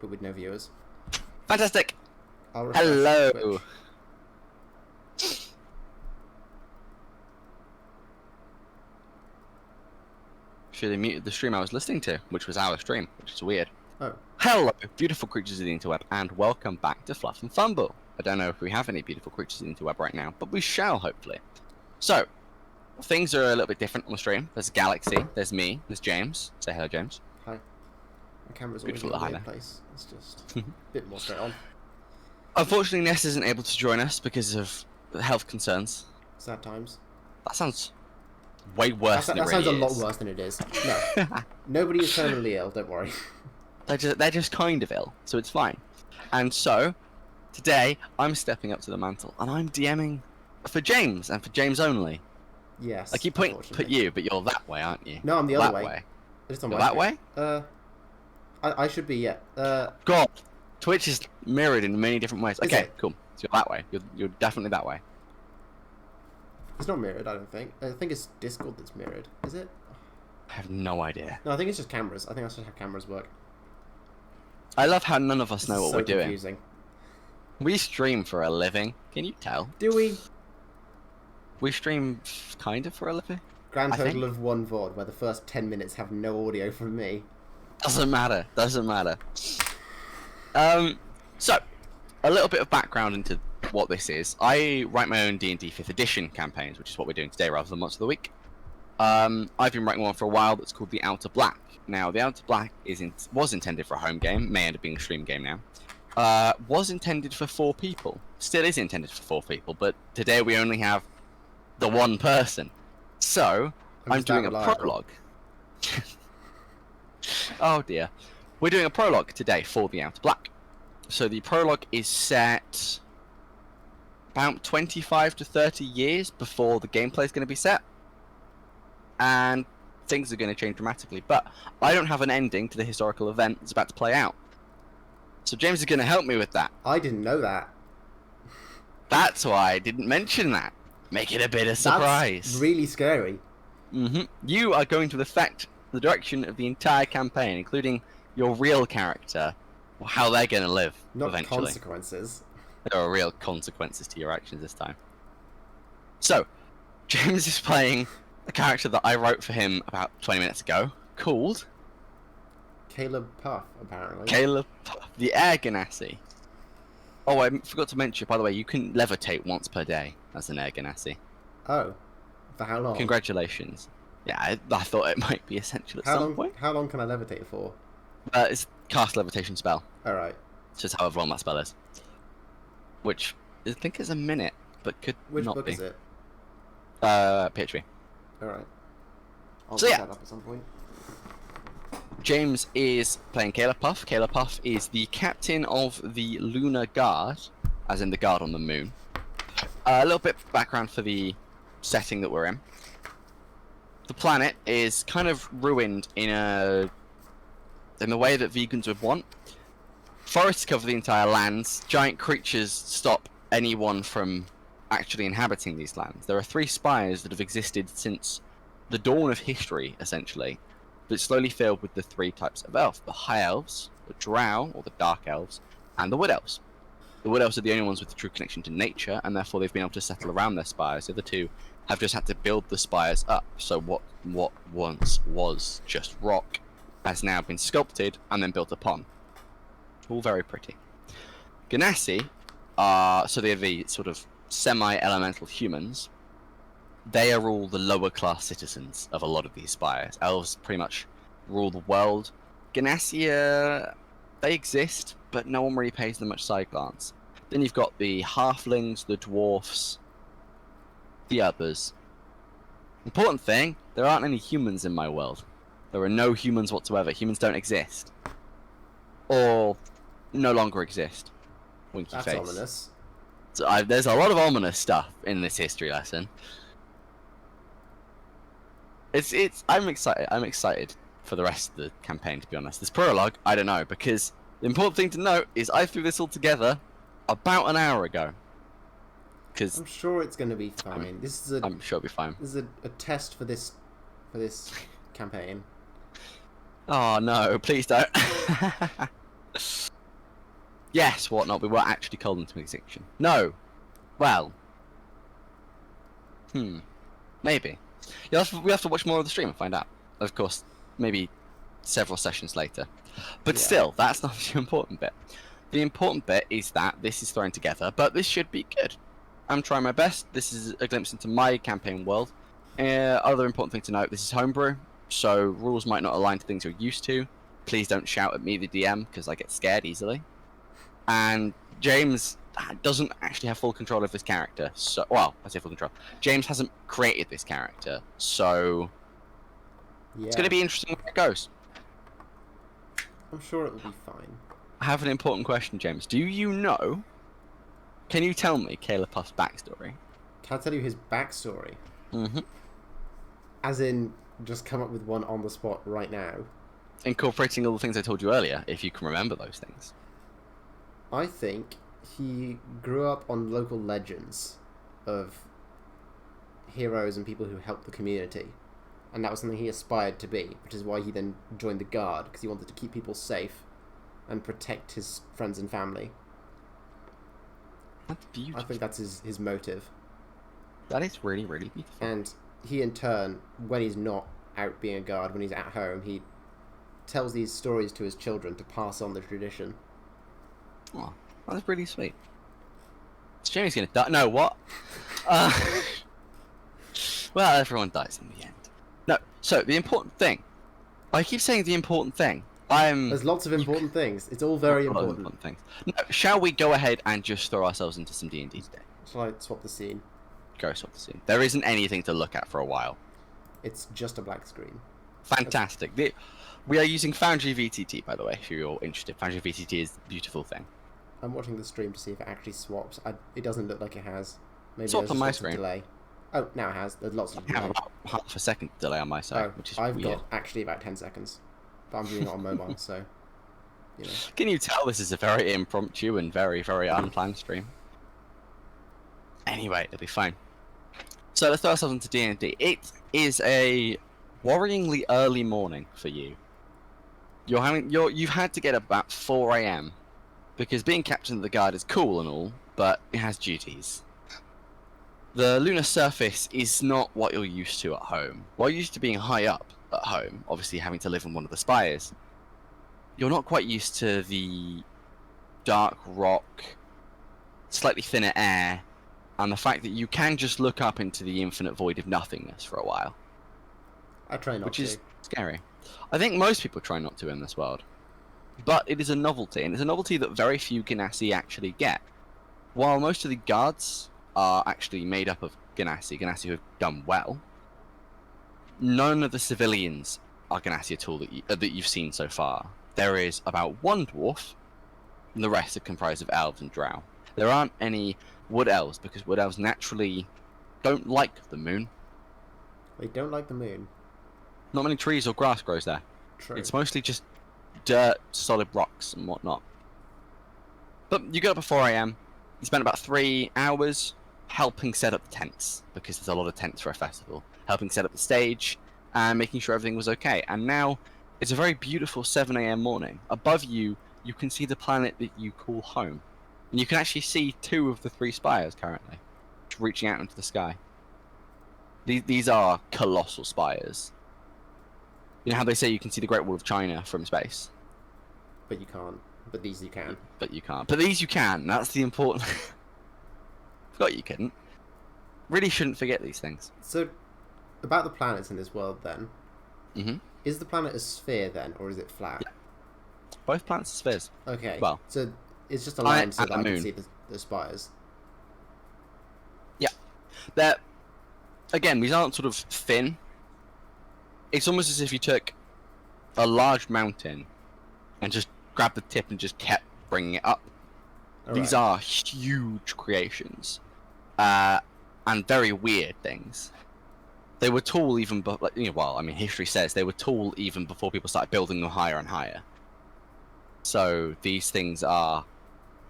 but with no viewers. Fantastic. I'll refresh Hello. Twitch. Should have muted the stream I was listening to, which was our stream, which is weird. Oh. Hello, beautiful creatures of the interweb, and welcome back to Fluff and Fumble. I don't know if we have any beautiful creatures of the interweb right now, but we shall, hopefully. So, things are a little bit different on the stream. There's Galaxy, there's me, there's James. Say hello, James. Hi. My camera's always Beautiful in to the hide. place. It's just a bit more straight on. Unfortunately, Ness isn't able to join us because of health concerns. Sad times. That sounds way worse than it That really sounds a is. lot worse than it is. No. Nobody is terminally ill, don't worry. They're just kind of ill, so it's fine. And so, today, I'm stepping up to the mantle, and I'm DMing for James, and for James only. Yes. I keep put you, but you're that way, aren't you? No, I'm the You're other that way. It's on You're my that way? screen. I should be, yeah. God, Twitch is mirrored in many different ways. Is Okay, it? cool. So you're that way. You're definitely that way. It's not mirrored, I don't think. I think it's Discord that's mirrored. Is it? I have no idea. No, I think it's just cameras. I think that's just how cameras work. I love how none of us This know is what so we're doing. confusing. We stream for a living. Can you tell? Do we? We stream kind of for a living. Grand I think. total of one VOD, where the first 10 minutes have no audio from me. Doesn't matter. Doesn't matter. So, a little bit of background into what this is. I write my own D&D 5th edition campaigns, which is what we're doing today rather than Monster of the Week. I've been writing one for a while that's called The Outer Black. Now, The Outer Black was intended for a home game, may end up being a stream game now. Was intended for 4 people. Still is intended for 4 people, but today we only have the one person. So, I'm doing a prologue. Oh dear. We're doing a prologue today for The Outer Black. So the prologue is set about 25 to 30 years before the gameplay is going to be set. And things are going to change dramatically. But I don't have an ending to the historical event that's about to play out. So James is going to help me with that. I didn't know that. That's why I didn't mention that. Make it a bit of surprise. That's really scary. You are going to affect the direction of the entire campaign, including your real character, or how they're going to live Not eventually. consequences. There are real consequences to your actions this time. So, James is playing a character that I wrote for him about 20 minutes ago, called Caleb Puff, apparently. Caleb Puff, the Air Ganassi. Oh, I forgot to mention, by the way, you can levitate once per day as an Air Ganassi. Oh. For how long? Congratulations. Yeah, I thought it might be essential at some point. How long can I levitate for? It's cast levitation spell. Alright. It's just however long that spell is. Which I think is a minute, but could Which not book be. is it? PHP. Alright. I'll So look yeah. that up at some point. James is playing Caleb Puff. Caleb Puff is the captain of the Lunar Guard, as in the guard on the moon. A little bit of background for the setting that we're in. The planet is kind of ruined in the way that vegans would want. Forests cover the entire lands. Giant creatures stop anyone from actually inhabiting these lands. There are 3 spires that have existed since the dawn of history, essentially, but slowly filled with the 3 types of elf: the high elves, the drow, or the dark elves, and the wood elves. The wood elves are the only ones with a true connection to nature, and therefore they've been able to settle around their spires. The other 2 have just had to build the spires up. So what once was just rock has now been sculpted and then built upon. All very pretty. Ganassi are, so they're the sort of semi-elemental humans. They are all the lower class citizens of a lot of these spires. Elves pretty much rule the world. Ganassi, they exist, but no one really pays them much side glance. Then you've got the halflings, the dwarfs, the others. Important thing, there aren't any humans in my world. There are no humans whatsoever. Humans don't exist. Or no longer exist. Winky That's face. ominous. So there's a lot of ominous stuff in this history lesson. I'm excited for the rest of the campaign, to be honest. This prologue, I don't know, because the important thing to note is I threw this all together about an hour ago. I'm sure it's going to be fine. I'm sure it'll be fine. This is a test for this campaign. Oh no, please don't. Yes, whatnot. We were actually called into extinction. No. Well. Maybe. We have to watch more of the stream and find out. Of course, maybe several sessions later. But Yeah. still, that's not the important bit. The important bit is that this is thrown together, but this should be good. I'm trying my best. This is a glimpse into my campaign world. Other important thing to note, this is homebrew, so rules might not align to things you're used to. Please don't shout at me, the DM, because I get scared easily. And James doesn't actually have full control of this character. So, well, I say full control. James hasn't created this character, so it's going to be interesting where it goes. I'm sure it will be fine. I have an important question, James. Do you know? Can you tell me Kayla Puff's backstory? Can I tell you his backstory? Mm-hmm. As in, just come up with one on the spot right now. Incorporating all the things I told you earlier, if you can remember those things. I think he grew up on local legends of heroes and people who helped the community. And that was something he aspired to be, which is why he then joined the Guard, because he wanted to keep people safe and protect his friends and family. That's beautiful. I think that's his motive. That is really, really beautiful. And he, in turn, when he's not out being a guard, when he's at home, he tells these stories to his children to pass on the tradition. Oh, that's really sweet. Jamie's gonna die. No, what? Well, everyone dies in the end. No, so the important thing. I keep saying the important thing. There's lots of important things. It's all very important. Things. No, shall we go ahead and just throw ourselves into some D&D today? Shall I swap the scene? Go swap the scene. There isn't anything to look at for a while. It's just a black screen. Fantastic. We are using Foundry VTT, by the way, if you're interested. Foundry VTT is a beautiful thing. I'm watching the stream to see if it actually swaps. It doesn't look like it has. Maybe Swapped on my lots of screen. delay. Oh, now it has. There's lots of I have delay. about half a second delay on my side, which is I've weird. got actually about 10 seconds. But I'm doing it on mobile, so... You know. Can you tell this is a very impromptu and very, very unplanned stream? Anyway, it'll be fine. So let's throw ourselves into D&D. It is a worryingly early morning for you. You've had to get up about 4 AM because being captain of the guard is cool and all, but it has duties. The lunar surface is not what you're used to at home. While you're used to being high up at home, obviously having to live on one of the spires, you're not quite used to the dark rock, slightly thinner air, and the fact that you can just look up into the infinite void of nothingness for a while. I try not to. Which is scary. I think most people try not to in this world. But it is a novelty, and it's a novelty that very few Ganassi actually get. While most of the guards are actually made up of Ganassi who have done well, none of the civilians are Ganassi at all that you've seen so far. There is about one dwarf, and the rest are comprised of elves and drow. There aren't any wood elves, because wood elves naturally don't like the moon. They don't like the moon. Not many trees or grass grows there. True. It's mostly just dirt, solid rocks, and whatnot. But you get up at 4 AM. You spend about 3 hours helping set up the tents, because there's a lot of tents for a festival. Helping set up the stage, and making sure everything was okay. And now, it's a very beautiful 7 AM morning. Above you, you can see the planet that you call home. And you can actually see 2 of the 3 spires currently, reaching out into the sky. These are colossal spires. You know how they say you can see the Great Wall of China from space? But you can't. But these you can. But you can't. But these you can. That's the important... Forgot you couldn't. Really shouldn't forget these things. So, about the planets in this world then. Mm-hmm. Is the planet a sphere then, or is it flat? Yeah. Both planets are spheres. Okay. Well, so it's just a line so that I can moon. see the spires. Yeah. They're... Again, these aren't sort of thin. It's almost as if you took a large mountain and just grabbed the tip and just kept bringing it up. These are huge creations. And very weird things. They were tall even history says they were tall even before people started building them higher and higher. So these things are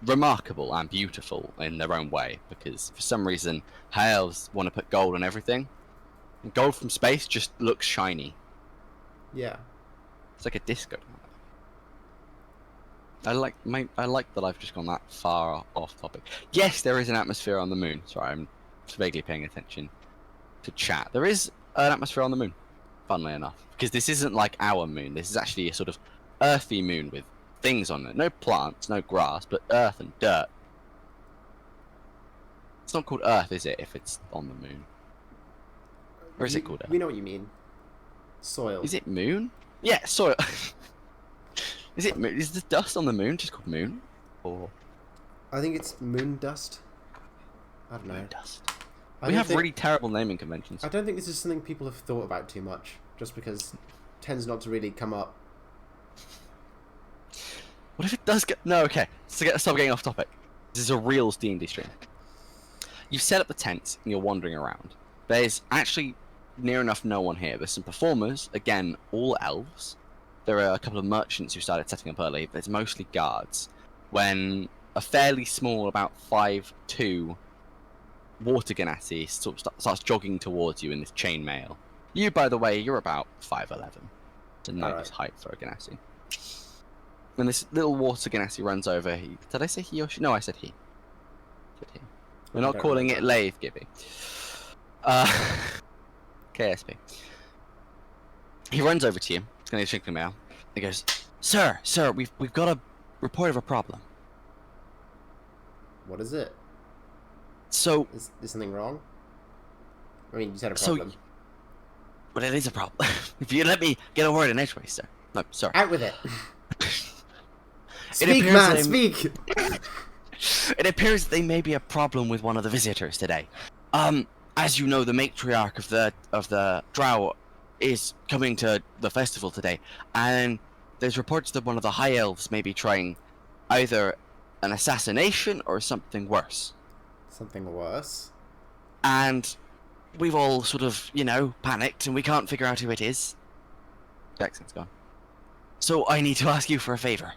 remarkable and beautiful in their own way, because for some reason high elves want to put gold on everything. And gold from space just looks shiny. Yeah. It's like a disco. I like that I've just gone that far off topic. Yes, there is an atmosphere on the moon. Sorry, I'm vaguely paying attention to chat. There is an atmosphere on the moon, funnily enough, because this isn't like our moon. This is actually a sort of earthy moon with things on it. No plants, no grass, but earth and dirt. It's not called Earth, is it, if it's on the moon? Or is it called Earth? We know what you mean. Soil. Is it moon? Yeah, soil. Is the dust on the moon just called moon? Or I think it's moon dust. I don't know. moon dust. We have really terrible naming conventions. I don't think this is something people have thought about too much, just because it tends not to really come up. What if it does get... No, okay. Stop getting off topic. This is a real D&D stream. You've set up the tents and you're wandering around. There's actually near enough no one here. There's some performers, again, all elves. There are a couple of merchants who started setting up early, but it's mostly guards. When a fairly small, about 5'2", water ganassi sort of starts jogging towards you in this chainmail. You, by the way, you're about 5'11". It's a nice height for a ganassi. And this little water ganassi runs over. Did I say he or she? No, I said he. We're not calling it lathe, Gibby. KSP. He runs over to you. He's going to shake the mail. He goes, Sir, we've got a report of a problem. What is it? So... Is something wrong? I mean, you said a problem. But it is a problem. If you let me get a word in edgeways, sir. No, sorry. Out with it. Speak, man, speak! It appears that there may be a problem with one of the visitors today. As you know, the matriarch of the Drow is coming to the festival today, and there's reports that one of the High Elves may be trying either an assassination or something worse. Something worse? And we've all sort of, panicked, and we can't figure out who it is. The accent's gone. So I need to ask you for a favour.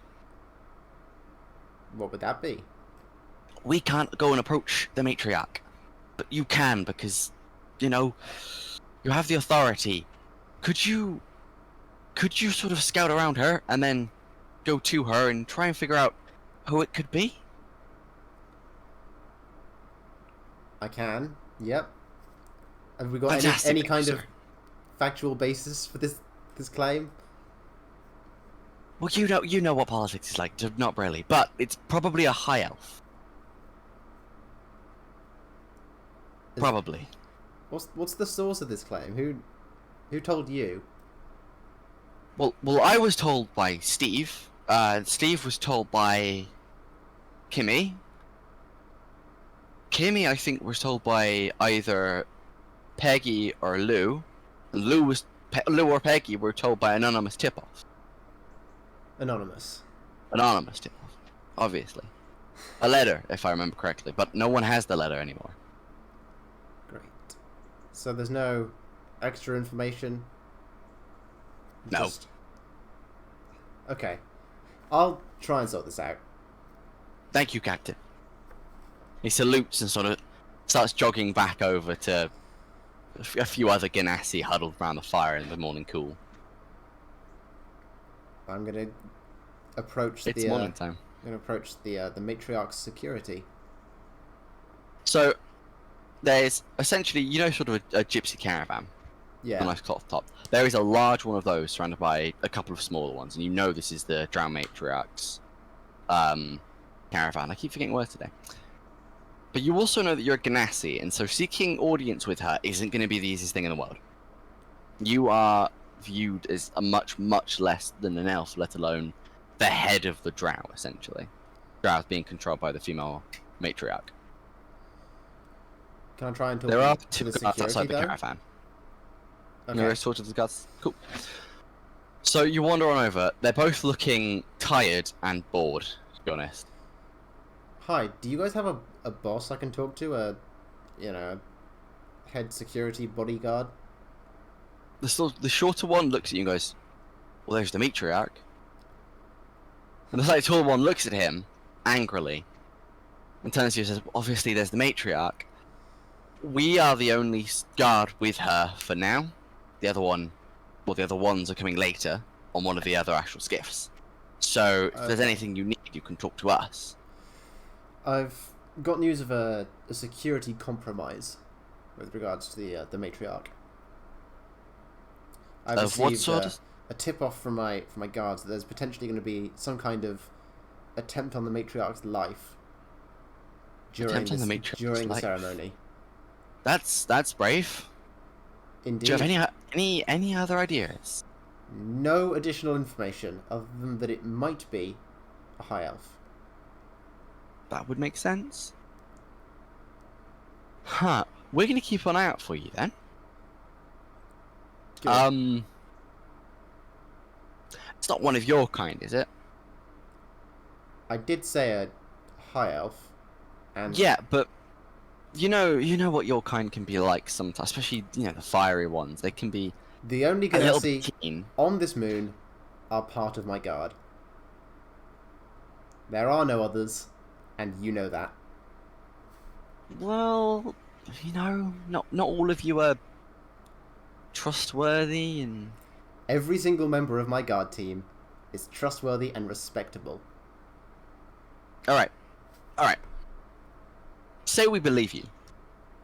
What would that be? We can't go and approach the matriarch, but you can because, you have the authority. Could you sort of scout around her and then go to her and try and figure out who it could be? I can. Yep. Have we got Fantastic, any kind of factual basis for this claim? Well, you know what politics is like. Not really, but it's probably a high elf. Probably. What's the source of this claim? Who told you? Well, I was told by Steve. Steve was told by Kimmy. Kimmy, I think, was told by either Peggy or Lou. And Lou or Peggy were told by anonymous tip-off. Anonymous tip-off, obviously. A letter, if I remember correctly, but no one has the letter anymore. Great. So there's no extra information? No. Okay. I'll try and sort this out. Thank you, Captain. He salutes and sort of starts jogging back over to a few other Ganassi huddled around the fire in the morning cool. I'm gonna approach It's morning time. I'm gonna approach the matriarch's security. So there's essentially, sort of a gypsy caravan. Yeah. A nice cloth top. There is a large one of those surrounded by a couple of smaller ones, and this is the Drow matriarch's caravan. I keep forgetting words today. But you also know that you're a Ganassi, and so seeking audience with her isn't going to be the easiest thing in the world. You are viewed as a much, much less than an elf, let alone the head of the Drow, essentially. Drow being controlled by the female matriarch. Can I try and talk There are to two the guards security, outside the though? caravan. Okay. Nearest sort of the guards. Cool. So you wander on over. They're both looking tired and bored, to be honest. Hi, do you guys have a boss I can talk to? A head security bodyguard? The shorter one looks at you and goes, well, there's the matriarch. And the slightly taller one looks at him angrily and turns to you and says, obviously there's the matriarch. We are the only guard with her for now. The other ones are coming later on one of the other astral skiffs. So if there's Okay. anything you need, you can talk to us. I've got news of a security compromise with regards to the matriarch. I've Of what received sort? a tip off from my guards that there's potentially going to be some kind of attempt on the matriarch's life during the ceremony. That's brave. Indeed. Do you have any other ideas? No additional information other than that it might be a high elf. That would make sense. Huh. We're gonna keep an eye out for you then. Good. It's not one of your kind, is it? I did say a high elf, and Yeah, but you know what your kind can be like sometimes, especially the fiery ones. They can be the only a little Ganassi bit keen. on this moon are part of my guard. There are no others, and you know that. Well, not all of you are trustworthy and. Every single member of my guard team is trustworthy and respectable. All right. Say we believe you.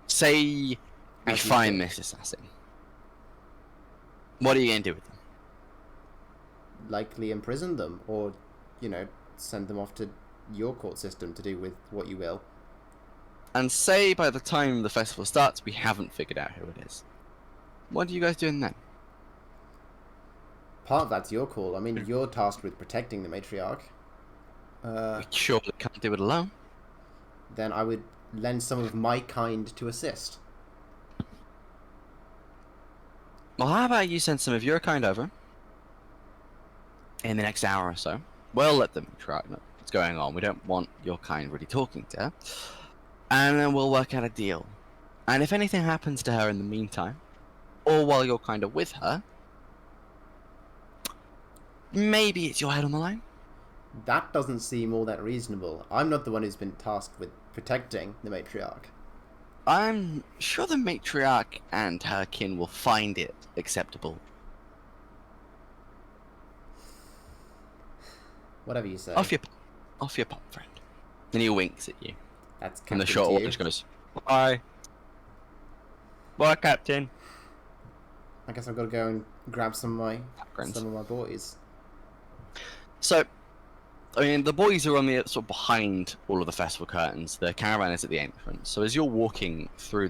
Say we As you find do. this assassin. What are you gonna do with them? Likely imprison them, or, send them off to your court system to do with what you will. And say by the time the festival starts, we haven't figured out who it is. What are you guys doing then? Part of that's your call. I mean, you're tasked with protecting the matriarch. We surely can't do it alone. Then I would lend some of my kind to assist. Well, how about you send some of your kind over in the next hour or so? We'll let them try know what's going on. We don't want your kind really talking to her. And then we'll work out a deal. And if anything happens to her in the meantime, or while you're kind of with her, maybe it's your head on the line. That doesn't seem all that reasonable. I'm not the one who's been tasked with protecting the matriarch. I'm sure the matriarch and her kin will find it acceptable. Whatever you say. Off your pop, friend. And he winks at you. That's And the Captain short to order you. just goes, "Bye. Bye, Captain." I guess I've got to go and grab some of Grins. my boys. So, I mean, the boys are on the sort of behind all of the festival curtains. The caravan is at the entrance. So as you're walking through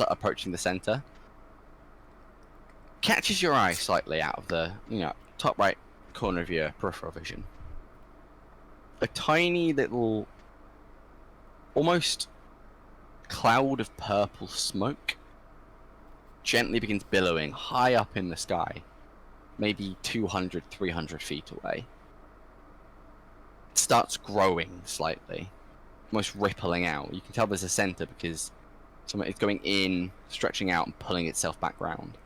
approaching the center, catches your eye slightly out of the top right corner of your peripheral vision. A tiny little, almost cloud of purple smoke gently begins billowing high up in the sky, maybe 200, 300 feet away. It starts growing slightly, almost rippling out. You can tell there's a center because it's going in, stretching out, and pulling itself back round.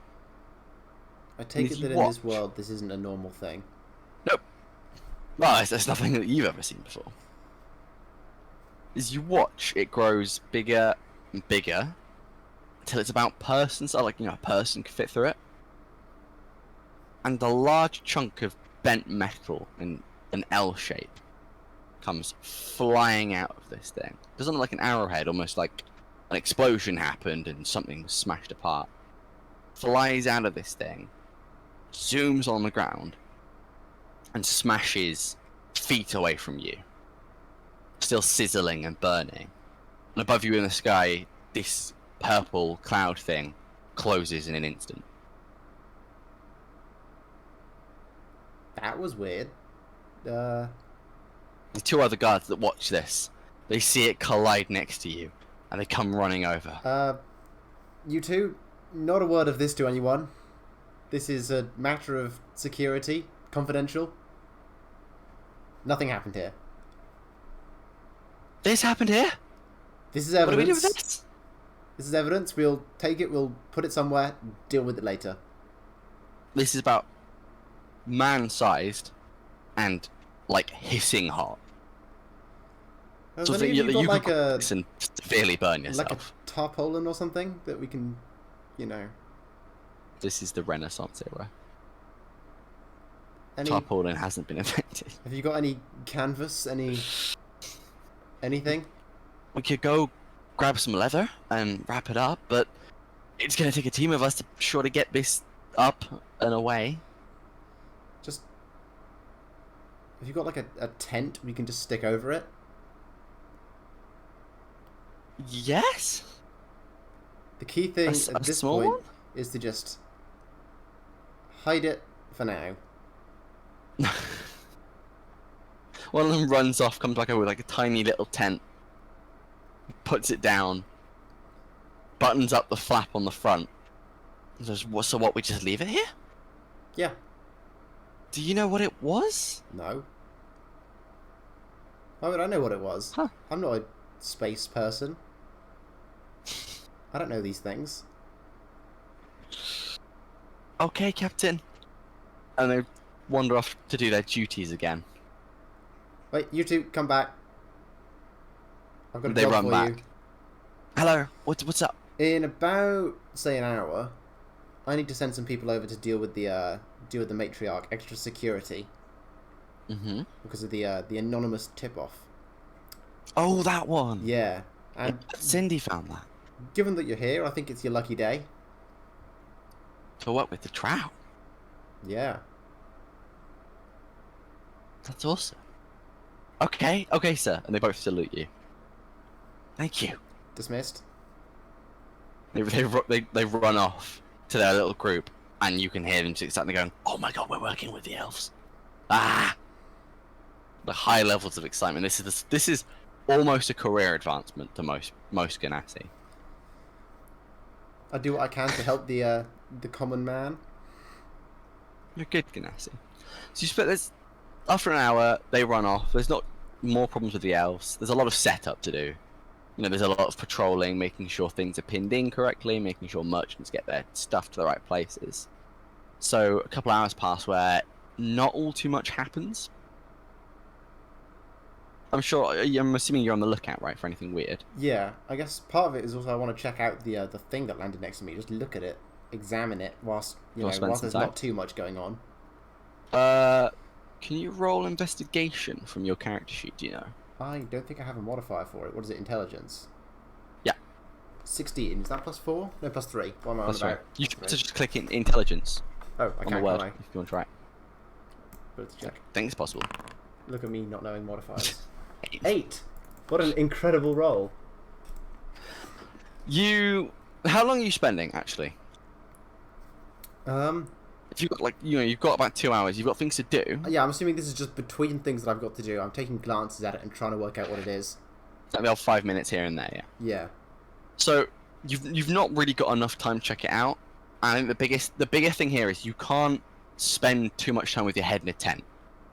I take it that in this world, this isn't a normal thing. Nope. Well, there's nothing that you've ever seen before. As you watch, it grows bigger and bigger until it's about person size, like a person could fit through it. And a large chunk of bent metal in an L shape comes flying out of this thing. It doesn't look like an arrowhead, almost like an explosion happened and something was smashed apart. Flies out of this thing, zooms on the ground, and smashes feet away from you. Still sizzling and burning. And above you in the sky, this purple cloud thing closes in an instant. That was weird. The two other guards that watch this, they see it collide next to you, and they come running over. You two, not a word of this to anyone. This is a matter of security, confidential. Nothing happened here. This happened here? This is evidence. What do we do with this? This is evidence. We'll take it, we'll put it somewhere, deal with it later. This is about man-sized and, hissing hot. Has So any of you got could cook this and severely burn yourself. like a tarpaulin or something that we can, This is the Renaissance era. tarpaulin hasn't been affected. Have you got any canvas? Anything? We could go grab some leather and wrap it up, but it's going to take a team of us to get this up and away. Just... Have you got like a tent we can just stick over it? Yes. The key thing at this point one? is to just hide it for now. One of them runs off, comes back over with like a tiny little tent, puts it down, buttons up the flap on the front. And says, so what, we just leave it here? Yeah. Do you know what it was? No. Why would I know what it was? Huh. I'm not a space person. I don't know these things. Okay, Captain. And they wander off to do their duties again. Wait, you two, come back. I've got a They job run for back. you. Hello, what's up? In about, say, an hour, I need to send some people over to deal with the matriarch, extra security, because of the anonymous tip-off. Oh, that one. Yeah, and Cindy found that. given that you're here, I think it's your lucky day. To what, with the trout? Yeah. That's awesome. Okay, sir. And they both salute you. Thank you. Dismissed. They run off to their little group, and you can hear them starting to going, "Oh my god, we're working with the elves!" Ah, the high levels of excitement. This is almost a career advancement to most Ganassi. I do what I can to help the common man. You're good, Ganassi. So you spent this. After an hour, they run off. There's not more problems with the elves. There's a lot of setup to do. You know, there's a lot of patrolling, making sure things are pinned in correctly, making sure merchants get their stuff to the right places. So a couple hours pass where not all too much happens. I'm assuming you're on the lookout, right, for anything weird. Yeah, I guess part of it is also I want to check out the thing that landed next to me. Just look at it, examine it, whilst there's not too much going on. Can you roll investigation from your character sheet? Do you know? I don't think I have a modifier for it. What is it? Intelligence. Yeah. 16. Is that +4? No, +3. What am I on about? You can just click in intelligence Oh, I on can't, the word can I? if you want to try it. Let's check. I think it's possible. Look at me not knowing modifiers. 8! What an incredible roll. How long are you spending, actually? If you've got you've got about 2 hours, you've got things to do. Yeah, I'm assuming this is just between things that I've got to do. I'm taking glances at it and trying to work out what it is. Like the old 5 minutes here and there, yeah. Yeah. So you've not really got enough time to check it out. I think the biggest thing here is you can't spend too much time with your head in a tent,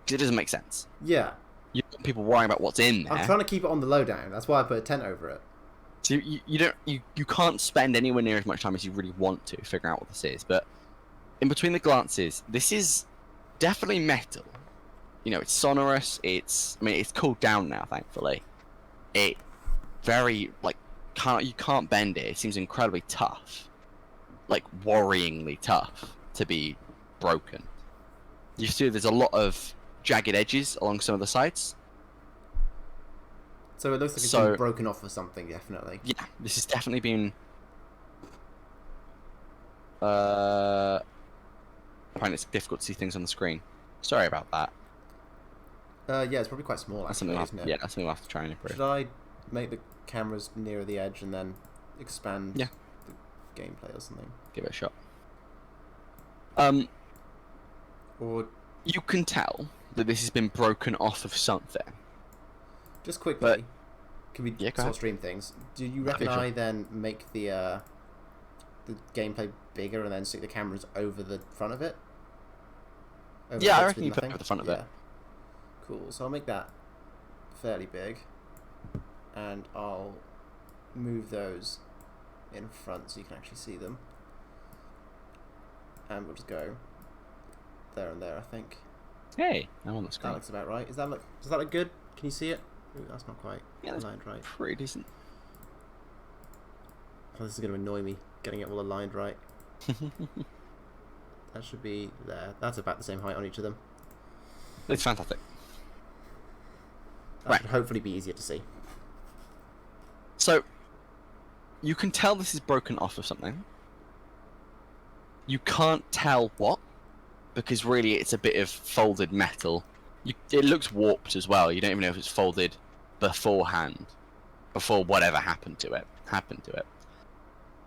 because it doesn't make sense. Yeah. You've got people worrying about what's in there. I'm trying to keep it on the lowdown. That's why I put a tent over it. So you can't spend anywhere near as much time as you really want to figuring out what this is. But in between the glances, this is definitely metal. You know, it's sonorous. It's cooled down now, thankfully. It very you can't bend it. It seems incredibly tough, like worryingly tough to be broken. You see, there's a lot of jagged edges along some of the sides. So it looks like it's been broken off or something, definitely. Yeah, this has definitely been. I find it's difficult to see things on the screen. Sorry about that. Yeah, it's probably quite small, actually, isn't it? Yeah, that's something we'll have to try and improve. Should I make the cameras nearer the edge and then expand the gameplay or something? Give it a shot. Or you can tell that this has been broken off of something. just quickly, can we go ahead. stream things? Do you reckon I then make the gameplay bigger and then stick the cameras over the front of it? Yeah, I reckon you put it over the front of it. Cool. So I'll make that fairly big, and I'll move those in front so you can actually see them. And we'll just go there and there, I think. Hey, I'm on the screen. That looks about right. Does that look good? Can you see it? Ooh, that's not quite aligned right. Pretty decent. Oh, this is going to annoy me, getting it all aligned right. That should be there. That's about the same height on each of them. It's fantastic. That should hopefully be easier to see. So, you can tell this is broken off of something. You can't tell what, because really it's a bit of folded metal. It looks warped as well. You don't even know if it's folded beforehand, before whatever happened to it.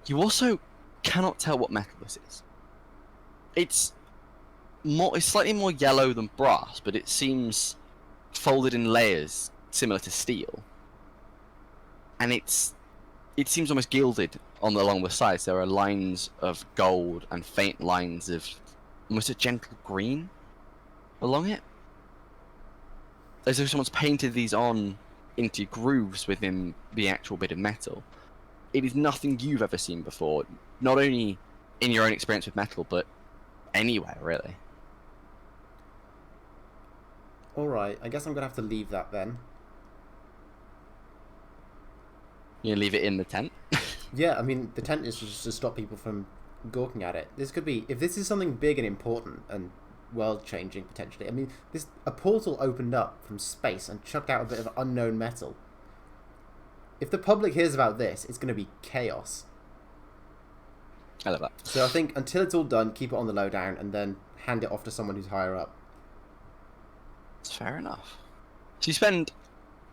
You also cannot tell what metal this is. It's slightly more yellow than brass, but it seems folded in layers similar to steel. And it seems almost gilded along the sides. There are lines of gold and faint lines of almost a gentle green along it. As though someone's painted these on into grooves within the actual bit of metal. It is nothing you've ever seen before, not only in your own experience with metal, but anywhere, really. Alright, I guess I'm going to have to leave that then. You leave it in the tent? Yeah, I mean, the tent is just to stop people from gawking at it. This could be, if this is something big and important and world-changing, potentially. I mean, a portal opened up from space and chucked out a bit of unknown metal. If the public hears about this, it's going to be chaos. I love that. So I think until it's all done, keep it on the lowdown and then hand it off to someone who's higher up. That's fair enough. So you spend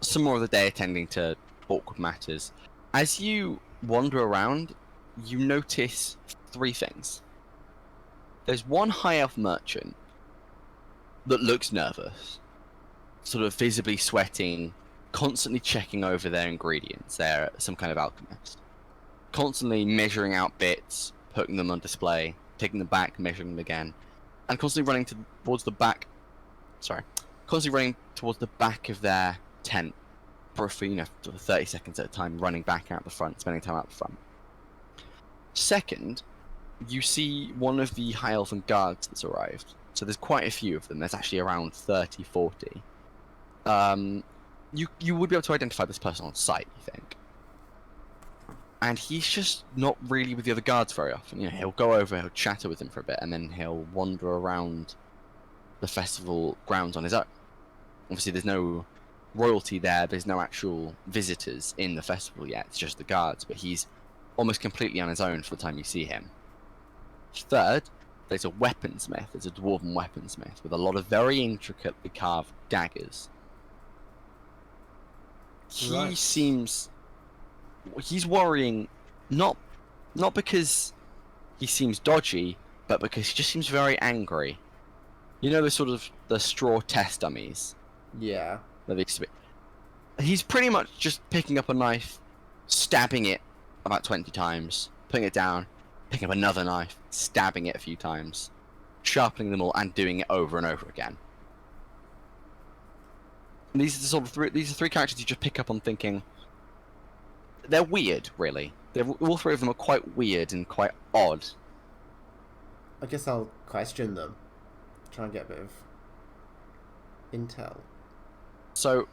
some more of the day attending to awkward matters. As you wander around, you notice 3 things. There's one high elf merchant that looks nervous, sort of visibly sweating, constantly checking over their ingredients. They're some kind of alchemist. Constantly measuring out bits, putting them on display, taking them back, measuring them again, and constantly running towards the back of their tent for 30 seconds at a time, running back out the front, spending time out the front. Second, you see one of the high elven guards that's arrived. So there's quite a few of them. There's actually around 30, 40. You would be able to identify this person on sight, you think. And he's just not really with the other guards very often. He'll go over, he'll chatter with them for a bit, and then he'll wander around the festival grounds on his own. Obviously, there's no royalty there. There's no actual visitors in the festival yet. It's just the guards, but he's almost completely on his own for the time you see him. Third, there's a weaponsmith. There's a dwarven weaponsmith with a lot of very intricately carved daggers. He seems... He's worrying, not because he seems dodgy, but because he just seems very angry. You know the straw test dummies? Yeah. That they used to be. He's pretty much just picking up a knife, stabbing it about 20 times, putting it down, picking up another knife, stabbing it a few times, sharpening them all, and doing it over and over again. And these are 3 characters you just pick up on thinking, they're weird, really. All 3 of them are quite weird and quite odd. I guess I'll question them. Try and get a bit of intel. So,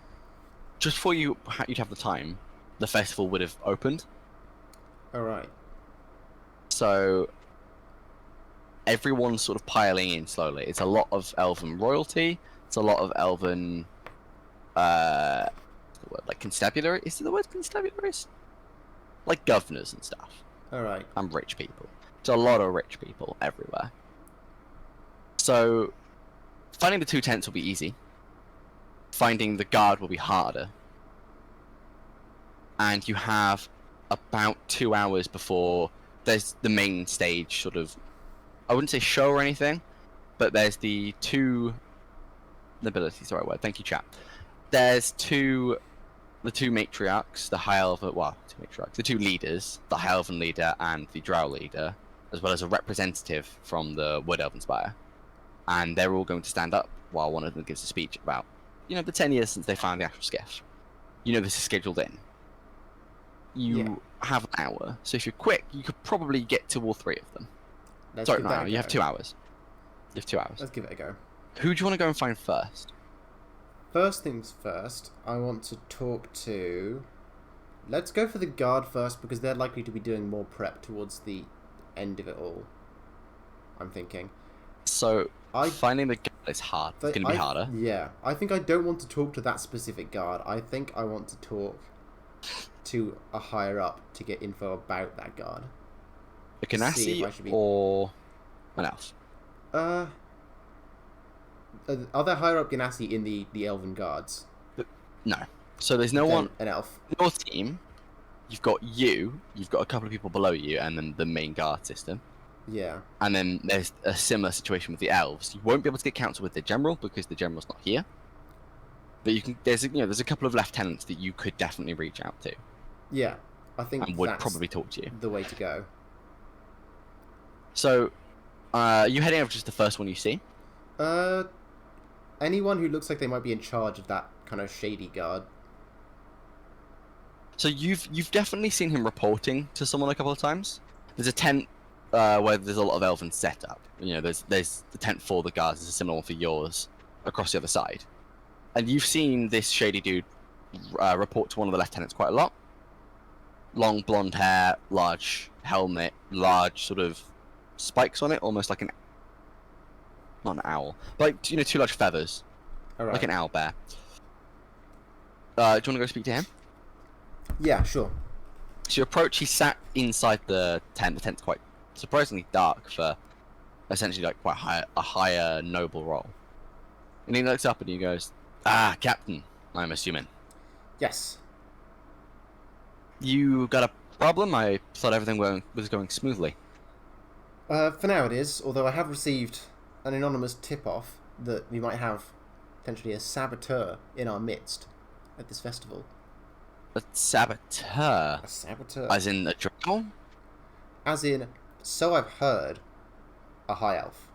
just before you'd have the time, the festival would have opened. Alright. So, everyone's sort of piling in slowly. It's a lot of elven royalty. It's a lot of elven... like constabulary? Is it the word constabularies? Like governors and stuff. Alright. And rich people. It's a lot of rich people everywhere. So, finding the 2 tents will be easy. Finding the guard will be harder. And you have about 2 hours before there's the main stage, sort of... I wouldn't say show or anything, but there's the 2... Nobility is the right word. Thank you, chat. There's the 2 matriarchs, the high elven... Well, 2 matriarchs. The 2 leaders, the high elven leader and the drow leader, as well as a representative from the Wood Elven Spire. And they're all going to stand up while one of them gives a speech about, the 10 years since they found the actual skiff. This is scheduled in. You have an hour, so if you're quick, you could probably get to all 3 of them. Sorry, no, you have 2 hours. You have 2 hours. Let's give it a go. Who do you want to go and find first? First things first, I want to talk to... Let's go for the guard first, because they're likely to be doing more prep towards the end of it all. I'm thinking. So I finding the guard is hard. It's going to be harder. Yeah, I think I don't want to talk to that specific guard. I think I want to talk to a higher up to get info about that guard. A Ganassi or an elf? Are there higher up Ganassi in the Elven guards? No. So there's no one. An elf. Your team, you've got a couple of people below you, and then the main guard system. Yeah. And then there's a similar situation with the elves. You won't be able to get counsel with the general because the general's not here. But you can. There's a couple of lieutenants that you could definitely reach out to. Yeah, I think and would probably talk to you. The way to go. So, you heading over just the first one you see? Anyone who looks like they might be in charge of that kind of shady guard. So you've definitely seen him reporting to someone a couple of times. There's a tent where there's a lot of elven setup. You know, there's the tent for the guards. There's a similar one for yours across the other side. And you've seen this shady dude report to one of the lieutenants quite a lot. Long blonde hair, large helmet, large sort of spikes on it, almost like not an owl, but like, you know, two large feathers, like an owl bear. Do you want to go speak to him? Yeah, sure. So you approach. He sat inside the tent. The tent's quite surprisingly dark for essentially like quite a higher noble role. And he looks up and he goes, "Ah, Captain, I'm assuming. Yes. You got a problem? I thought everything was going smoothly." For now it is, although I have received an anonymous tip-off that we might have potentially a saboteur in our midst at this festival. A saboteur? A saboteur. As in a drow? As in, so I've heard, a high elf.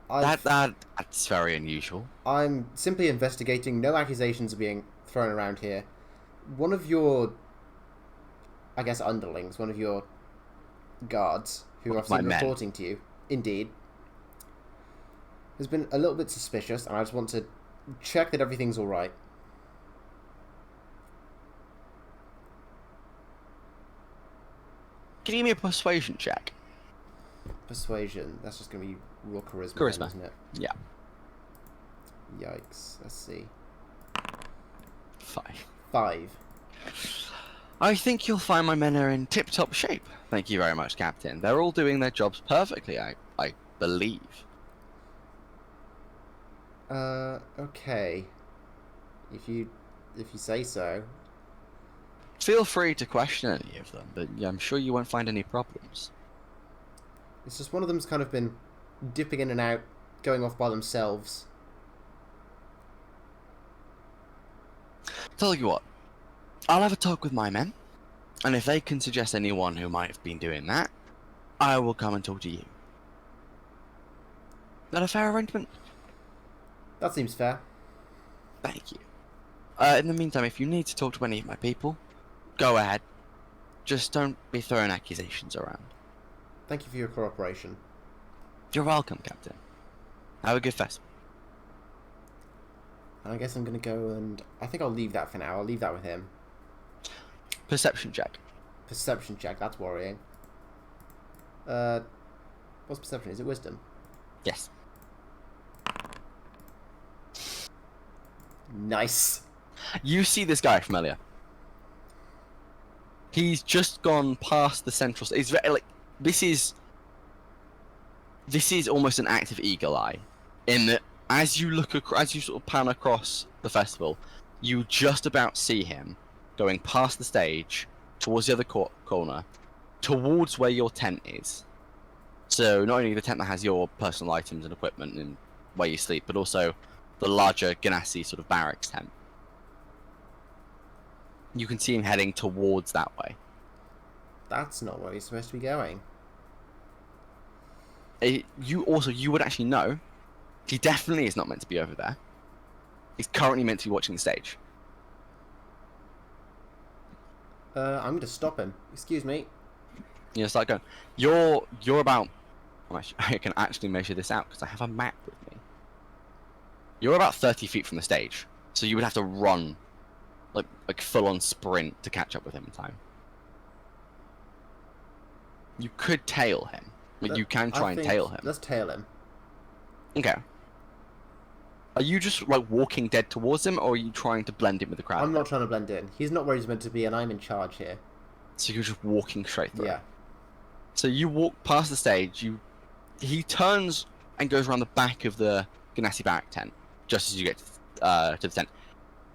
That's very unusual. I'm simply investigating. No accusations are being thrown around here. One of your, I guess, underlings, one of your guards, who I've seen reporting to you, indeed, has been a little bit suspicious, and I just want to check that everything's alright. Can you give me a persuasion check? Persuasion. That's just going to be raw charisma, Charisma. Then, isn't it? Yeah. Yikes. Let's see. 5. I think you'll find my men are in tip-top shape. Thank you very much, Captain. They're all doing their jobs perfectly, I believe. Okay. If you say so. Feel free to question any of them, but I'm sure you won't find any problems. It's just one of them's kind of been dipping in and out, going off by themselves. Tell you what, I'll have a talk with my men, and if they can suggest anyone who might have been doing that, I will come and talk to you. Is that a fair arrangement? That seems fair. Thank you. In the meantime, if you need to talk to any of my people, go ahead. Just don't be throwing accusations around. Thank you for your cooperation. You're welcome, Captain. Have a good festival. And I guess I'm going to go and... I think I'll leave that for now. I'll leave that with him. Perception check. Perception check. That's worrying. What's perception? Is it wisdom? Yes. Nice. You see this guy from earlier. He's just gone past the central... He's very, like... This is almost an active eagle eye, in that as you sort of pan across the festival, you just about see him going past the stage towards the other corner, towards where your tent is. So not only the tent that has your personal items and equipment and where you sleep, but also the larger Ganassi sort of barracks tent. You can see him heading towards that way. That's not where he's supposed to be going. You would actually know he definitely is not meant to be over there. He's currently meant to be watching the stage. I'm going to stop him. Excuse me. You start going. You're about... I can actually measure this out because I have a map with me. You're about 30 feet from the stage, so you would have to run, like full-on sprint to catch up with him in time. You could tail him. But you can try and tail him. Let's tail him. Okay. Are you just like walking dead towards him, or are you trying to blend in with the crowd? I'm not trying to blend in. He's not where he's meant to be, and I'm in charge here. So you're just walking straight through. Yeah. So you walk past the stage. He turns and goes around the back of the Ganassi barrack tent, just as you get to the tent.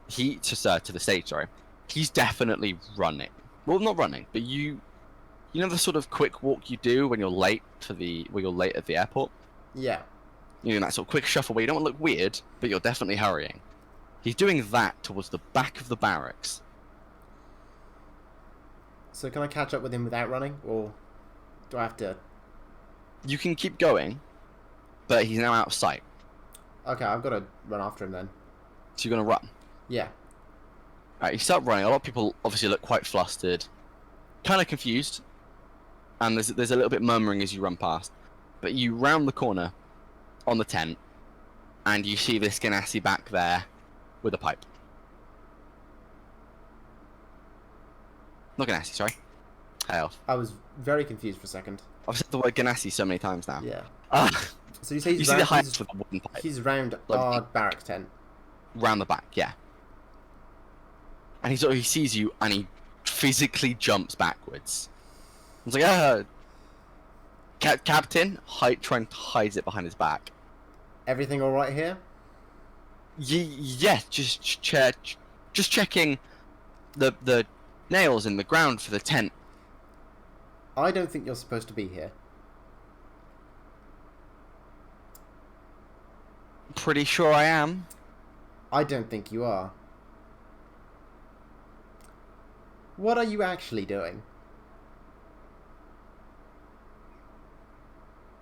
To the stage. Sorry. He's definitely running. Well, not running, but you know the sort of quick walk you do when you're late at the airport. Yeah. You know, that sort of quick shuffle where you don't want to look weird, but you're definitely hurrying. He's doing that towards the back of the barracks. So can I catch up with him without running, or do I have to... You can keep going, but he's now out of sight. Okay, I've got to run after him then. So you're going to run. Yeah. Alright, you start running. A lot of people obviously look quite flustered, kind of confused, and there's a little bit murmuring as you run past. But you round the corner on the tent, and you see this Ganassi back there with a pipe. Not Ganassi, sorry. High elf. I was very confused for a second. I've said the word Ganassi so many times now. Yeah. So you say you see the high elf with a wooden pipe. He's round Like, our barrack tent. Round the back, yeah. And he sees you, and he physically jumps backwards. He's like, Captain, trying to hide it behind his back. Everything all right here? Yeah, just checking the nails in the ground for the tent. I don't think you're supposed to be here. Pretty sure I am. I don't think you are. What are you actually doing?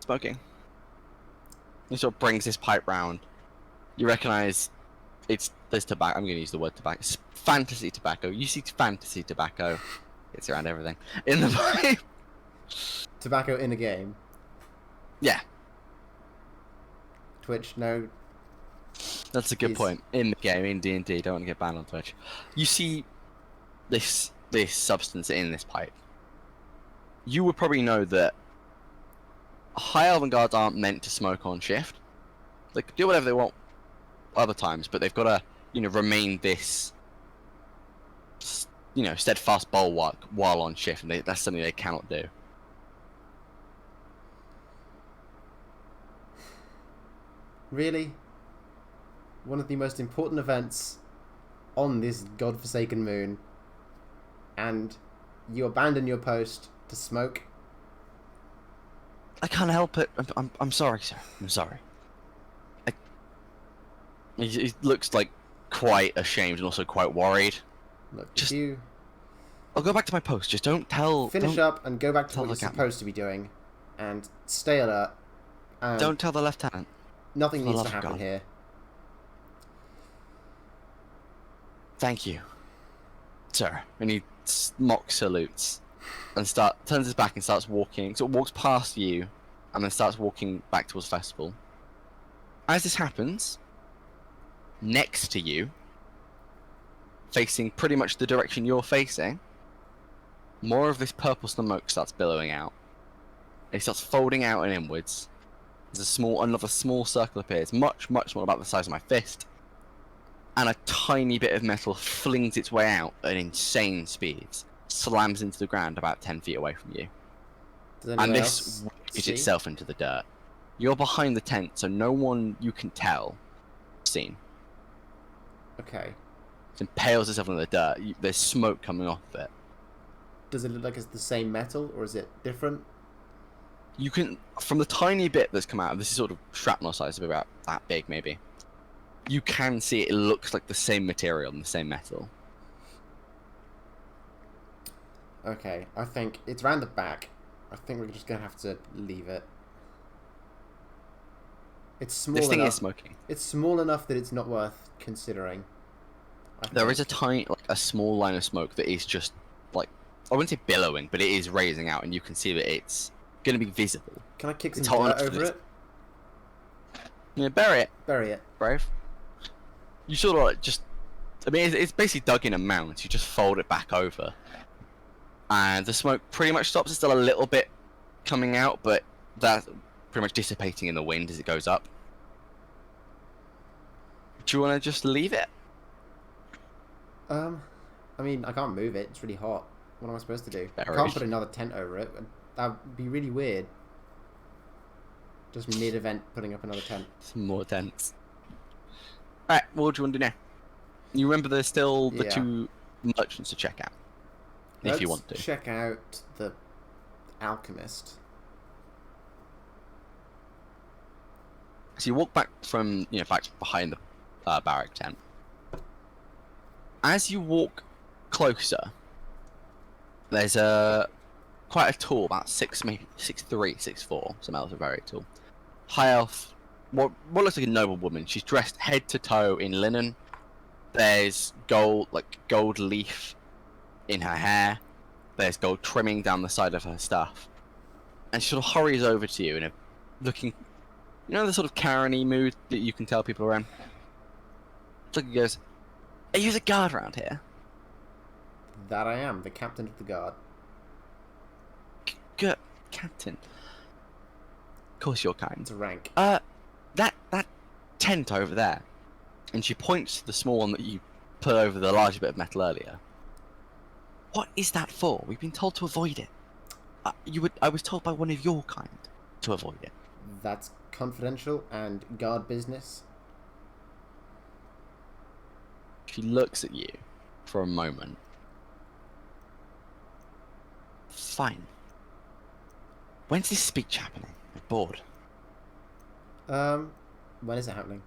Smoking. He sort of brings his pipe round. You recognise there's tobacco. I'm going to use the word tobacco. It's fantasy tobacco. You see fantasy tobacco. It's around everything. In the pipe. Tobacco in a game. Yeah. Twitch, no. That's a good point. In the game, in D&D, don't want to get banned on Twitch. You see this substance in this pipe. You would probably know that High Elven Guards aren't meant to smoke on shift. They can do whatever they want other times, but they've got to, remain this, steadfast bulwark while on shift, and that's something they cannot do. Really? One of the most important events on this godforsaken moon, and you abandon your post to smoke? I can't help it. I'm sorry, sir. I'm sorry. He looks like quite ashamed and also quite worried. Look, if you I'll go back to my post. Just don't tell. finish up and go back to what you're supposed to be doing, and stay alert. And don't tell the lieutenant. Nothing needs to happen here. Thank you, sir. And he mock salutes and turns his back and starts walking. So walks past you, and then starts walking back towards the festival. As this happens, next to you, facing pretty much the direction you're facing, more of this purple smoke starts billowing out. It starts folding out and inwards. There's another small circle appears, much, much smaller, about the size of my fist. And a tiny bit of metal flings its way out at insane speeds, slams into the ground about 10 feet away from you. And this wedges itself into the dirt. You're behind the tent, so no one you can tell seen. Okay. It impales itself in the dirt. There's smoke coming off of it. Does it look like it's the same metal, or is it different? You can, from the tiny bit that's come out, this is sort of shrapnel size, about that big maybe. You can see it looks like the same material and the same metal. Okay, I think it's round the back. I think we're just gonna have to leave it. It's small enough. This thing is smoking. It's small enough that it's not worth considering. There is a small line of smoke that is just like, I wouldn't say billowing, but it is raising out, and you can see that it's going to be visible. Can I kick some dirt over it? Yeah, bury it. Bury it. Brave. You sort of it's basically dug in a mound. You just fold it back over, and the smoke pretty much stops. It's still a little bit coming out, but that pretty much dissipating in the wind as it goes up. Do you want to just leave it? I mean, I can't move it. It's really hot. What am I supposed to do? I Very. can't put another tent over it. That would be really weird. Just mid-event putting up another tent. Some more tents. Alright, what do you want to do now? You remember there's still the 2 merchants to check out. If you want to. Check out the Alchemist. So you walk back from, back behind the barrack tent. As you walk closer, there's quite a tall, about 6, maybe 6'3", 6'4", some elves are very tall. High elf, what looks like a noble woman. She's dressed head to toe in linen. There's gold leaf in her hair. There's gold trimming down the side of her stuff. And she sort of hurries over to you in a looking, the sort of Karen-y mood that you can tell people around. So he goes, "Are you the guard around here?" That I am, the captain of the guard. Good, captain. Of course you're kind. It's a rank. That tent over there, and she points to the small one that you put over the larger bit of metal earlier. What is that for? We've been told to avoid it. I was told by one of your kind to avoid it. That's confidential and guard business. She looks at you for a moment. Fine. When's this speech happening? I'm bored. When is it happening?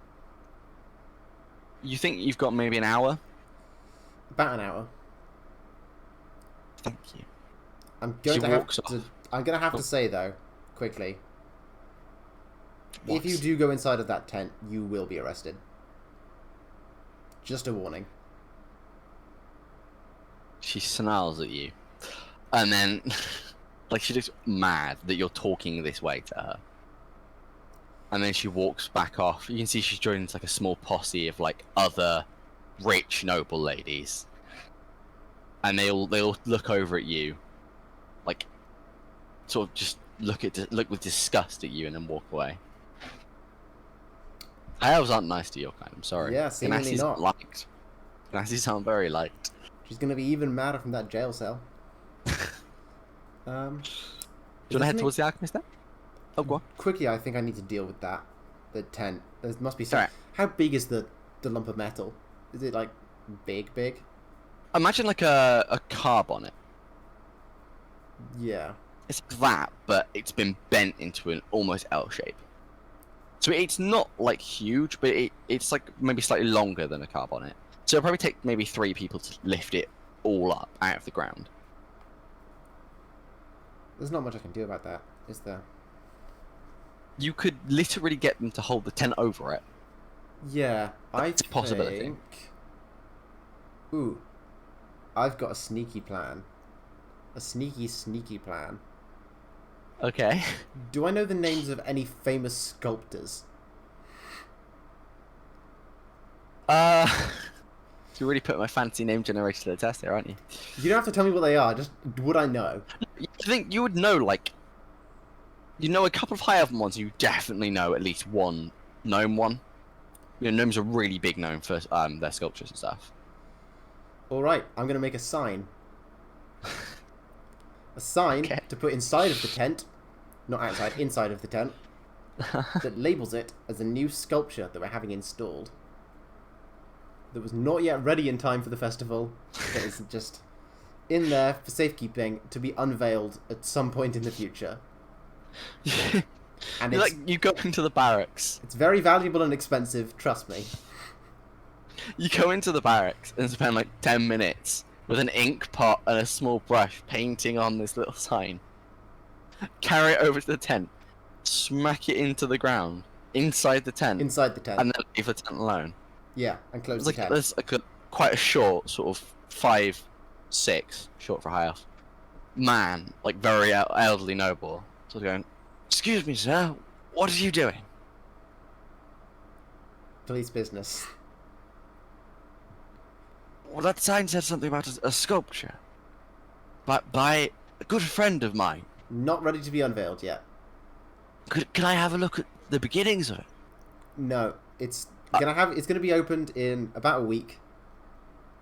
You think you've got maybe an hour? About an hour. Thank you. I'm going to have to say though, quickly. What? If you do go inside of that tent, you will be arrested. Just a warning. She snarls at you. And then, she looks mad that you're talking this way to her. And then she walks back off. You can see she's joined a small posse of other rich noble ladies. And they all look over at you, sort of just look with disgust at you and then walk away. High elves aren't nice to your kind. I'm sorry. Yeah, seemingly not. Liked. Gnassies aren't very liked. She's gonna be even madder from that jail cell. Do you want to head towards the Alchemist then? Oh, go on. Quickly, I think I need to deal with that. The tent. There must be some. Right. How big is the lump of metal? Is it big? Imagine a carb on it. Yeah. It's that, but it's been bent into an almost L shape. So it's not huge, but it's maybe slightly longer than a carb on it. So it'll probably take maybe 3 people to lift it all up out of the ground. There's not much I can do about that, is there? You could literally get them to hold the tent over it. Yeah, That's a possibility. Ooh, I've got a sneaky plan. A sneaky plan. Okay. Do I know the names of any famous sculptors? You're really putting my fancy name generator to the test here, aren't you? You don't have to tell me what they are, just would I know? I think you would know, you know a couple of high elf ones, you definitely know at least one gnome one. Gnomes are really big known for their sculptures and stuff. Alright, I'm going to make a sign. A sign to put inside of the tent, not outside, inside of the tent, that labels it as a new sculpture that we're having installed. That was not yet ready in time for the festival, that is just in there for safekeeping to be unveiled at some point in the future. And you go into the barracks. It's very valuable and expensive, trust me. You go into the barracks and spend 10 minutes with an ink pot and a small brush painting on this little sign. Carry it over to the tent, smack it into the ground, inside the tent. Inside the tent. And then leave the tent alone. Yeah, and close the tent. There's quite a short, sort of 5'6", short for high elf, man, very elderly noble, sort of going, "Excuse me, sir, what are you doing?" Police business. Well, that sign said something about a sculpture. But by a good friend of mine. Not ready to be unveiled yet. Could I have a look at the beginnings of it? No, it's gonna be opened in about a week.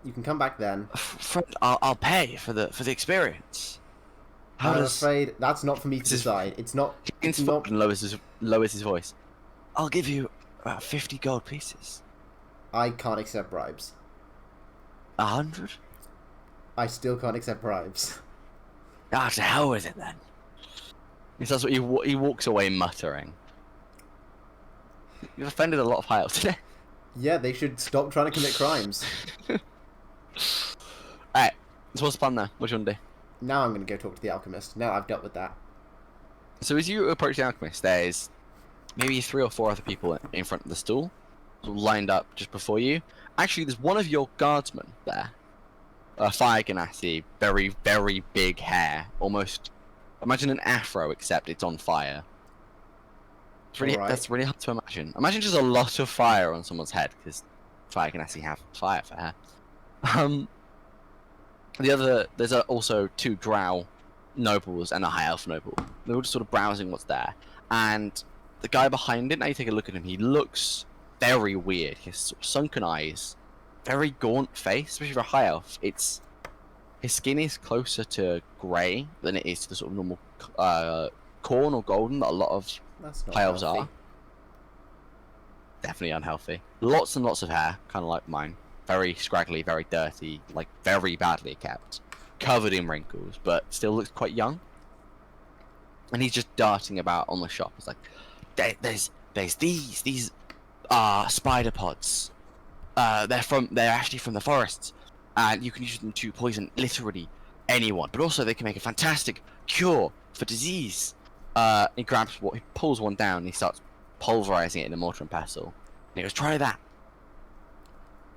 You can come back then. Friend, I'll pay for the experience. I'm afraid that's not for me to decide. It's not. It's not. And lowers his voice. I'll give you about 50 gold pieces. I can't accept bribes. 100? I still can't accept bribes. Ah, to hell with it then. That's what he walks away muttering. You've offended a lot of high elves today. Yeah, they should stop trying to commit crimes. Alright, so what's the plan now? What do you want to do? Now I'm going to go talk to the alchemist. Now I've dealt with that. So as you approach the alchemist, there's maybe 3 or 4 other people in front of the stool, sort of lined up just before you. Actually, there's one of your guardsmen there. A fire ganassi, very, very big hair. Almost, imagine an afro, except it's on fire. It's really, That's really hard to imagine. Imagine just a lot of fire on someone's head, because fire ganassi have fire for hair. There's also 2 drow nobles and a high elf noble. They're all just sort of browsing what's there. And the guy behind it, now you take a look at him, he looks very weird. He has sort of sunken eyes, very gaunt face, especially for a high elf. His skin is closer to grey than it is to the sort of normal corn or golden that a lot of high elves are. Definitely unhealthy. Lots and lots of hair, kind of like mine. Very scraggly, very dirty, like very badly kept. Covered in wrinkles, but still looks quite young. And he's just darting about on the shop. It's like, there's these spider pods. They're actually from the forests, and you can use them to poison literally anyone. But also they can make a fantastic cure for disease. He pulls one down, and he starts pulverizing it in a mortar and pestle. And he goes, "Try that."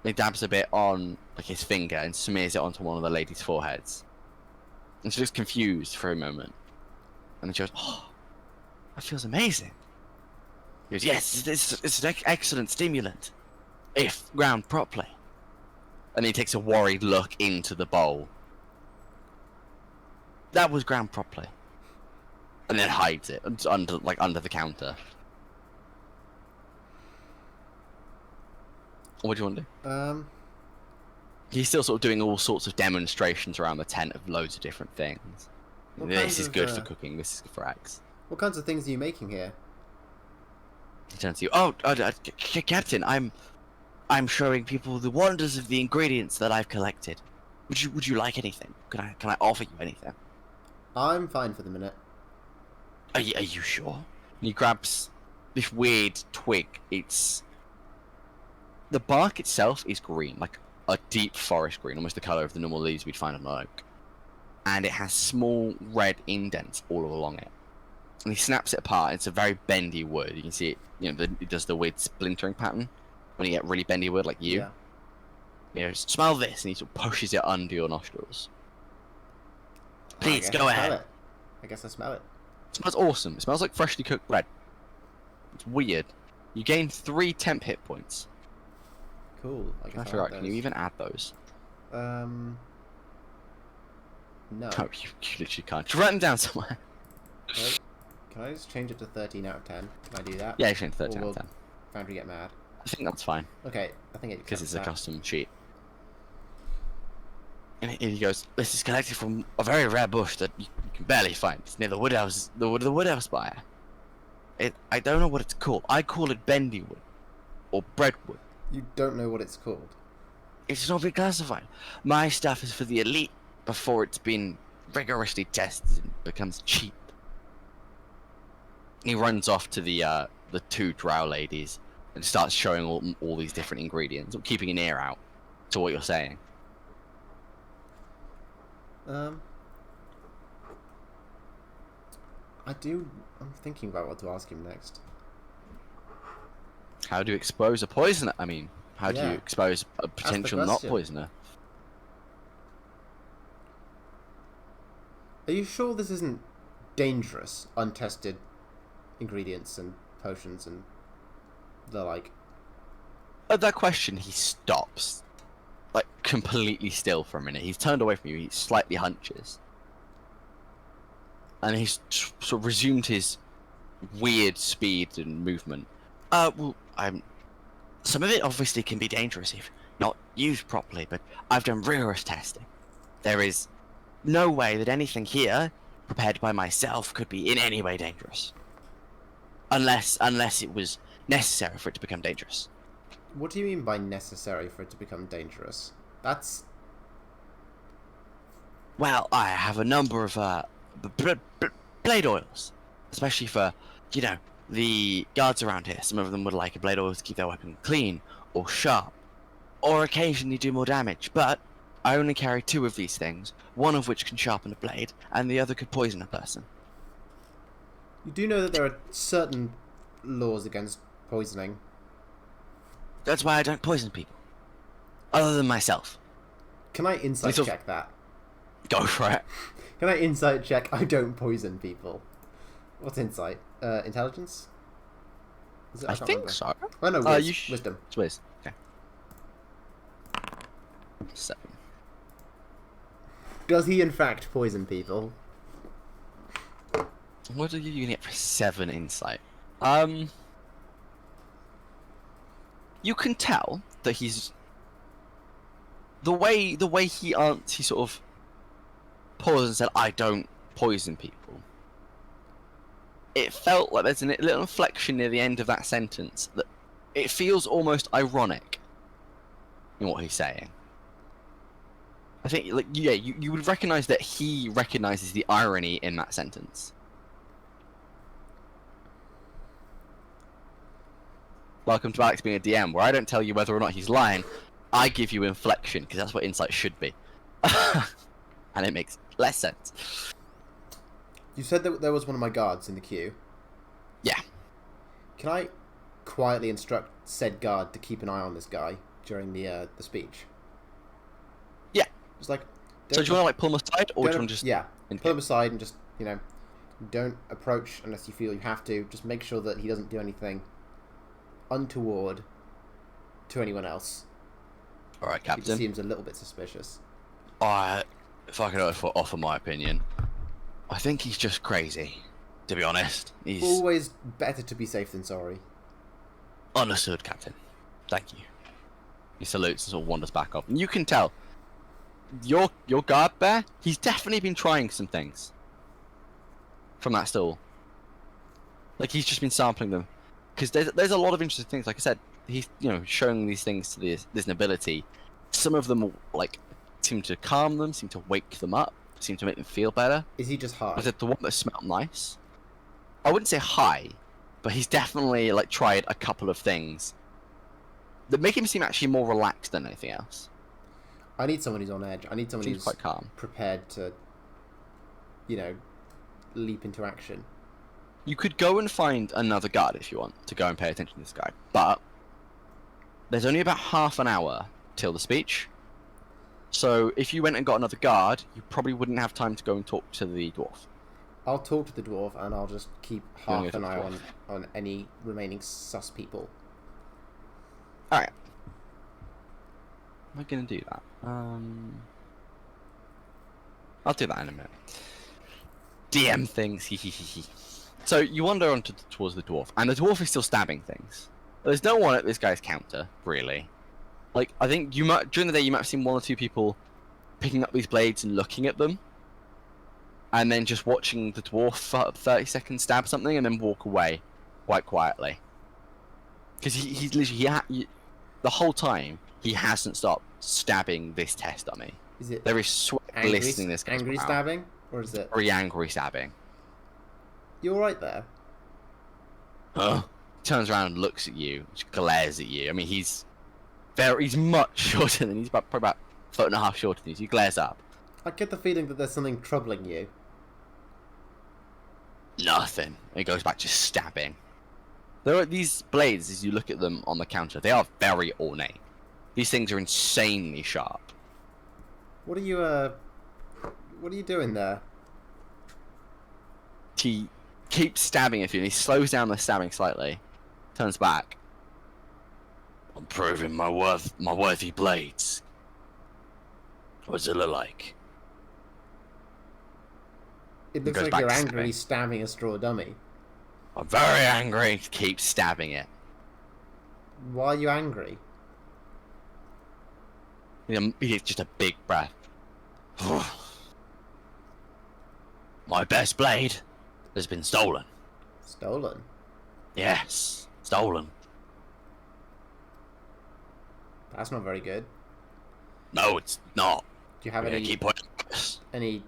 And he dabs a bit on like his finger and smears it onto one of the lady's foreheads. And she looks confused for a moment, and then she goes, "Oh, that feels amazing." He goes, "Yes, it's an excellent stimulant, if ground properly." And he takes a worried look into the bowl. That was ground properly. And then hides it under the counter. What do you want to do? He's still sort of doing all sorts of demonstrations around the tent of loads of different things. This is good for cooking. This is good for eggs. What kinds of things are you making here? He turns to you. Oh, Captain, I'm showing people the wonders of the ingredients that I've collected. Would you like anything? Can I offer you anything? I'm fine for the minute. Are you sure? And he grabs this weird twig. The bark itself is green, like a deep forest green, almost the colour of the normal leaves we'd find on an oak. And it has small red indents all along it. And he snaps it apart. It's a very bendy wood. You can see it. It does the weird splintering pattern when you get really bendy wood, like you. Yeah. Smell this, and he sort of pushes it under your nostrils. Please go ahead. I guess I smell it. It smells awesome. It smells like freshly cooked bread. It's weird. You gain 3 temp hit points. Cool. I guess can you even add those? No. No, you literally can't. Just write them down somewhere. Can I just change it to 13 out of 10? Can I do that? Yeah, change it to 13 out of 10. Foundry get mad. I think that's fine. Okay, I think it because it's a custom sheet. And he goes, "This is collected from a very rare bush that you can barely find. It's near the wood house, the wood house spire. I don't know what it's called. I call it bendy wood, or breadwood. You don't know what it's called? It's not been classified. My stuff is for the elite before it's been rigorously tested and becomes cheap." He runs off to the 2 drow ladies and starts showing all these different ingredients, or keeping an ear out to what you're saying. I'm thinking about what to ask him next. How do you expose a poisoner? I mean, how do you expose a potential not poisoner? Are you sure this isn't dangerous, untested ingredients and potions and the like? At that question, he stops. Like, completely still for a minute. He's turned away from you, he slightly hunches. And he's sort of resumed his weird speed and movement. Some of it obviously can be dangerous if not used properly, but I've done rigorous testing. There is no way that anything here, prepared by myself, could be in any way dangerous. Unless it was necessary for it to become dangerous. What do you mean by necessary for it to become dangerous? That's... Well, I have a number of blade oils, especially for, the guards around here. Some of them would like a blade oil to keep their weapon clean or sharp, or occasionally do more damage, but I only carry 2 of these things, one of which can sharpen a blade, and the other could poison a person. You do know that there are certain laws against poisoning. That's why I don't poison people. Other than myself. Can I insight check that? Go for it. Can I insight check I don't poison people? What's insight? Intelligence? Is it? I think remember. so. Oh no, wisdom. It's Wiz. Okay. 7. Does he in fact poison people? What are you gonna get for 7 insight? You can tell that he's the way he sort of paused and said, "I don't poison people." It felt like there's a little inflection near the end of that sentence that it feels almost ironic in what he's saying. I think, you would recognize that he recognizes the irony in that sentence. Welcome to Alex being a DM, where I don't tell you whether or not he's lying. I give you inflection, because that's what insight should be. And it makes less sense. You said that there was one of my guards in the queue. Yeah. Can I quietly instruct said guard to keep an eye on this guy during the speech? Yeah. Just like... So do you want to pull him aside, or do you want to just... Yeah, pull him aside and just, don't approach unless you feel you have to. Just make sure that he doesn't do anything untoward to anyone else. Alright, Captain. It seems a little bit suspicious. If I could offer my opinion, I think he's just crazy, to be honest. He's... Always better to be safe than sorry. Understood, Captain. Thank you. He salutes and sort of wanders back up. And you can tell, your guard bear, he's definitely been trying some things from that stall. Like, he's just been sampling them. Because there's a lot of interesting things. Like I said, he's showing these things to this nobility. Some of them seem to calm them, seem to wake them up, seem to make them feel better. Is he just high? I said the one that smelled nice. I wouldn't say high, but he's definitely tried a couple of things that make him seem actually more relaxed than anything else. I need someone who's on edge. I need someone who's quite calm, prepared to, leap into action. You could go and find another guard if you want to go and pay attention to this guy, but there's only about half an hour till the speech. So if you went and got another guard, you probably wouldn't have time to go and talk to the dwarf. I'll talk to the dwarf and I'll just keep half an eye on any remaining sus people. Alright. Am I going to do that? I'll do that in a minute. DM things, So you wander on towards the dwarf, and the dwarf is still stabbing things. There's no one at this guy's counter, really. I think during the day you might have seen 1 or 2 people picking up these blades and looking at them, and then just watching the dwarf for 30 seconds stab something and then walk away quite quietly. Because he's literally the whole time he hasn't stopped stabbing this test dummy. Is it there is sweat glistening this guy's angry brow. Stabbing, or is it very angry stabbing? You all right there? Turns around and looks at you, just glares at you. I mean, he's much shorter than he's probably about 1.5 foot shorter than you. So he glares up. I get the feeling that there's something troubling you. Nothing. And he goes back to stabbing. There are these blades, as you look at them on the counter, they are very ornate. These things are insanely sharp. What are you doing there? He keeps stabbing at you, and he slows down the stabbing slightly. Turns back. I'm proving my worthy blades. What does it look like? It looks like you're angrily stabbing a straw dummy. I'm very angry. Keep stabbing it. Why are you angry? He gets just a big breath. My best blade has been stolen. Stolen? Yes, stolen. That's not very good. No, it's not. Do you have any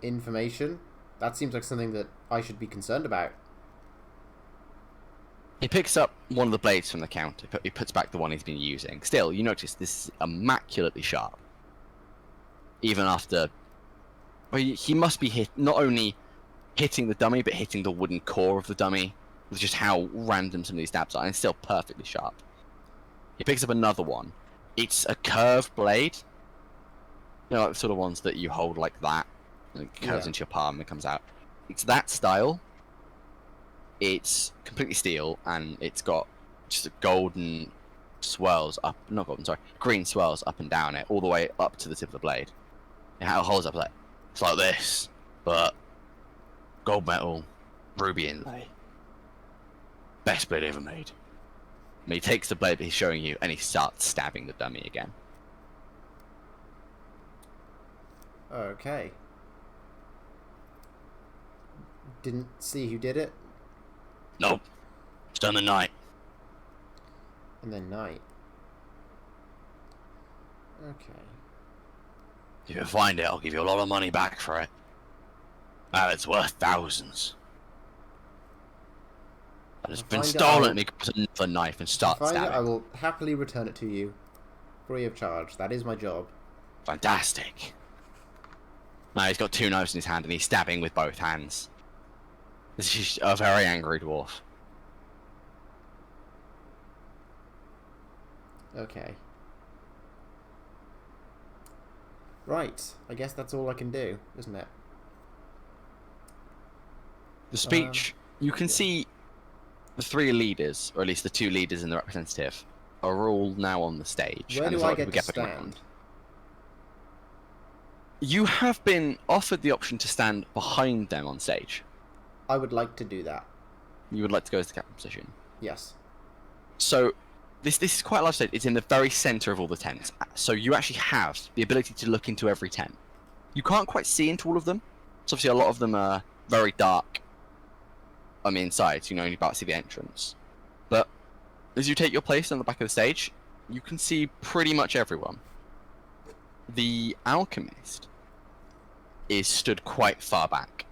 information? That seems like something that I should be concerned about. He picks up one of the blades from the counter. He puts back the one he's been using. Still, you notice this is immaculately sharp. Even after... Well, he must be not only hitting the dummy, but hitting the wooden core of the dummy. With just how random some of these stabs are. And it's still perfectly sharp. He picks up another one. It's a curved blade. You know, like the sort of ones that you hold like that. And it curves into your palm and comes out. It's that style. It's completely steel, and it's got just golden swirls up, not golden, sorry, green swirls up and down it, all the way up to the tip of the blade. It holds up like, it's like this, but gold metal, ruby inlay. Best blade ever made. And he takes the blade that he's showing you, and he starts stabbing the dummy again. Okay. Didn't see who did it? Nope. It's done the night. And then night. Okay. If you find it, I'll give you a lot of money back for it. Now it's worth thousands. And it's been stolen, and he grabs another knife and starts stabbing. I will happily return it to you, free of charge. That is my job. Fantastic. Now he's got two knives in his hand, and he's stabbing with both hands. This is a very angry dwarf. Okay. Right. I guess that's all I can do, isn't it? The speech, you can see the three leaders, or at least the two leaders and the representative, are all now on the stage. Where do I get to stand? You have been offered the option to stand behind them on stage. I would like to do that. You would like to go as the captain position? Yes. So, this is quite a large stage. It's in the very centre of all the tents. So you actually have the ability to look into every tent. You can't quite see into all of them. So obviously a lot of them are very dark on the inside, so you only about see the entrance. But as you take your place on the back of the stage, you can see pretty much everyone. The Alchemist is stood quite far back.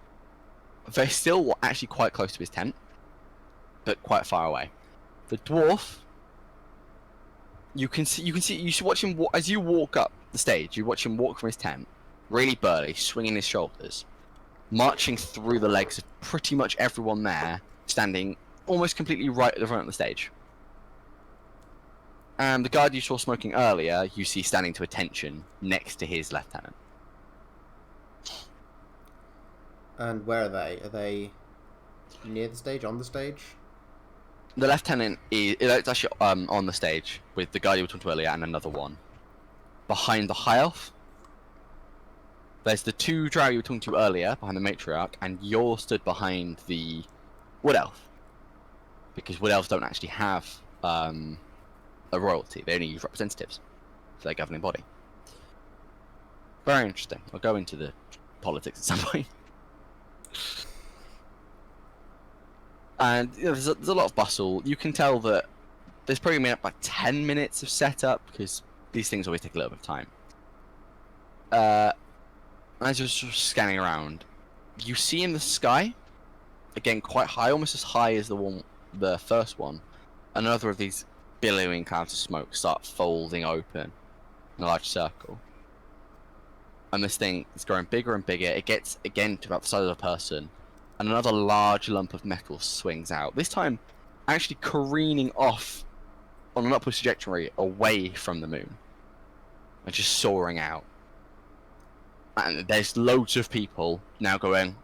They're still actually quite close to his tent, but quite far away. The dwarf, you should watch him as you walk up the stage. You watch him walk from his tent, really burly, swinging his shoulders, marching through the legs of pretty much everyone there, standing almost completely right at the front of the stage. And the guard you saw smoking earlier, you see standing to attention next to his lieutenant. And where are they? Are they near the stage, on the stage? The lieutenant is actually on the stage with the guy you were talking to earlier and another one. Behind the high elf, there's the two drow you were talking to earlier behind the matriarch, and you're stood behind the wood elf. Because wood elves don't actually have a royalty, they only use representatives for their governing body. Very interesting. I'll go into the politics at some point. And you know, there's a lot of bustle. You can tell that there's probably been like 10 minutes of setup, because these things always take a little bit of time. As you're sort of scanning around, you see in the sky, again quite high, almost as high as the first one, another of these billowing clouds of smoke start folding open in a large circle. And this thing is growing bigger and bigger. It gets again to about the size of a person, and another large lump of metal swings out. This time, actually careening off on an upward trajectory away from the moon, and just soaring out. And there's loads of people now going,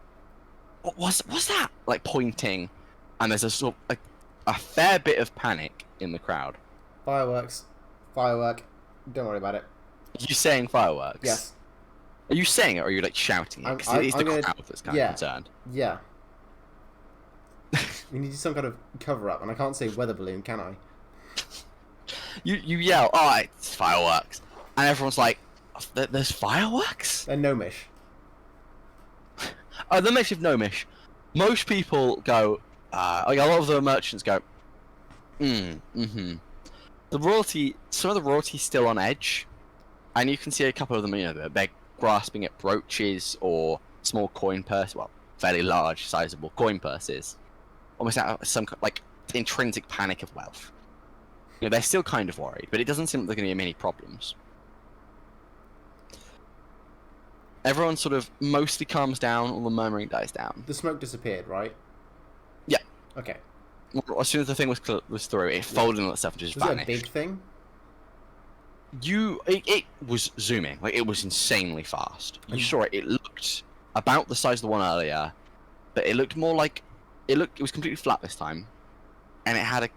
what's that? Like pointing, and there's a fair bit of panic in the crowd. Fireworks. Firework. Don't worry about it. Are you saying fireworks? Yes. Are you saying it, or are you like shouting it? Because it is the crowd that's kind of concerned. Yeah. We need some kind of cover-up, and I can't say weather balloon, can I? You yell, "Oh, it's fireworks," and everyone's like, "There's fireworks?" They're gnomish. The mix of gnomish. Most people go. Like a lot of the merchants go. The royalty. Some of the royalty's still on edge, and you can see a couple of them. You know, they're grasping at brooches or small coin purse. Well, fairly large, sizable coin purses. Almost out of some like intrinsic panic of wealth. You know, they're still kind of worried, but it doesn't seem like there are going to be many problems. Everyone sort of mostly calms down, all the murmuring dies down. The smoke disappeared, right? Yeah. Okay. As soon as the thing was through, it folded on itself and just Was vanished. it a big thing? It was zooming, like it was insanely fast. You saw it. It looked about the size of the one earlier, but it looked more like it was completely flat this time, and it had a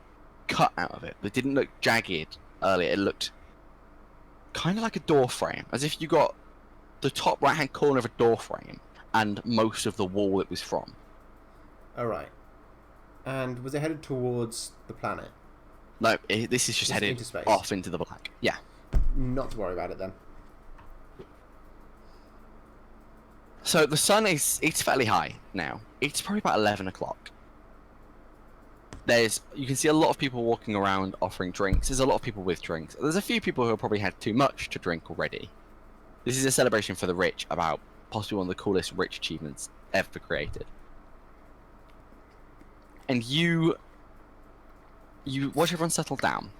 cut out of it. It didn't look jagged earlier. It looked kind of like a door frame, as if you got the top right-hand corner of a door frame and most of the wall it was from. Alright. And was it headed towards the planet? No, this is just headed into space. off into the black. Yeah. Not to worry about it then. So the sun it's fairly high now. It's probably about 11 o'clock. You can see a lot of people walking around offering drinks. There's a lot of people with drinks. There's a few people who have probably had too much to drink already. This is a celebration for the rich about possibly one of the coolest rich achievements ever created. And you watch everyone settle down,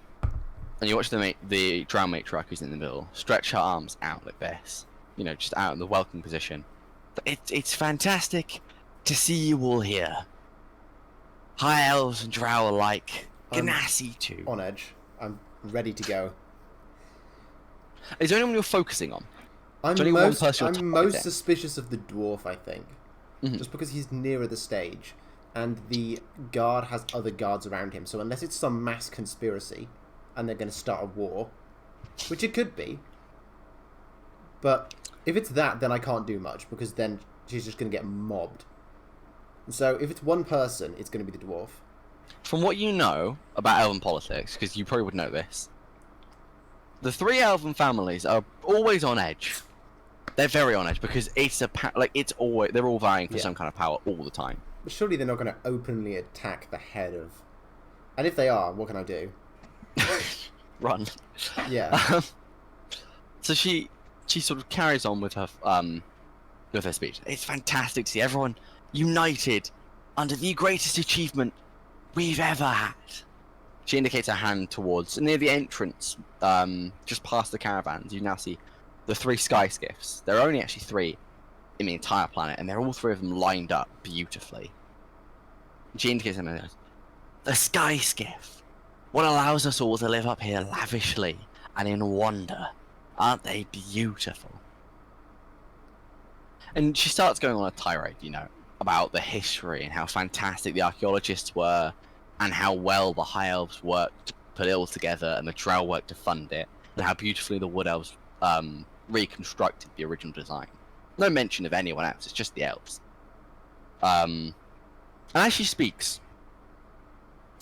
and you watch the drow matriarch who's in the middle stretch her arms out like this, you know, just out in the welcome position. It's fantastic to see you all here. High elves and drow alike. Ganassi too. On edge. I'm ready to go. Is there anyone you're focusing on? I'm most suspicious of the dwarf, I think. Just because he's nearer the stage, and the guard has other guards around him, so unless it's some mass conspiracy, and they're going to start a war, which it could be, but if it's that, then I can't do much, because then she's just going to get mobbed. So if it's one person, it's going to be the dwarf. From what you know about elven politics, because you probably would know this, the three elven families are always on edge. They're very on edge because they're all vying for some kind of power all the time. But surely they're not going to openly attack the head of. And if they are, what can I do? Run. Yeah. So she sort of carries on with her speech. It's fantastic to see everyone united under the greatest achievement we've ever had. She indicates her hand towards near the entrance, just past the caravans. You now see the three sky skiffs. There are only actually three in the entire planet, and they're all three of them lined up beautifully. She indicates them and goes, "The sky skiff. What allows us all to live up here lavishly and in wonder. Aren't they beautiful?" And she starts going on a tirade, you know, about the history and how fantastic the archaeologists were, and how well the high elves worked to put it all together, and the drow worked to fund it, and how beautifully the wood elves reconstructed the original design. No mention of anyone else, it's just the elves. And as she speaks,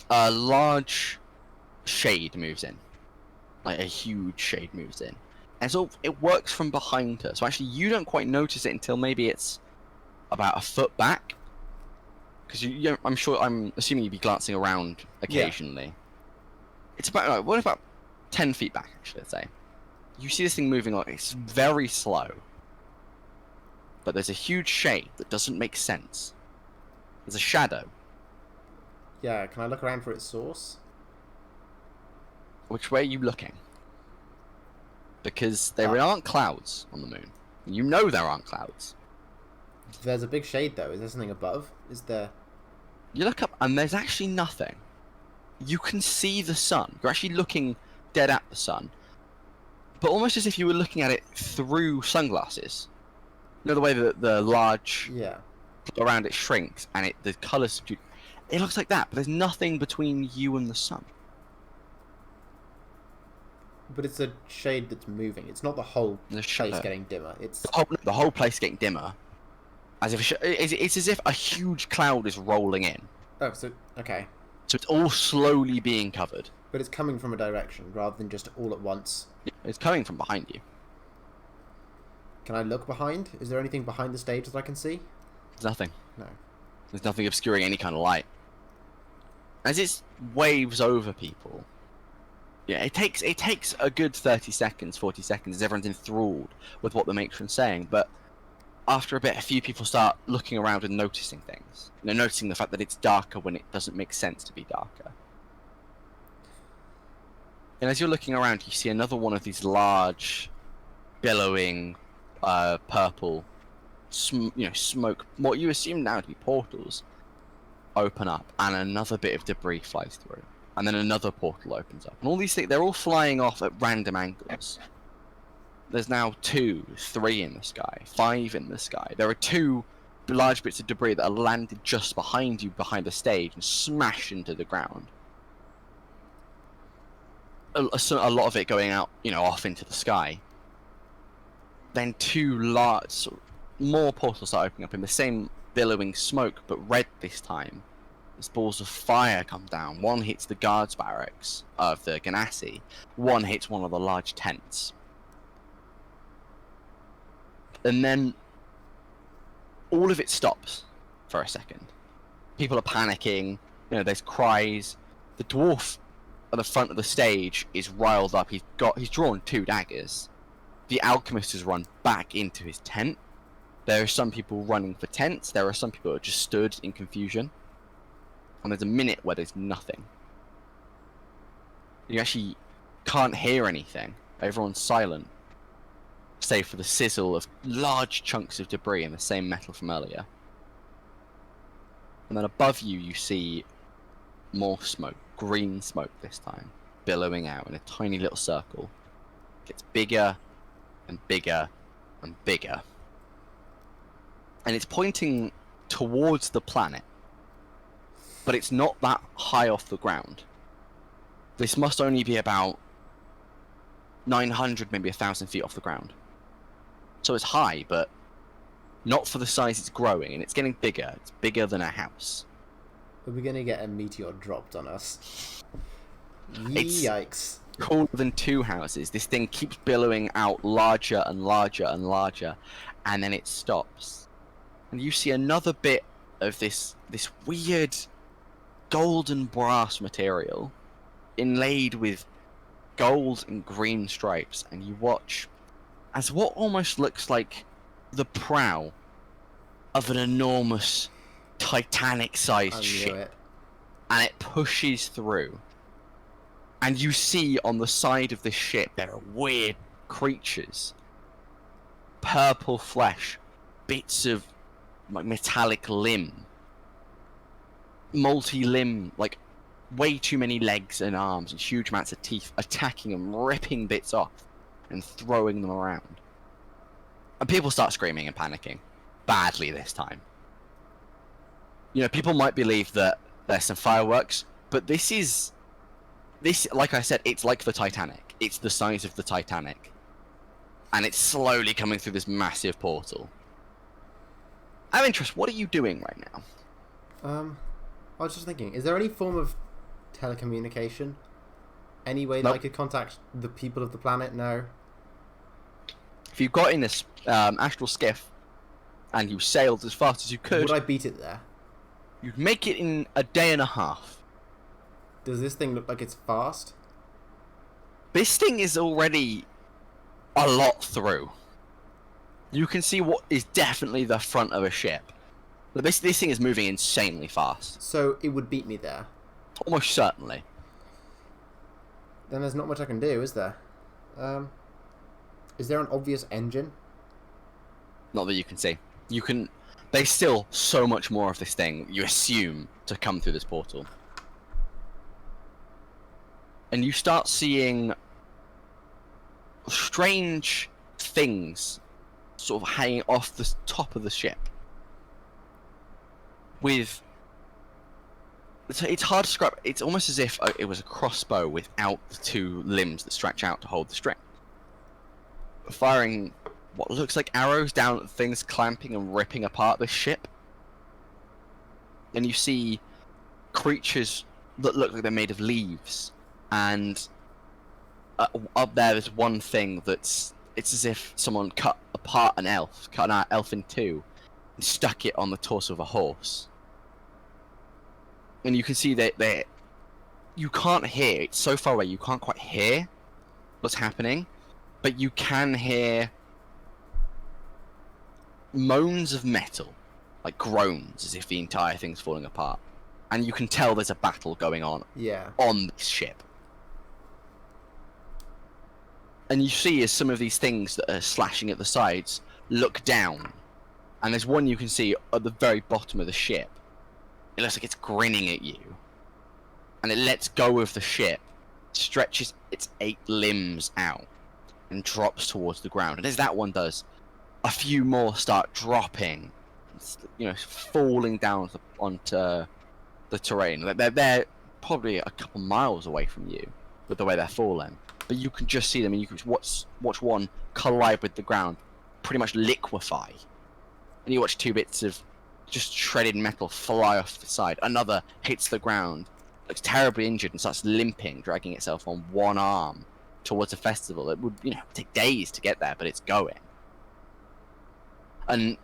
a large shade moves in. Like a huge shade moves in. And so it works from behind her. So actually you don't quite notice it until maybe it's about a foot back. Because I'm assuming you'd be glancing around occasionally. Yeah. It's about 10 feet back, actually, let's say. You see this thing moving, like it's very slow. But there's a huge shade that doesn't make sense. There's a shadow. Yeah, can I look around for its source? Which way are you looking? Because there aren't clouds on the moon. You know there aren't clouds. There's a big shade, though. Is there something above? Is there... You look up, and there's actually nothing. You can see the sun. You're actually looking dead at the sun. But almost as if you were looking at it through sunglasses. You know the way that the large... Yeah. around it shrinks, and the colours... It looks like that, but there's nothing between you and the sun. But it's a shade that's moving. It's not the whole place getting dimmer. It's the whole place getting dimmer. As if it's as if a huge cloud is rolling in. Oh, so okay, So it's all slowly being covered. but it's coming from a direction rather than just all at once. It's coming from behind you. Can I look behind? Is there anything behind the stage that I can see? There's nothing. No. There's nothing obscuring any kind of light. As it waves over people, yeah, it takes a good 30 seconds, 40 seconds as everyone's enthralled with what the matron's saying, but after a bit, a few people start looking around and noticing things. You know, noticing the fact that it's darker when it doesn't make sense to be darker. And as you're looking around, you see another one of these large, billowing, purple, smoke, what you assume now to be portals, open up, and another bit of debris flies through. And then another portal opens up. And all these things, they're all flying off at random angles. There's now 2, 3 in the sky, 5 in the sky. There are 2 large bits of debris that are landed just behind you, behind the stage, and smash into the ground. A lot of it going out, off into the sky. Then 2 large, more portals start opening up in the same billowing smoke, but red this time. As balls of fire come down. One hits the guards' barracks of the Ganassi. One hits one of the large tents. And then all of it stops for a second. People are panicking, there's cries. The dwarf at the front of the stage is riled up. He's drawn 2 daggers. The alchemist has run back into his tent. There are some people running for tents. There are some people who are just stood in confusion. And there's a minute where there's nothing. You actually can't hear anything. Everyone's silent, save for the sizzle of large chunks of debris in the same metal from earlier. And then above you, you see more smoke, green smoke this time, billowing out in a tiny little circle. It gets bigger and bigger and bigger. And it's pointing towards the planet, but it's not that high off the ground. This must only be about 900, maybe 1,000 feet off the ground. So it's high, but not for the size it's growing, and it's getting bigger. It's bigger than a house. Are we going to get a meteor dropped on us? Yikes. It's Cooler than 2 houses. This thing keeps billowing out larger and larger and larger, and then it stops. And you see another bit of this weird golden brass material inlaid with gold and green stripes, and you watch as what almost looks like the prow of an enormous Titanic-sized ship, and it pushes through. And you see on the side of this ship there are weird creatures, purple flesh, bits of metallic limb, multi-limb, way too many legs and arms and huge amounts of teeth, attacking and ripping bits off and throwing them around. And people start screaming and panicking. Badly this time. People might believe that there's some fireworks, but this, like I said, it's like the Titanic. It's the size of the Titanic. And it's slowly coming through this massive portal. Out of interest, what are you doing right now? I was just thinking, is there any form of telecommunication? Any way that I could contact the people of the planet? No. If you got in this astral skiff and you sailed as fast as you could, would I beat it there? You'd make it in a day and a half. Does this thing look like it's fast? This thing is already a lot through. You can see what is definitely the front of a ship. But this thing is moving insanely fast. So it would beat me there? Almost certainly. Then there's not much I can do, is there? Is there an obvious engine? Not that you can see. There's still so much more of this thing, you assume, to come through this portal. And you start seeing strange things sort of hanging off the top of the ship. It's hard to describe. It's almost as if it was a crossbow without the 2 limbs that stretch out to hold the string. Firing what looks like arrows down at things clamping and ripping apart this ship. And you see creatures that look like they're made of leaves, and up there's one thing it's as if someone cut an elf in two, and stuck it on the torso of a horse. And you can see that you can't hear, it's so far away you can't quite hear what's happening, but you can hear moans of metal, like groans, as if the entire thing's falling apart. And you can tell there's a battle going on on this ship. And you see as some of these things that are slashing at the sides look down. And there's one you can see at the very bottom of the ship. It looks like it's grinning at you. And it lets go of the ship, stretches its 8 limbs out, and drops towards the ground. And as that one does, a few more start dropping, falling down onto the terrain. They're probably a couple miles away from you with the way they're falling. But you can just see them, and you can watch one collide with the ground, pretty much liquefy. And you watch 2 bits of just shredded metal fly off the side. Another hits the ground, looks terribly injured, and starts limping, dragging itself on one arm towards a festival. It would, take days to get there, but it's going. And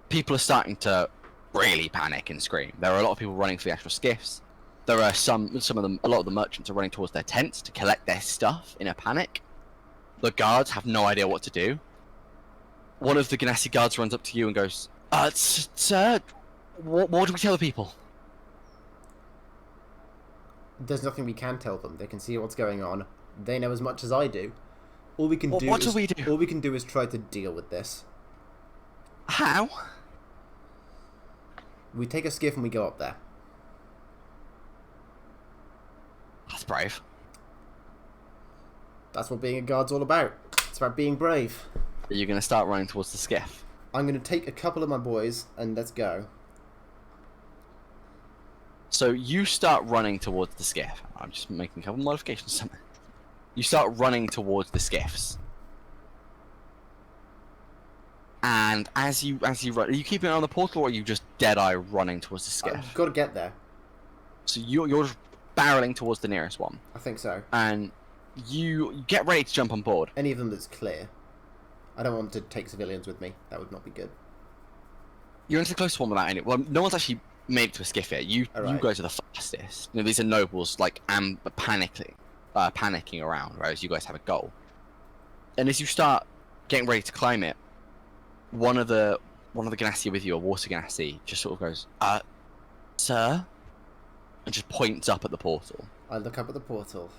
people are starting to really panic and scream. There are a lot of people running for the actual skiffs. There are a lot of the merchants are running towards their tents to collect their stuff in a panic. The guards have no idea what to do. One of the Ganassi guards runs up to you and goes, "Sir, what do we tell the people?" There's nothing we can tell them. They can see what's going on. They know as much as I do. All we can do is try to deal with this. How? We take a skiff and we go up there. That's brave. That's what being a guard's all about. It's about being brave. Are you going to start running towards the skiff? I'm going to take a couple of my boys and let's go. So you start running towards the skiff. I'm just making a couple of modifications. You start running towards the skiffs. And as you run, are you keeping an eye on the portal, or are you just dead-eye running towards the skiff? I've got to get there. So you're just barreling towards the nearest one. I think so. And you get ready to jump on board. Any of them that's clear. I don't want to take civilians with me. That would not be good. You're into the closest one without any. Well, no one's actually made it to a skiff yet. You guys are the fastest. These are nobles panicking around, whereas you guys have a goal. And as you start getting ready to climb it, one of the Ganassi with you, a water Ganassi, just sort of goes, "Sir," and just points up at the portal. I look up at the portal.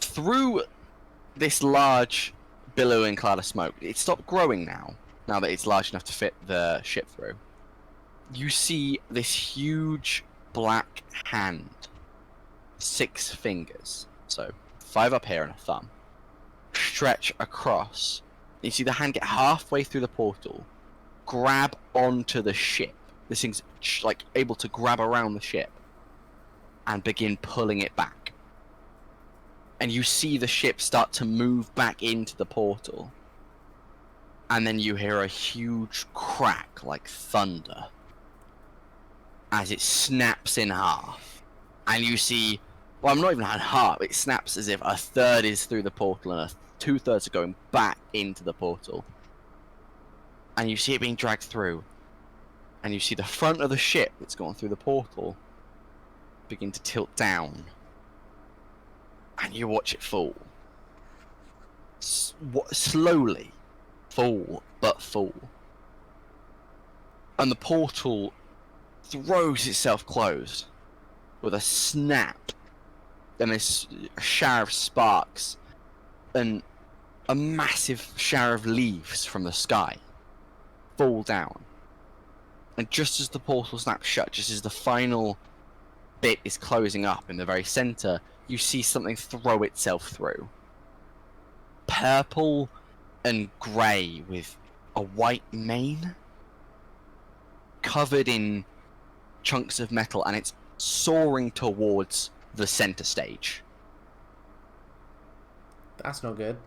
Through this large billowing cloud of smoke, it's stopped growing now that it's large enough to fit the ship through. You see this huge black hand, 6 fingers, so 5 up here and a thumb, stretch across. You see the hand get halfway through the portal, grab onto the ship. This thing's able to grab around the ship and begin pulling it back. And you see the ship start to move back into the portal. And then you hear a huge crack like thunder as it snaps in half. And you see, well, I'm not even in half, it snaps as if a third is through the portal and 2/3 are going back into the portal. And you see it being dragged through. And you see the front of the ship that's gone through the portal begin to tilt down. And you watch it fall. Slowly. Fall, but fall. And the portal throws itself closed with a snap. And this shower of sparks. And a massive shower of leaves from the sky fall down. And just as the portal snaps shut, just as the final bit is closing up in the very center, you see something throw itself through. Purple and grey with a white mane, covered in chunks of metal, and it's soaring towards the center stage. That's not good.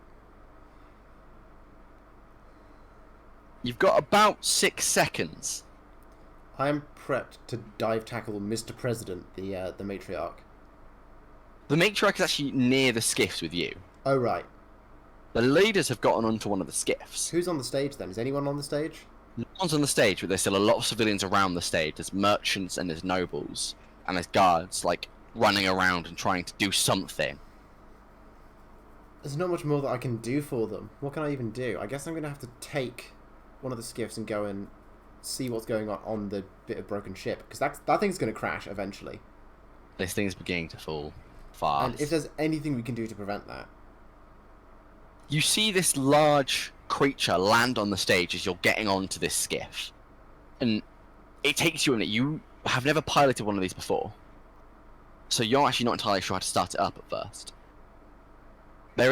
You've got about 6 seconds I am prepped to dive tackle Mr. President, the matriarch. The matriarch is actually near the skiffs with you. Oh, right. The leaders have gotten onto one of the skiffs. Who's on the stage, then? Is anyone on the stage? No one's on the stage, but there's still a lot of civilians around the stage. There's merchants and there's nobles. And there's guards, like, running around and trying to do something. There's not much more that I can do for them. What can I even do? I guess I'm going to have to take one of the skiffs and go and see what's going on the bit of broken ship. Because that thing's going to crash eventually. This thing's beginning to fall fast. And if there's anything we can do to prevent that. You see this large creature land on the stage as you're getting onto this skiff. And it takes you in it. You have never piloted one of these before. So you're actually not entirely sure how to start it up at first. There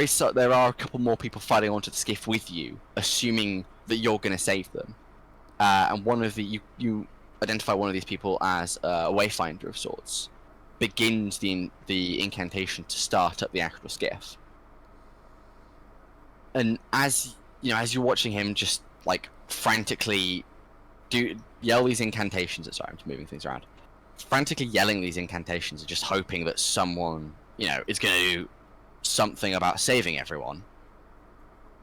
are a couple more people fighting onto the skiff with you, assuming that you're going to save them. And one of you identify one of these people as a wayfinder of sorts. Begins the incantation to start up the actual skiff. And as you're watching him just like frantically yell these incantations. Sorry, I'm just moving things around. Frantically yelling these incantations and just hoping that someone is going to do something about saving everyone.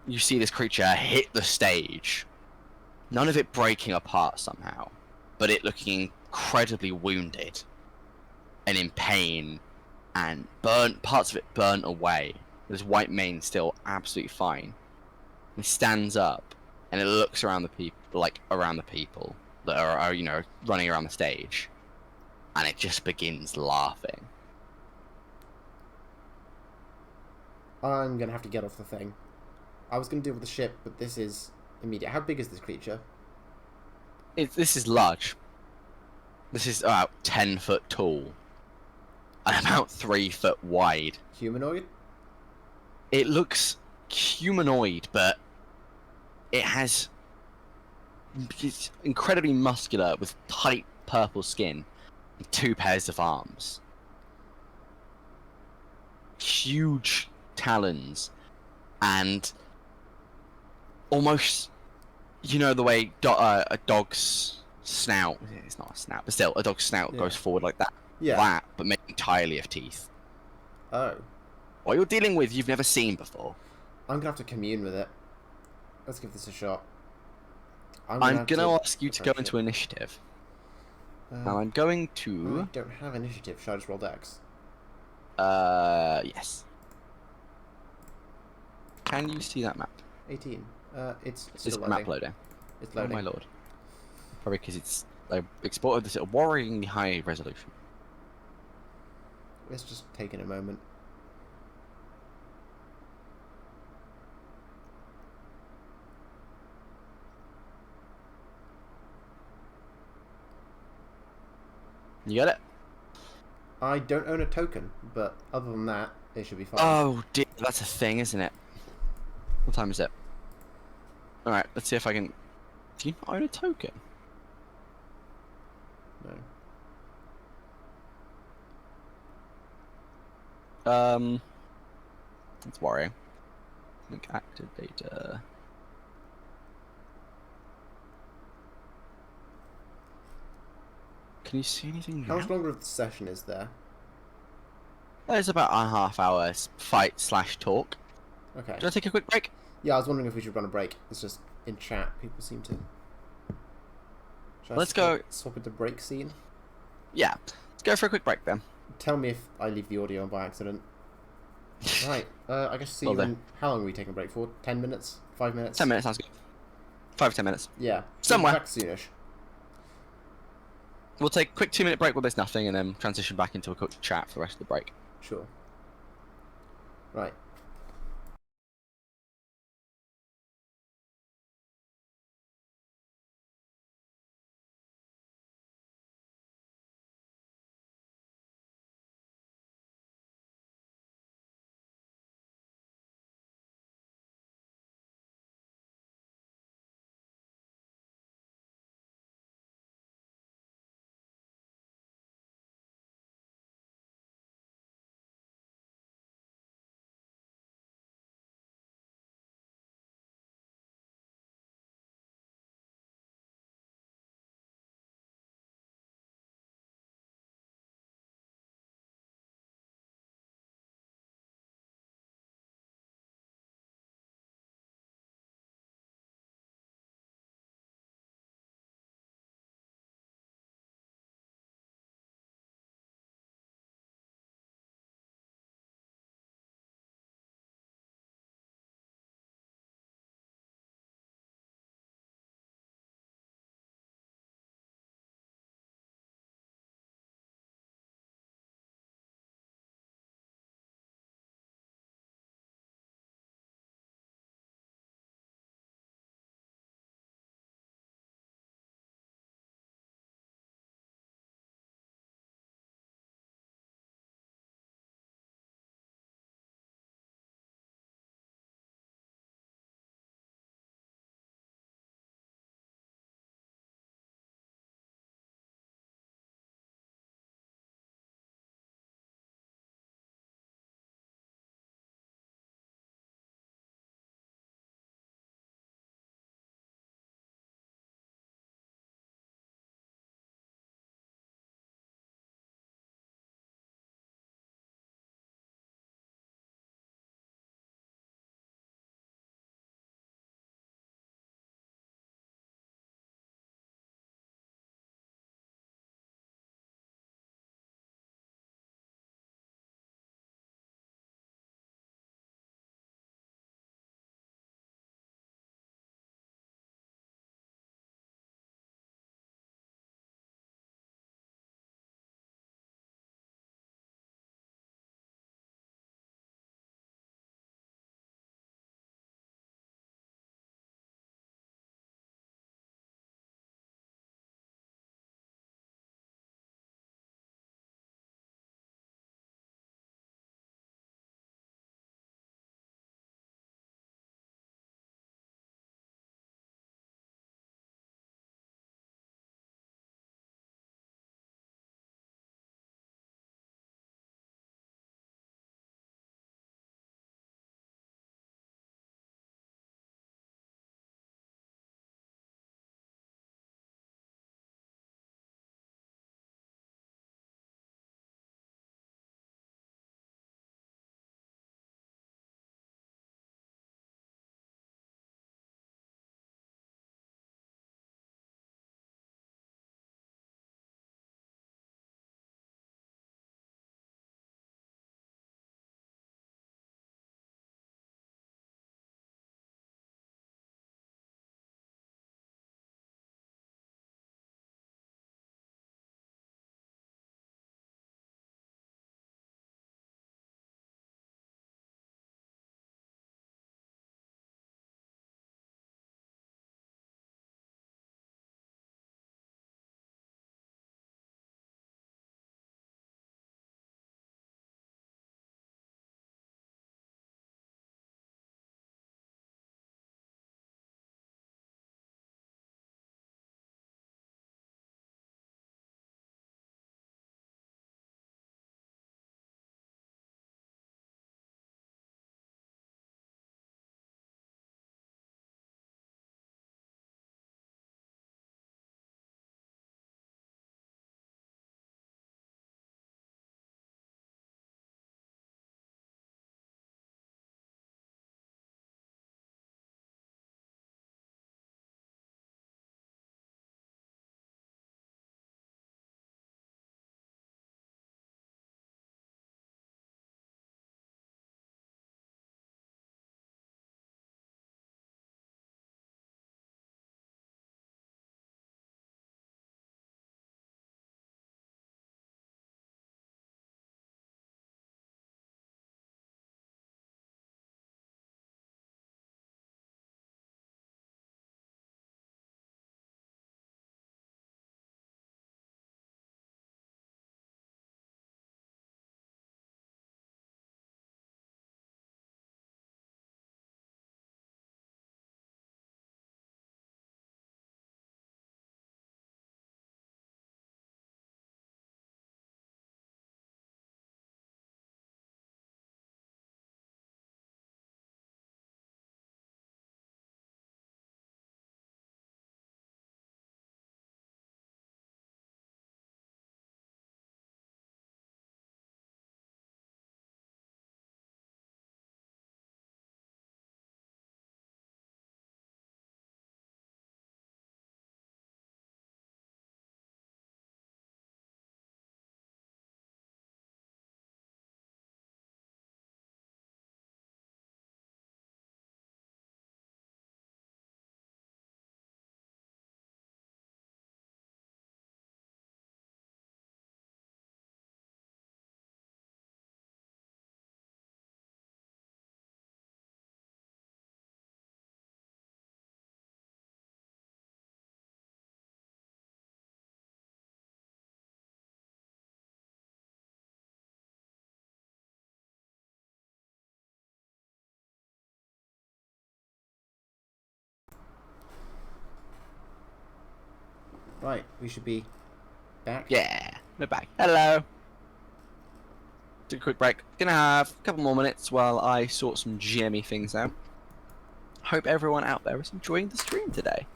You see this creature hit the stage. None of it breaking apart somehow, but it looking incredibly wounded and in pain, and parts of it burnt away. This white mane still absolutely fine. It stands up and it looks around the people that are running around the stage, and it just begins laughing. I'm gonna have to get off the thing. I was gonna deal with the ship, but this is immediate. How big is this creature? This is large. This is about 10 foot tall and about 3 foot wide. Humanoid? It looks humanoid, but it's incredibly muscular with tight purple skin and 2 pairs of arms. Huge talons and almost, the way a dog's snout, it's not a snout, but still, a dog's snout goes forward like that. Yeah. That, but made entirely of teeth. Oh. What you're dealing with, you've never seen before. I'm gonna have to commune with it. Let's give this a shot. I'm gonna ask you to go into initiative. Now I'm going to... I don't have initiative. Should I just roll dex? Yes. Can you see that map? 18. It's Is loading. map loading? It's loading. Oh my lord. Probably because they exported this at a worryingly high resolution. It's just taking a moment. You get it? I don't own a token, but other than that, it should be fine. Oh dear, that's a thing, isn't it? What time is it? Alright, let's see if I can... Do you not own a token? No. That's worrying. Link active data. Can you see anything How now? much longer of the session is there? There's about a half hour fight/talk. Okay. Should I take a quick break? Yeah, I was wondering if we should run a break. It's just in chat, people seem to... Should I Let's go... swap into break scene? Yeah. Let's go for a quick break then. Tell me if I leave the audio on by accident. Right. I guess see Will you do. in... How long are we taking a break for? 10 minutes? 5 minutes? 10 minutes sounds good. 5 to 10 minutes. Yeah. Somewhere. Back soonish. We'll take a quick 2-minute break while there's nothing, and then transition back into a quick chat for the rest of the break. Sure. Right. Right, we should be back. Yeah, we're back. Hello. Take a quick break. Gonna have a couple more minutes while I sort some GME things out. Hope everyone out there is enjoying the stream today.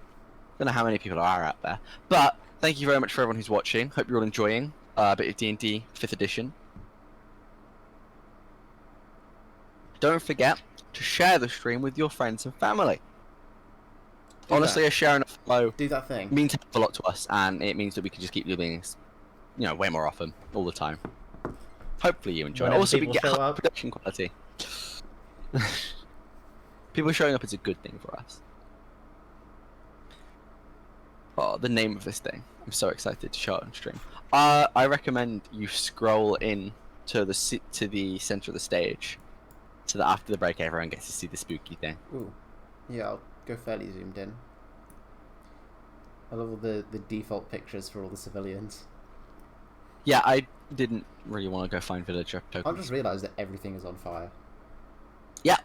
Don't know how many people are out there, but thank you very much for everyone who's watching. Hope you're all enjoying a bit of D&D 5th edition. Don't forget to share the stream with your friends and family. Honestly, a share and a follow Do that thing. means a lot to us, and it means that we can just keep doing this, way more often, all the time. Hopefully you enjoy it. Whenever Also, we people get show high up. production quality. People showing up is a good thing for us. Oh, the name of this thing. I'm so excited to show it on stream. I recommend you scroll in to the center of the stage, so that after the break everyone gets to see the spooky thing. Ooh. Yeah, I'll go fairly zoomed in. I love all the default pictures for all the civilians. Yeah, I didn't really want to go find villager tokens. I just realised that everything is on fire. Yeah.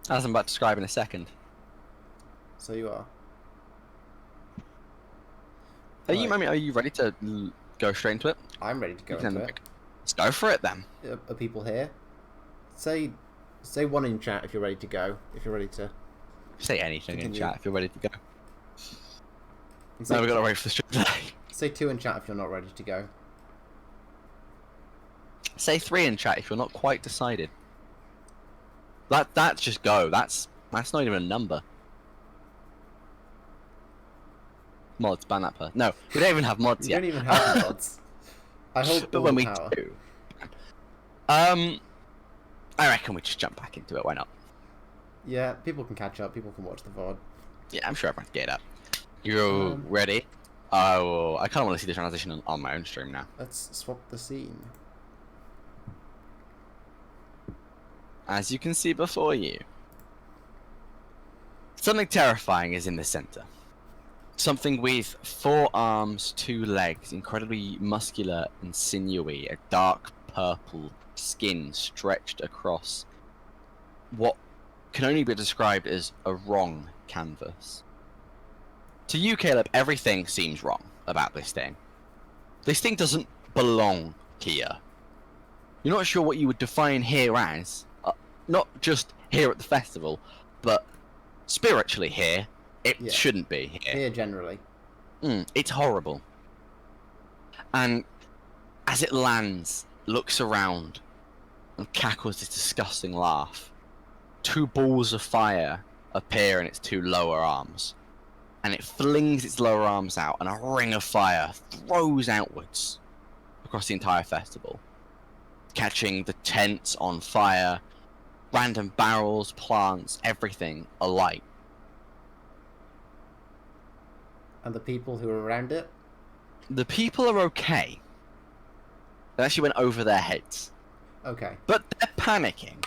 As I'm about to describe in a second. So you are. Are you ready to go straight into it? I'm ready to go You can into end it. Let's go for it then. Are people here? Say one in chat if you're ready to go. If you're ready to. Say anything Continue. in chat if you're ready to go. And say, No, we've got to wait for the stream today. say 2 in chat if you're not ready to go. Say 3 in chat if you're not quite decided. That's just go. That's not even a number. Mods, ban that per. No, we don't even have mods You yet. don't even have the mods. I hold But all when the we power. do, I reckon we just jump back into it. Why not? Yeah, people can catch up. People can watch the VOD. Yeah, I'm sure everyone's get up. You ready? Oh, I kind of want to see the transition on my own stream now. Let's swap the scene. As you can see before you, something terrifying is in the center. Something with 4 arms, 2 legs, incredibly muscular and sinewy, a dark purple skin stretched across what can only be described as a wrong canvas. To you, Caleb, everything seems wrong about this thing. This thing doesn't belong here. You're not sure what you would define here as, not just here at the festival, but spiritually here. It shouldn't be here. Here generally. It's horrible. And as it lands, looks around, and cackles this disgusting laugh, 2 balls of fire appear in its 2 lower arms. And it flings its lower arms out, and a ring of fire throws outwards across the entire festival, catching the tents on fire, random barrels, plants, everything alight. And the people who are around it? The people are okay. They actually went over their heads. Okay. But they're panicking.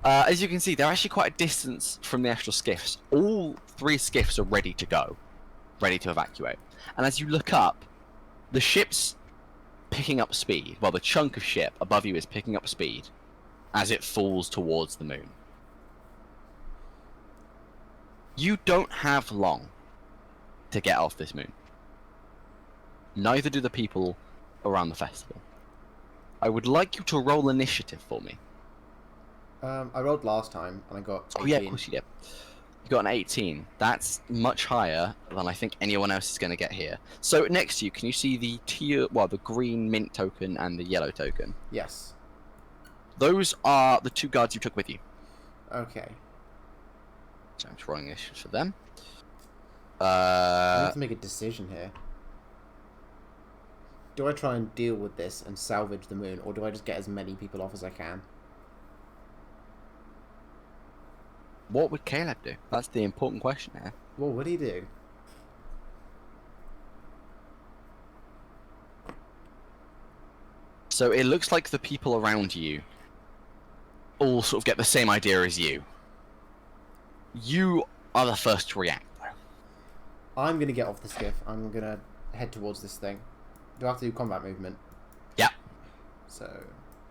As you can see, they're actually quite a distance from the actual skiffs. All 3 skiffs are ready to go. Ready to evacuate. And as you look up, the ship's picking up speed. Well, the chunk of ship above you is picking up speed as it falls towards the moon. You don't have long to get off this moon. Neither do the people around the festival. I would like you to roll initiative for me. I rolled last time and I got 18. Oh yeah, of course you did. You got an 18. That's much higher than I think anyone else is going to get here. So next to you, can you see the the green mint token and the yellow token? Yes. Those are the 2 guards you took with you. Okay. So I'm just rolling initiative for them. I need to make a decision here. Do I try and deal with this and salvage the moon, or do I just get as many people off as I can? What would Caleb do? That's the important question here. What would he do? So it looks like the people around you all sort of get the same idea as you. You are the first to react, though. I'm gonna get off the skiff. I'm gonna head towards this thing. Do I have to do combat movement? Yeah. So...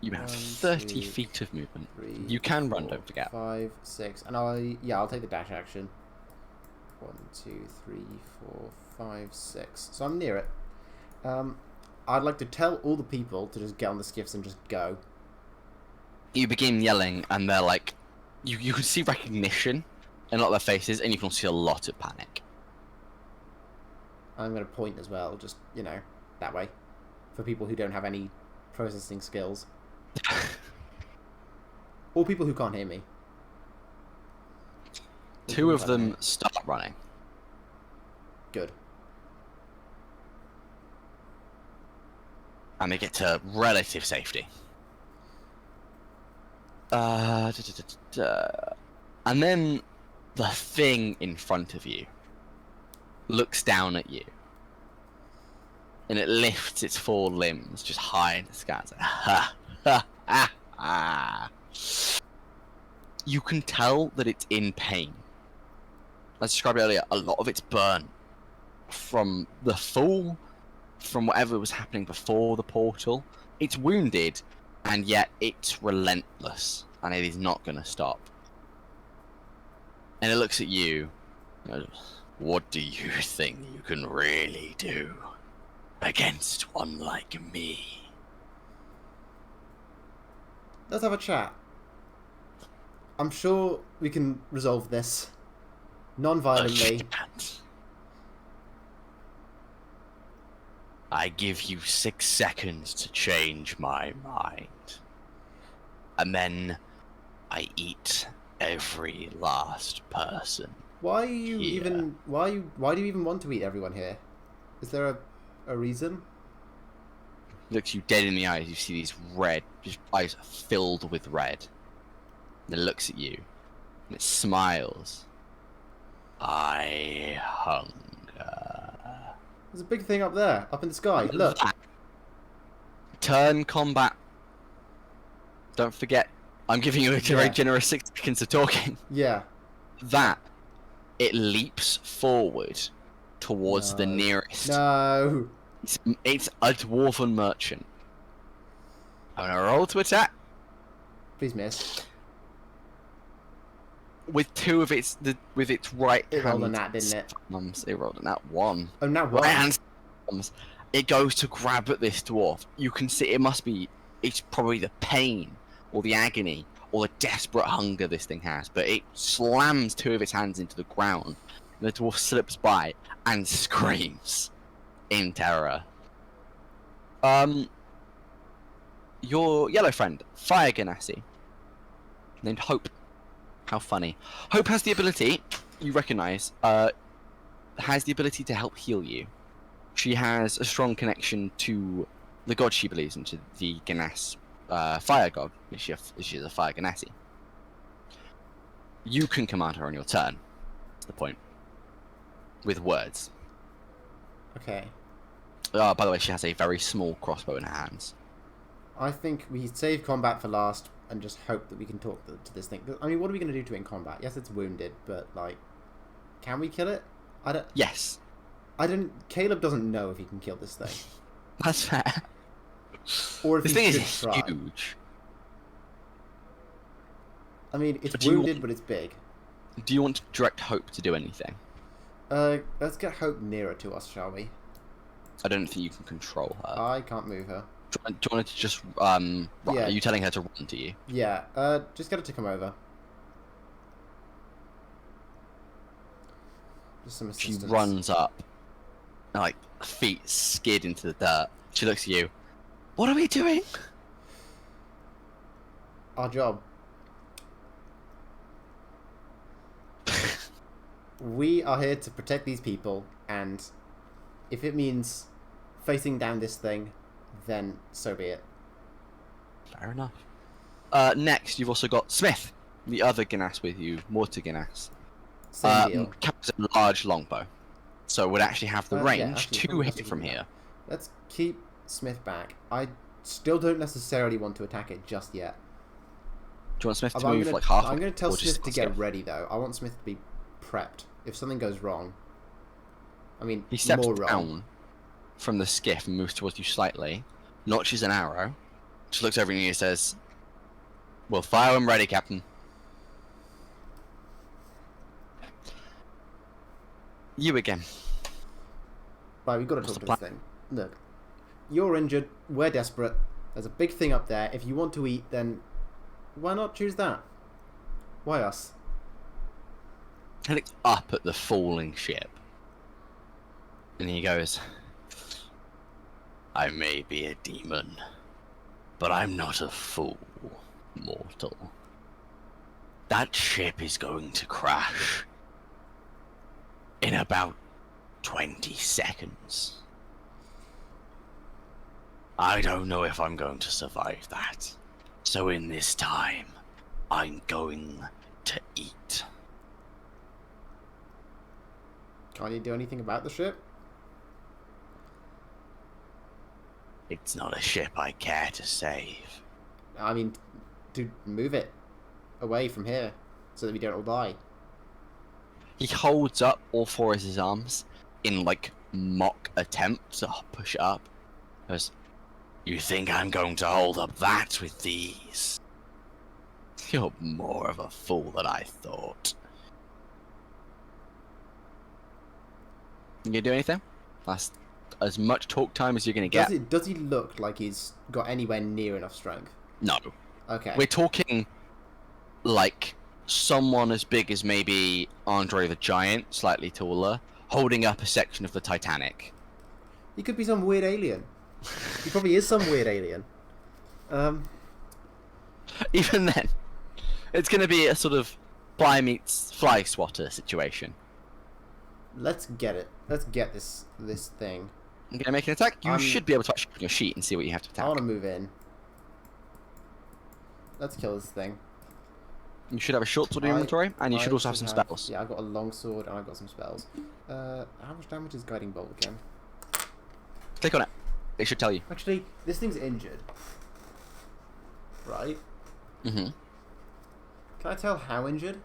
You have 1, 30 2, feet of movement. 3, You can run, 4, don't forget. 5, 6, and I'll take the dash action. 1, 2, 3, 4, 5, 6. So I'm near it. I'd like to tell all the people to just get on the skiffs and just go. You begin yelling, and they're like, you can see recognition in a lot of their faces, and you can also see a lot of panic. I'm going to point as well, just, you know, that way. For people who don't have any processing skills. Or people who can't hear me. Two of them start running. Good. And they get to relative safety. And then the thing in front of you looks down at you. And it lifts its four limbs just high in the sky. It's like, ha, ha, ha, ha. You can tell that it's in pain. As described earlier, a lot of it's burnt from the fall, from whatever was happening before the portal. It's wounded, and yet it's relentless, and it is not going to stop. And it looks at you. What do you think you can really do against one like me? Let's have a chat. I'm sure we can resolve this non-violently. I give you 6 seconds to change my mind. And then I eat every last person. Why are you even... Why do you even want to eat everyone here? Is there a reason? Looks you dead in the eyes. You see these red, just eyes filled with red. And it looks at you, and it smiles. I hunger. There's a big thing up there, up in the sky. Look. Turn combat. Don't forget, I'm giving you a very generous 6 seconds of talking. Yeah. That, it leaps forward towards the nearest. No. It's a dwarven merchant. I'm gonna roll to attack. Please miss. With two of its right It hand. rolled a nat, didn't it? It rolled a nat 1. Oh, nat 1. Right hand. It goes to grab at this dwarf. You can see it's probably the pain or the agony or the desperate hunger this thing has, but it slams two of its hands into the ground, and the dwarf slips by and screams in terror. Your yellow friend, Fire Ganassi, named Hope. How funny. Hope has the ability, you recognise, has the ability to help heal you. She has a strong connection to the god she believes in, to the Ganas fire god. She is a Fire Ganassi. You can command her on your turn. That's the point. With words. Okay. By the way, she has a very small crossbow in her hands. I think we save combat for last and just hope that we can talk to this thing. I mean, what are we going to do to it in combat? Yes, it's wounded, but, like, can we kill it? I don't... Yes. Caleb doesn't know if he can kill this thing. That's fair. Or if This he thing should is try. huge. I mean, it's But do you wounded, want- but it's big. Do you want to direct Hope to do anything? Let's get Hope nearer to us, shall we? I don't think you can control her. I can't move her. Do you want her to just run? Yeah. Are you telling her to run to you? Yeah, just get her to come over. Just some She assistance. runs up, and, like, feet skid into the dirt. She looks at you. What are we doing? Our job. We are here to protect these people, and if it means facing down this thing, then so be it. Fair enough. Next, you've also got Smith, the other Ganas with you, Mortar Ganas. Same deal. Carries a large longbow, so it would actually have the Yeah, range actually, to probably hit has to from do that. here. Let's keep Smith back. I still don't necessarily want to attack it just yet. Do you want Smith to I'm move gonna, like half? I'm going to tell or just Smith to get skip? ready, though. I want Smith to be prepped. If something goes wrong... I mean, He steps more down wrong. from the skiff and moves towards you slightly, notches an arrow, just looks over at you and says, "We'll fire when ready, Captain." You again. Right, we've got to What's talk to the this thing. Look, you're injured. We're desperate. There's a big thing up there. If you want to eat, then why not choose that? Why us? He looks up at the falling ship. And he goes, I may be a demon, but I'm not a fool, mortal. That ship is going to crash in about 20 seconds. I don't know if I'm going to survive that. So in this time, I'm going to eat. Can't you do anything about the ship? It's not a ship I care to save. I mean, to move it away from here so that we don't all die. He holds up all four of his arms in like mock attempt to push it up. Goes, you think I'm going to hold up that with these? You're more of a fool than I thought. You gonna do anything? That's as much talk time as you're gonna get. Does he look like he's got anywhere near enough strength? No. Okay. We're talking like someone as big as maybe Andre the Giant, slightly taller, holding up a section of the Titanic. He could be some weird alien. He probably is some weird alien. Even then, it's going to be a sort of fly meets fly swatter situation. Let's get it. Let's get this thing. I'm going to make an attack. You should be able to actually put your sheet and see what you have to attack. I want to move in. Let's kill this thing. You should have a short sword in your inventory, and you should also have some spells. Yeah, I've got a long sword and I've got some spells. How much damage is Guiding Bolt again? Click on it. It should tell you. Actually, this thing's injured. Right? Mm-hmm. Can I tell how injured?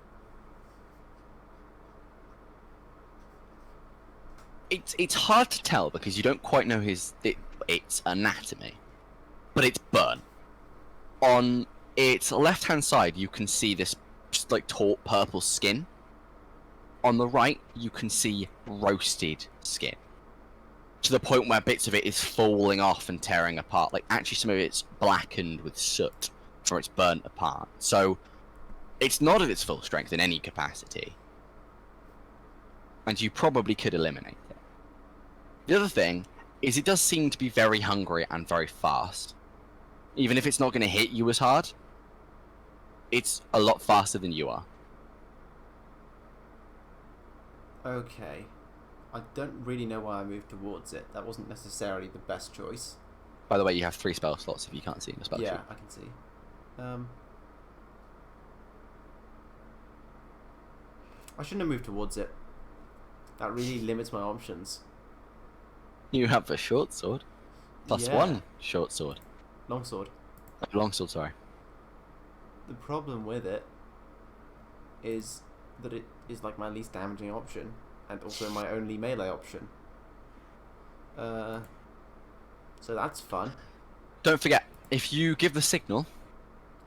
It's hard to tell because you don't quite know its anatomy, but it's burnt. On its left-hand side, you can see this just like taut purple skin. On the right, you can see roasted skin, to the point where bits of it is falling off and tearing apart. Like actually, some of it's blackened with soot from it's burnt apart. So it's not at its full strength in any capacity, and you probably could eliminate it. The other thing is it does seem to be very hungry and very fast. Even if it's not going to hit you as hard, it's a lot faster than you are. Okay. I don't really know why I moved towards it. That wasn't necessarily the best choice. By the way, you have 3 spell slots if you can't see in the spell sheet. Yeah, I can see. I shouldn't have moved towards it. That really limits my options. You have a short sword. Plus Yeah. 1 short sword. Longsword. Long sword, sorry. The problem with it is that it is like my least damaging option, and also my only melee option. So that's fun. Don't forget, if you give the signal,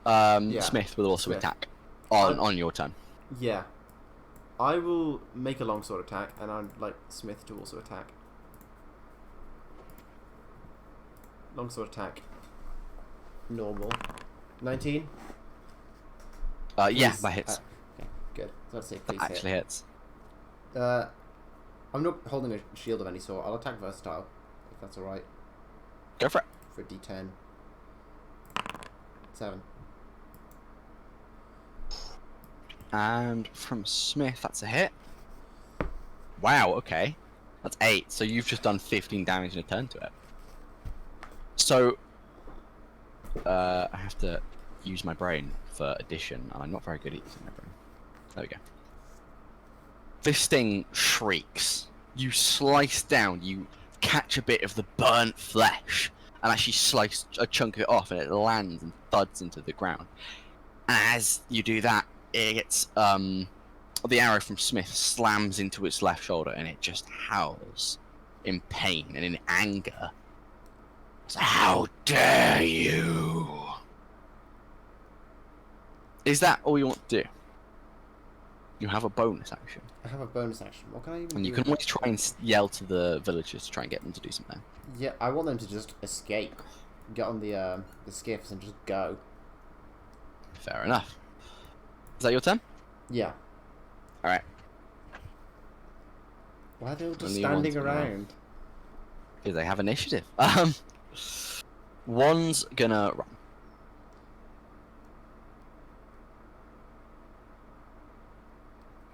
Smith will also attack on your turn. Yeah. I will make a longsword attack, and I'd like Smith to also attack. Longsword attack. Normal. 19? Yeah, that hits. Okay, good. So let's say please That actually hits. I'm not holding a shield of any sort. I'll attack versatile, if that's alright. Go for it. For D10. 7. And from Smith, that's a hit. Wow, okay. That's 8, so you've just done 15 damage in a turn to it. So, I have to use my brain for addition, and I'm not very good at using my brain. There we go. This thing shrieks. You slice down, you catch a bit of the burnt flesh, and actually slice a chunk of it off, and it lands and thuds into the ground. And as you do that, it gets, the arrow from Smith slams into its left shoulder, and it just howls in pain and in anger. So how dare you? Is that all you want to do? You have a bonus action. I have a bonus action. What can I even And do? you can always try and yell to the villagers to try and get them to do something. Yeah, I want them to just escape. Get on the skiffs and just go. Fair enough. Is that your turn? Yeah. Alright. Why are they all just Only standing one's gonna roll. around? Because they have initiative. One's gonna run.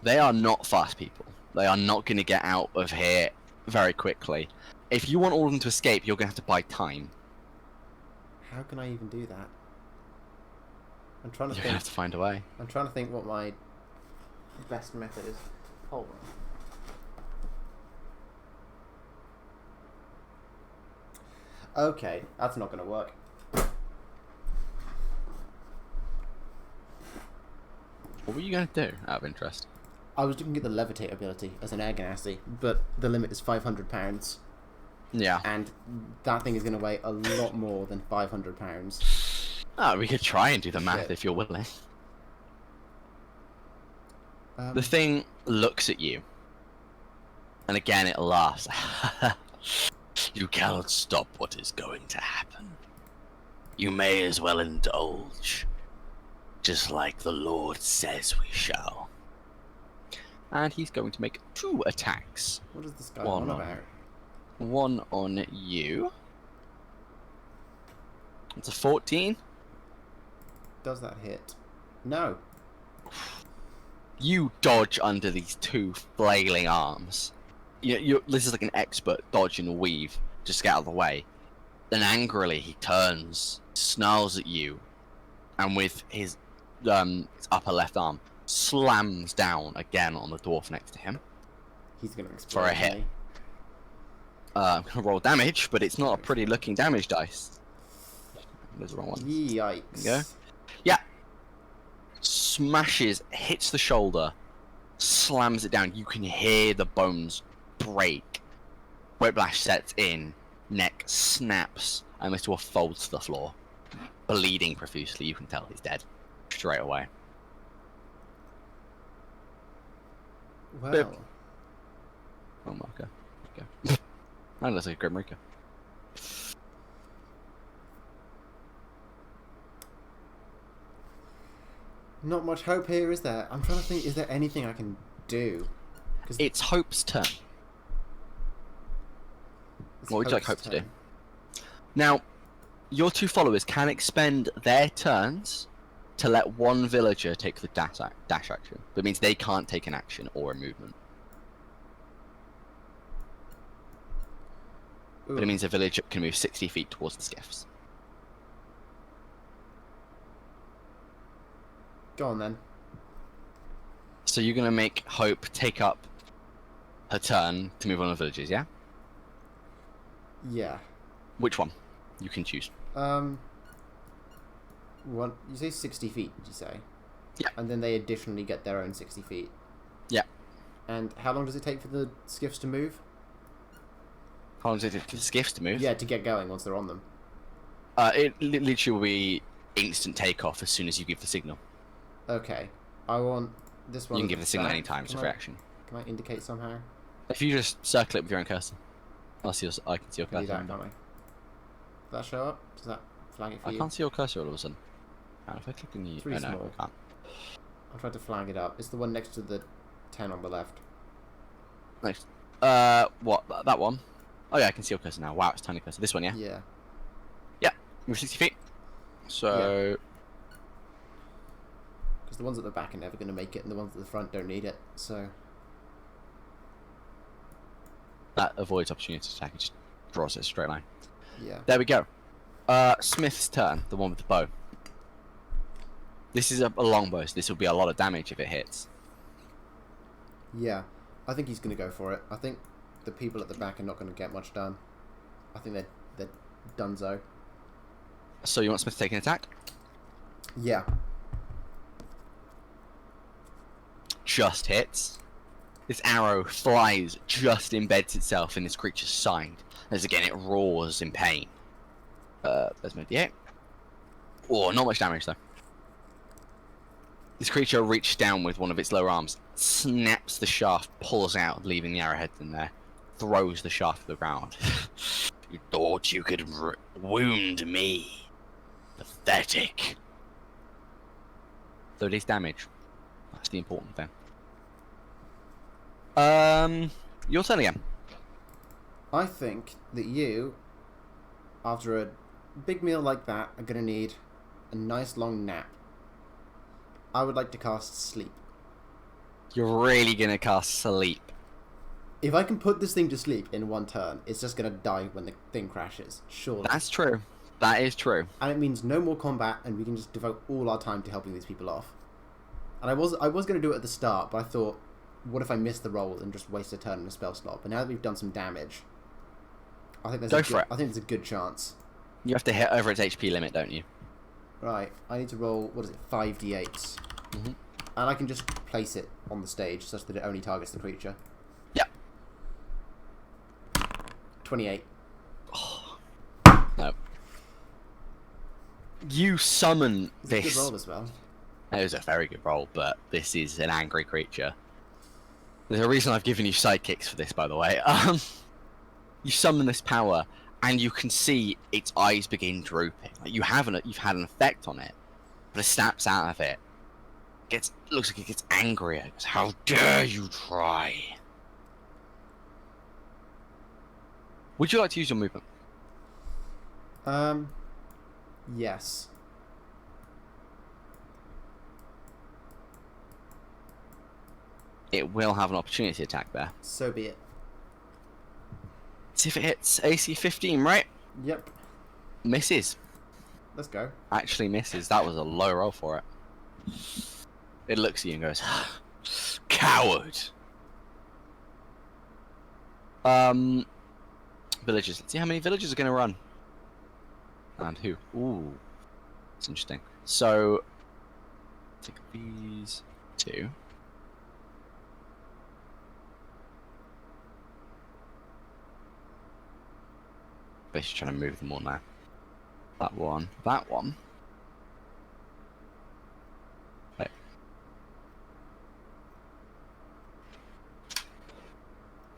They are not fast people. They are not going to get out of here very quickly. If you want all of them to escape, you're going to have to buy time. How can I even do that? I'm trying to You're think. going to have to find a way. I'm trying to think what my best method is. Hold on. Okay, that's not going to work. What were you going to do, out of interest? I was looking at the Levitate ability as an air ganassi, but the limit is £500. Yeah. And that thing is going to weigh a lot more than £500. Oh, we could try and do the math Shit. if you're willing. The thing looks at you. And again it laughs. You cannot stop what is going to happen. You may as well indulge. Just like the Lord says we shall. And he's going to make 2 attacks. What is this guy One on on- about? One on you. It's a 14. Does that hit? No. You dodge under these 2 flailing arms. This is like an expert dodge and weave. Just get out of the way. Then angrily he turns, snarls at you, and with his upper left arm, slams down again on the dwarf next to him. He's going to explode. For a hit. isn't he? I'm going to roll damage, but it's not a pretty looking damage dice. There's the wrong one. Yikes. There you go. Yeah. Smashes, hits the shoulder, slams it down. You can hear the bones break. Whiplash sets in, neck snaps, and this dwarf folds to the floor. Bleeding profusely, you can tell he's dead. Straight away. Well, Bip. Oh my god. Okay. That looks like a Grim Reaper. not much hope here, is there? I'm trying to think, is there anything I can do? 'Cause It's Hope's turn. it's What would you like Hope's Hope to do? turn. Now, your 2 followers can expend their turns to let one villager take the dash action. That means they can't take an action or a movement. Ooh. But it means a villager can move 60 feet towards the skiffs. Go on then. So you're going to make Hope take up her turn to move on the villages, yeah? Yeah. Which one? You can choose. What you say 60 feet, did you say? Yeah. And then they additionally get their own 60 feet. Yeah. And how long does it take for the skiffs to move? How long does it take for the skiffs to move? Yeah, to get going once they're on them. It literally will be instant takeoff as soon as you give the signal. Okay. I want this one. You can at give the signal back. any time, it's a Can free I- action. Can I indicate somehow? If you just circle it with your own cursor. I can see your Can do cursor. that, can't I? Does that show up? Does that flag it for I you? can't see your cursor all of a sudden. And if I click on you... It's really oh, no, small. I can't. I'll try to flag it up. It's the one next to the 10 on the left. Next. What? That one? Oh yeah, I can see your cursor now. Wow, it's tiny cursor. This one, yeah? Yeah. Move 60 feet. So... Because the ones at the back are never going to make it, and the ones at the front don't need it. So That avoids opportunity to attack. It just draws it a straight line. yeah. There we go. Smith's turn. The one with the bow. This is a longbow, so this will be a lot of damage if it hits. Yeah. I think he's going to go for it. I think the people at the back are not going to get much done. I think they're donezo. So you want Smith to take an attack? Yeah. Just hits. This arrow flies, just embeds itself in this creature's side. As again, it roars in pain. There's my D8. Oh, not much damage though. This creature reaches down with one of its lower arms, snaps the shaft, pulls out, leaving the arrowheads in there, throws the shaft to the ground. You thought you could wound me? Pathetic. So it is damage. That's the important thing. Your turn again. I think that you, after a big meal like that, are going to need a nice long nap. I would like to cast Sleep. You're really going to cast Sleep. If I can put this thing to sleep in one turn, it's just going to die when the thing crashes. Surely. That's true. That is true. And it means no more combat, and we can just devote all our time to helping these people off. And I was going to do it at the start, but I thought, what if I miss the roll and just waste a turn in a spell slot? But now that we've done some damage, I think there's a good chance. You have to hit over its HP limit, don't you? Right. I need to roll, 5d8s. Mm-hmm. And I can just place it on the stage such that it only targets the creature. Yeah. 28. Oh. No. You summon this. Good roll as well. It was a very good roll, but this is an angry creature. There's a reason I've given you sidekicks for this, by the way. You summon this power, and you can see its eyes begin drooping. Like you've had an effect on it, but it snaps out of it. Looks like it gets angrier. It goes, how dare you try? Would you like to use your movement? Yes. It will have an opportunity attack there. So be it. See if it hits AC 15, right? Yep. Misses. Let's go. Actually misses. That was a low roll for it. It looks at you and goes, coward. Villagers. Let's see how many villagers are going to run. And who? Ooh. That's interesting. So, take these two. Basically trying to move them all now. That one. That one. Right.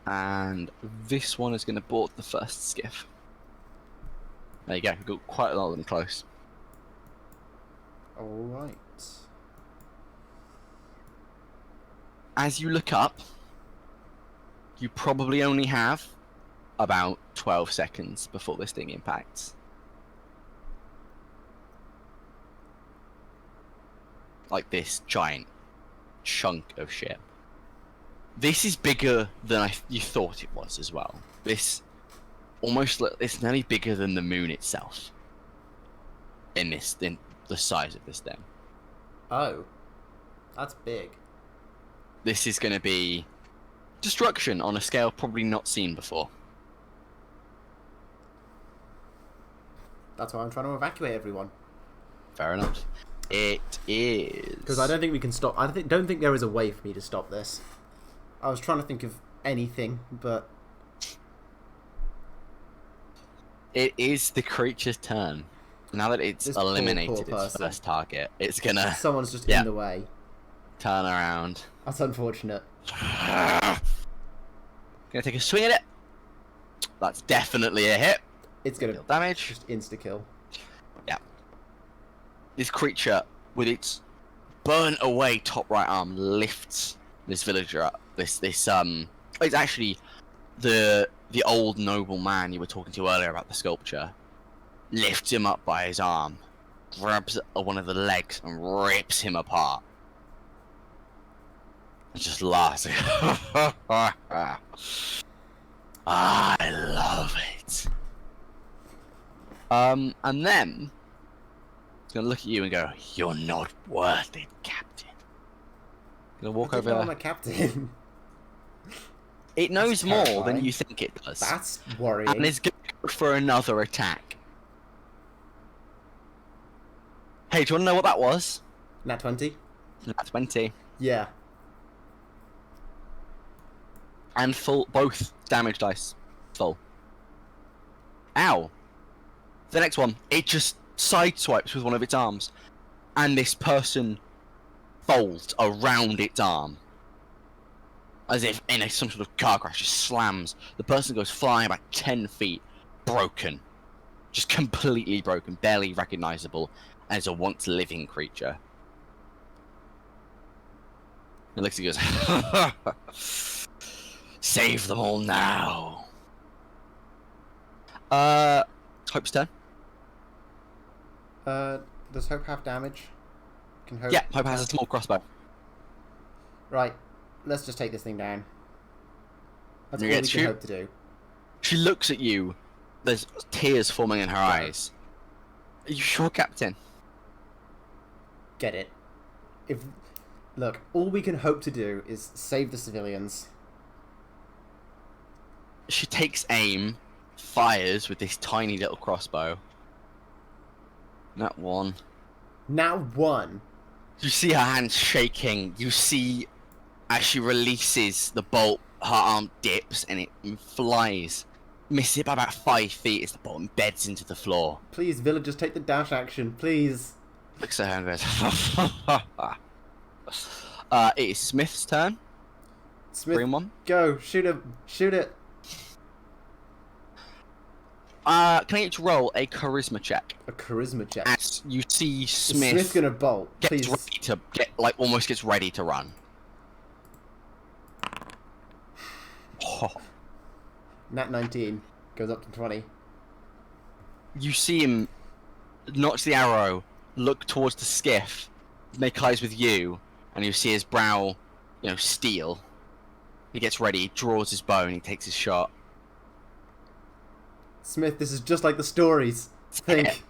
And this one is going to board the first skiff. There you go. We've got quite a lot of them close. Alright. As you look up, you probably only have about 12 seconds before this thing impacts. Like this giant chunk of ship. This is bigger than you thought it was as well. This it's nearly bigger than the moon itself. In the size of this thing. Oh. That's big. This is going to be destruction on a scale probably not seen before. That's why I'm trying to evacuate everyone. Fair enough. It is. Because I don't think we can stop. Don't think there is a way for me to stop this. I was trying to think of anything, but it is the creature's turn. Now that it's eliminated its first target, it's gonna. Someone's just in the way. Turn around. That's unfortunate. Gonna take a swing at it. That's definitely a hit. It's gonna deal damage. Just insta kill. Yeah. This creature, with its burnt away top right arm, lifts this villager up. It's actually the old noble man you were talking to earlier about the sculpture. Lifts him up by his arm, grabs one of the legs and rips him apart. And just laughs. I love it. And then it's gonna look at you and go, "You're not worth it, Captain." Gonna walk over there. I'm a captain. It knows more than you think it does. That's worrying. And it's gonna go for another attack. Hey, do you want to know what that was? Nat 20? Nat 20. Yeah. And both damage dice. Full. Ow. The next one, it just sideswipes with one of its arms. And this person folds around its arm. As if in some sort of car crash, just slams. The person goes flying about 10 feet, broken. Just completely broken, barely recognizable as a once living creature. And Lixie goes, save them all now. Hope's turn. Does Hope have damage? Can Hope? Yeah, Hope has a small crossbow. Right, let's just take this thing down. That's all Yeah, we can hope to do. She looks at you. There's tears forming in her eyes. Are you sure, Captain? Get it. Look, all we can hope to do is save the civilians. She takes aim, fires with this tiny little crossbow. Not one. Now one. You see her hands shaking. You see, as she releases the bolt, her arm dips and it flies. Misses it by about 5 feet as the bolt embeds into the floor. Please, villagers, take the dash action, please. Looks at her and goes, it is Smith's turn. Smith, Green one. go, shoot him, shoot it. Can I get to roll a charisma check? A charisma check. As you see Smith Is Smith gonna bolt? gets Please. ready to almost gets ready to run. Oh. Nat 19 goes up to 20. You see him notch the arrow, look towards the skiff, make eyes with you, and you see his brow, steel. He gets ready, draws his bow, and he takes his shot. Smith, this is just like the stories. Think.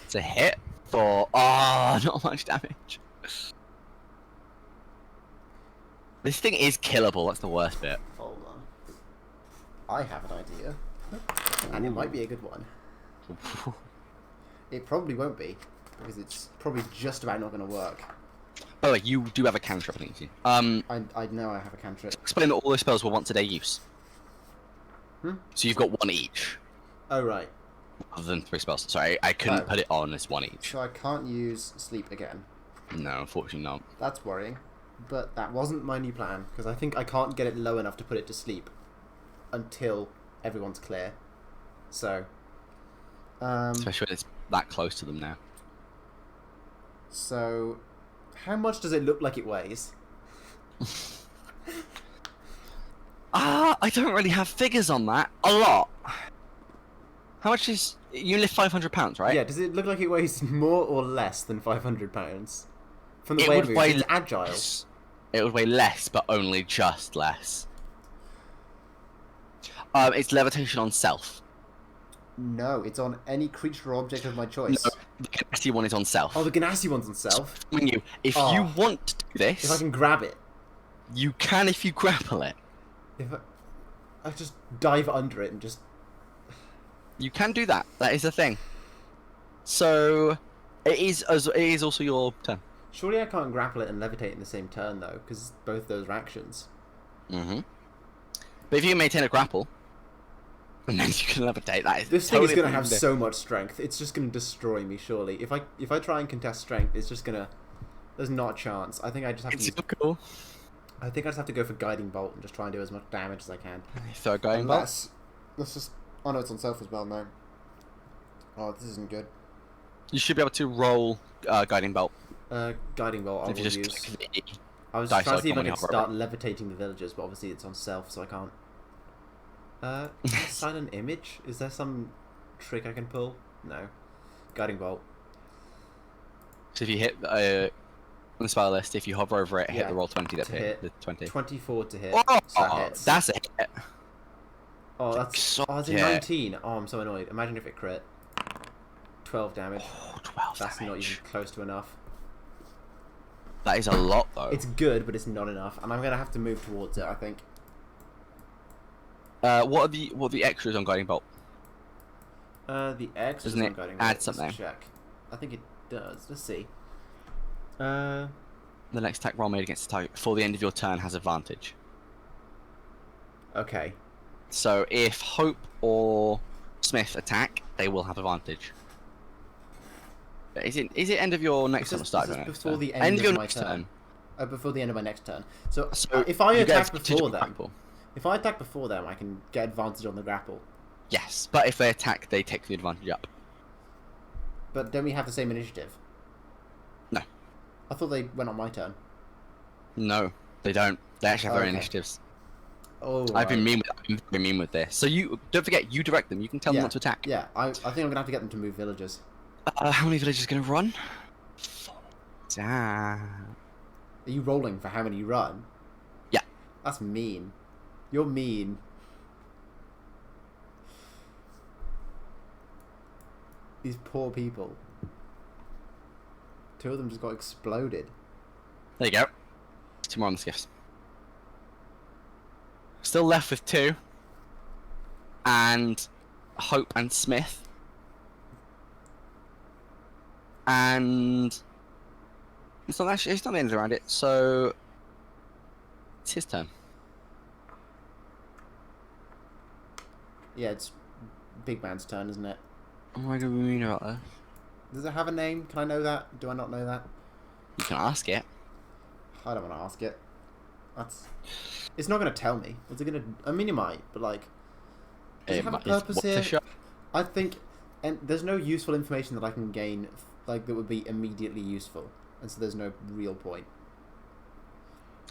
It's a hit for not much damage. This thing is killable. That's the worst bit. Hold on. I have an idea, and it might be a good one. It probably won't be, because it's probably just about not going to work. By the way, you do have a cantrip, don't you? I know I have a cantrip. Explain that all those spells were once a day use. So you've got one each. Oh, right. Other than 3 spells. Sorry, I couldn't put it on as one each. So I can't use sleep again. No, unfortunately not. That's worrying. But that wasn't my new plan, because I think I can't get it low enough to put it to sleep until everyone's clear. So, Especially when it's that close to them now. So, how much does it look like it weighs? I don't really have figures on that. A lot. How much is... You lift 500 pounds, right? Yeah, does it look like it weighs more or less than 500 pounds? From the It way would it weigh moves, it's agile. less. It would weigh less, but only just less. It's levitation on self. No, it's on any creature or object of my choice. No, the Ganassi one is on self. Oh, the Ganassi one's on self. If you want to do this... If I can grab it. You can if you grapple it. If I just dive under it and just... You can do that. That is a thing. So, it is also your turn. Surely I can't grapple it and levitate in the same turn, though, because both those are actions. Mm-hmm. But if you can maintain a grapple, and then you can levitate, that is This totally thing is going to have so much strength. It's just going to destroy me, surely. If I try and contest strength, it's just going to... There's not a chance. I think I just have to... It's cool. I think I just have to go for Guiding Bolt and just try and do as much damage as I can. Throw a Guiding Bolt? Let's just... Oh no, it's on self as well, no. Oh, this isn't good. You should be able to roll Guiding Bolt. Guiding Bolt I If you will just use. click the I was dice trying to see if I icon when could you start levitating the villagers, but obviously it's on self, so I can't. Silent Image? Is there some trick I can pull? No. Guiding Bolt. So if you hit on the spell list, if you hover over it, hit the roll 20 that to hit. hit. The 20. 24 to hit. Oh, So that hits. that's a hit. Oh, that's... Oh, it's a Yeah. 19. Oh, I'm so annoyed. Imagine if it crit. 12 damage. Oh, 12 That's damage. not even close to enough. That is a lot, though. It's good, but it's not enough, and I'm gonna have to move towards it, I think. What are the extras on Guiding Bolt? The X Doesn't it Guiding add Bolt. something? Let's check. I think it does. Let's see. The next attack roll made against the target before the end of your turn has advantage. Okay. So if Hope or Smith attack, they will have advantage. Is it end of your next turn or start of your next before turn? the end of your of my next turn. Before the end of my next turn. So, So if I you get attack advantage before on them, grapple. if I attack before them, I can get advantage on the grapple. Yes, but if they attack, they take the advantage up. But don't we have the same initiative? No. I thought they went on my turn. No, they don't. They actually have their own Okay. initiatives. Oh, I've been mean with this. So you don't forget, you direct them. You can tell them not to attack. Yeah, I think I'm gonna have to get them to move villagers. How many villagers are gonna run? 4. Damn. Are you rolling for how many you run? Yeah. That's mean. You're mean. These poor people. 2 of them just got exploded. There you go. 2 more on the skiffs. Still left with 2. And Hope and Smith. And it's not the end around it, so it's his turn. Yeah, it's Big Man's turn, isn't it? What am I going to be mean about this? Does it have a name? Can I know that? Do I not know that? You can ask it. I don't want to ask it. It's not going to tell me. What's it going to... I mean, it might, but like... Does it have a purpose here? I think... And there's no useful information that I can gain, like, that would be immediately useful. And so there's no real point.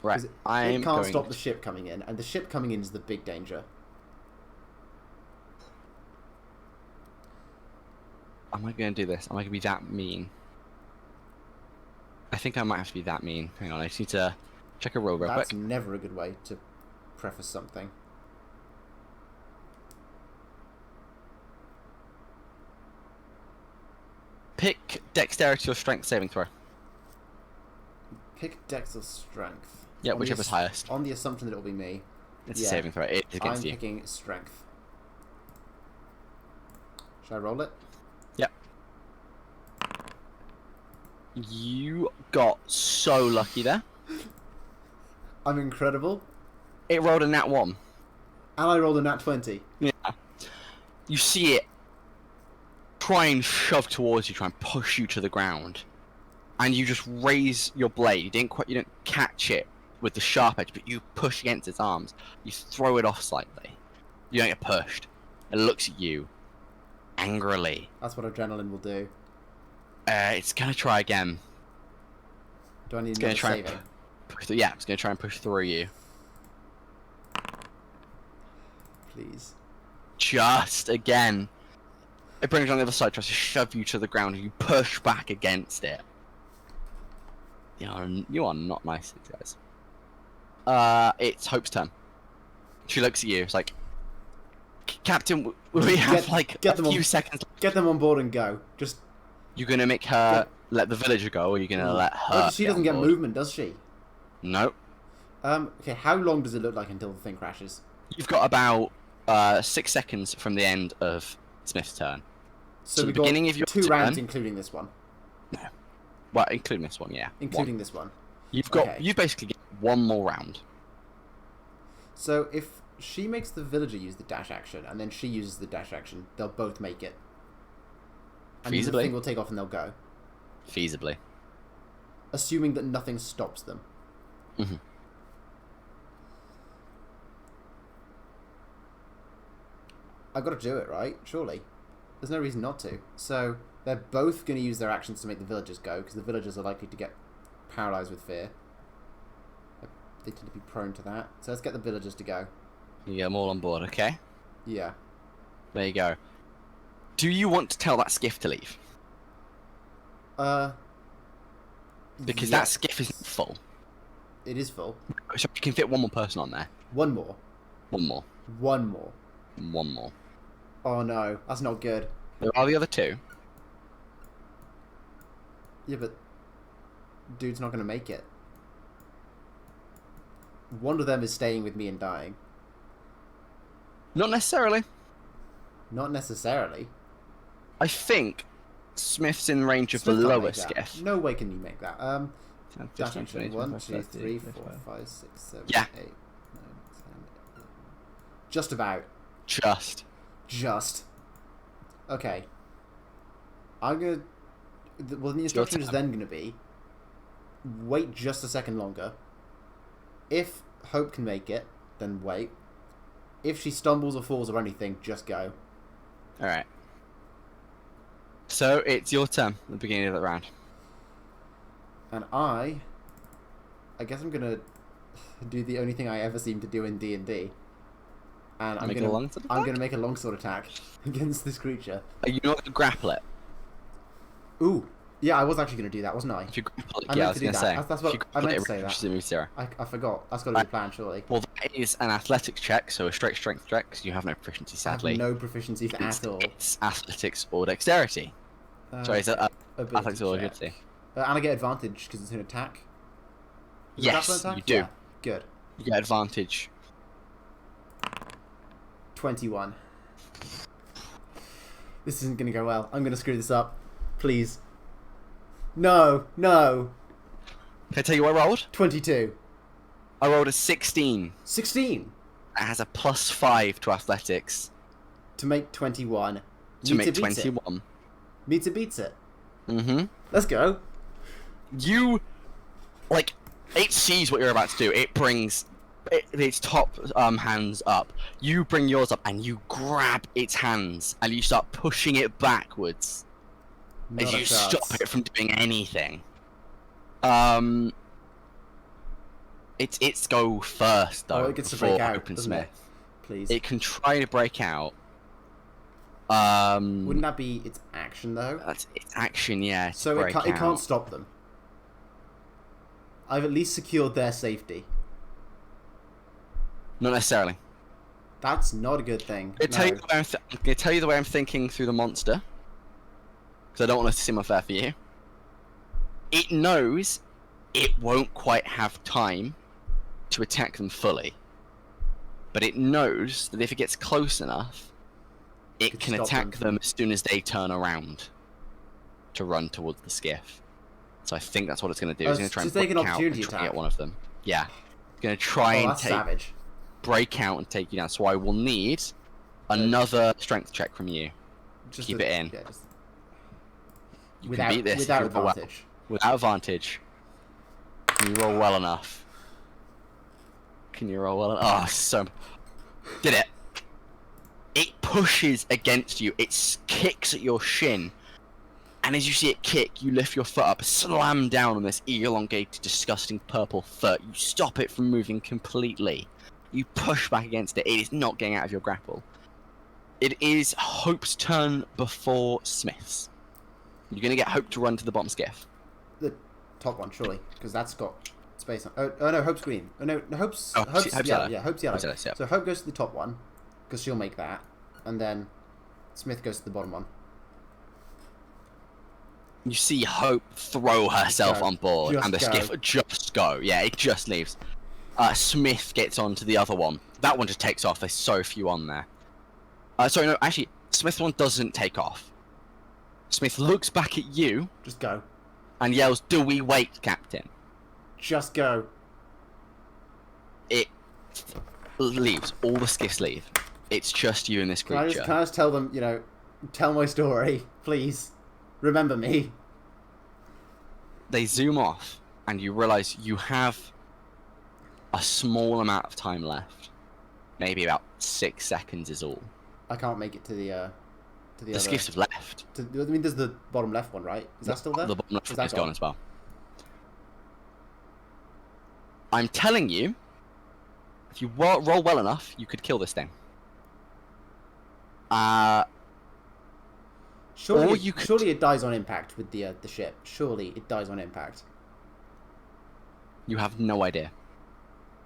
Right. It can't stop the ship coming in, and the ship coming in is the big danger. Am I going to do this? Am I going to be that mean? I think I might have to be that mean. Hang on, I just need to check a roll real quick. That's never a good way to preface something. Pick dexterity or strength saving throw. Pick dex or strength. Yeah, whichever's highest. On the assumption that it'll be me. It's a saving throw. It is against you. I'm picking strength. Should I roll it? Yep. You got so lucky there. I'm incredible. It rolled a nat 1. And I rolled a nat 20. Yeah. You see it try and shove towards you, try and push you to the ground. And you just raise your blade. You didn't catch it with the sharp edge, but you push against its arms. You throw it off slightly. You don't get pushed. It looks at you angrily. That's what adrenaline will do. It's gonna try again. Do I need another saving? Yeah, it's gonna try and push through you. Please. Just again. It brings you on the other side, tries to shove you to the ground, and you push back against it. You are not nice, guys. It's Hope's turn. She looks at you. It's like, Captain, we have a few seconds. Get them on board and go. Just. You're gonna make her let the villager go, or you're gonna let her? She doesn't get movement, does she? No. Okay. How long does it look like until the thing crashes? You've got about 6 seconds from the end of Smith's turn. So the beginning of your 2 rounds, including this one. No. Well, including this one, yeah. Including this one. You've basically got 1 more round. So if she makes the villager use the dash action, and then she uses the dash action, they'll both make it. And Feasibly. the thing will take off and they'll go. Feasibly. Assuming that nothing stops them. Mm-hmm. I've got to do it, right? Surely. There's no reason not to. So they're both going to use their actions to make the villagers go, because the villagers are likely to get paralyzed with fear. They tend to be prone to that. So let's get the villagers to go. You get them all on board, okay? Yeah. There you go. Do you want to tell that skiff to leave? Because that skiff isn't full. It is full. So you can fit 1 more person on there. 1 more. 1 more. 1 more. 1 more. Oh no, that's not good. There are the other 2. Yeah, but dude's not going to make it. 1 of them is staying with me and dying. Not necessarily. Not necessarily. I think Smith's in range of the lower skiff. No way can you make that. 1, 2, 3, 4, 5, 6, 7, Yeah. 8, 9, 10, 11. Just about. Just. Okay. I'm gonna... Well, the instruction is then going to be, wait just a second longer. If Hope can make it, then wait. If she stumbles or falls or anything, just go. Alright. So, it's your turn at the beginning of the round. And I guess I'm going to do the only thing I ever seem to do in D&D. And I'm going to make a longsword attack against this creature. Are you not going to grapple it? Ooh. Yeah, I was actually going to do that, wasn't I? If you grapple it, I yeah, I meant was to going do to that. say. That's what I meant to say that. Move 0. I forgot. That's got to be the plan, surely. Well, that is an athletics check, so a straight strength check, because you have no proficiency, sadly. I have no proficiency at all. It's athletics or dexterity. Sorry, is it athletics or agility? And I get advantage because it's an attack. Yes, you do. Yeah, good. You get advantage. 21. This isn't going to go well. I'm going to screw this up. Please. No. Can I tell you what I rolled? 22. I rolled a 16. 16? It has a +5 to athletics. To make 21. To make 21. Mita beats it. Mm-hmm. Let's go. You, like, it sees what you're about to do. It brings its top hands up. You bring yours up and you grab its hands and you start pushing it backwards as you stop it from doing anything. It's go first though. Oh, it gets to break out, Weaponsmith. Please. It can try to break out. Wouldn't that be its action though? That's its action, yeah. So it can't stop them. I've at least secured their safety. Not necessarily. That's not a good thing. I'm going to tell you the way I'm thinking through the monster. Because I don't want us to seem unfair for you. It knows it won't quite have time to attack them fully. But it knows that if it gets close enough, it can attack them as soon as they turn around to run towards the skiff. So I think that's what it's going to do. It's going to try and break out and try and get one of them. Yeah. It's going to try and break out and take you down. So I will need another strength check from you. Keep it in. Yeah, you can beat this without advantage. Without advantage. Can you roll well enough? Can you roll well enough? Oh, so... Did it. It pushes against you. It kicks at your shin. And as you see it kick, you lift your foot up, slam down on this elongated, disgusting purple foot. You stop it from moving completely. You push back against it. It is not getting out of your grapple. It is Hope's turn before Smith's. You're going to get Hope to run to the bottom skiff. The top one, surely, because that's got space on. Oh no, Hope's green. Oh no, Hope's yellow. Yeah, Hope's yellow. Yeah. So Hope goes to the top one, because she'll make that, and then Smith goes to the bottom one. You see Hope throw herself on board, and the skiff just go. Yeah, it just leaves. Smith gets onto the other one. That one just takes off. There's so few on there. Sorry, no, actually, Smith's one doesn't take off. Smith looks back at you. Just go. And yells, "Do we wait, Captain?" Just go. It leaves. All the skiffs leave. It's just you and this creature. Can I just tell them, tell my story, please? Remember me. They zoom off, and you realise you have a small amount of time left. Maybe about 6 seconds is all. I can't make it to the other... The skiffs have left. There's the bottom left one, right? Is that still there? The bottom left one is gone as well. I'm telling you, if you roll well enough, you could kill this thing. Surely it dies on impact with the ship. Surely it dies on impact. You have no idea.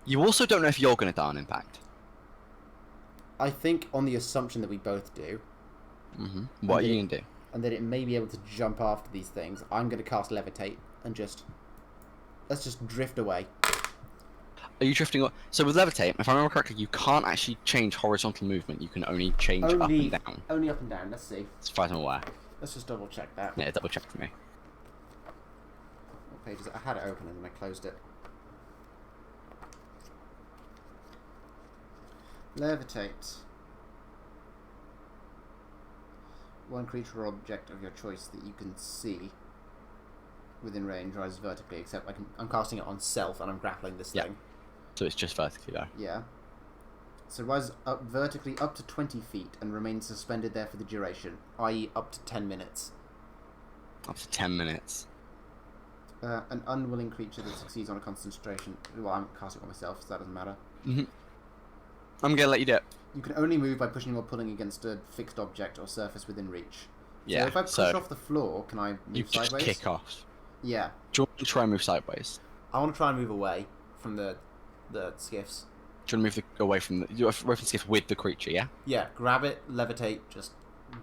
You also don't know if you're going to die on impact. I think on the assumption that we both do. Mm-hmm. What are you going to do? And that it may be able to jump after these things. I'm going to cast Levitate and let's just drift away. Are you drifting? So with Levitate, if I remember correctly, you can't actually change horizontal movement. You can only change up and down. Only up and down. Let's see. As far as I'm aware. Let's just double check that. Yeah, double check for me. What page is it? I had it open and then I closed it. Levitate. One creature or object of your choice that you can see within range rises vertically, except I'm casting it on self and I'm grappling this thing. So it's just vertically though. Yeah. So it rises up vertically up to 20 feet and remains suspended there for the duration, i.e. up to 10 minutes. Up to 10 minutes. An unwilling creature that succeeds on a concentration... Well, I'm casting it on myself, so that doesn't matter. I'm gonna let you do it. You can only move by pushing or pulling against a fixed object or surface within reach. Yeah, So if I push off the floor, can I move sideways? You just kick off. Yeah. Do you want to try and move sideways? I want to try and move away from the skiffs. Do you want to move away from the skiff with the creature, yeah? Yeah, grab it, levitate, just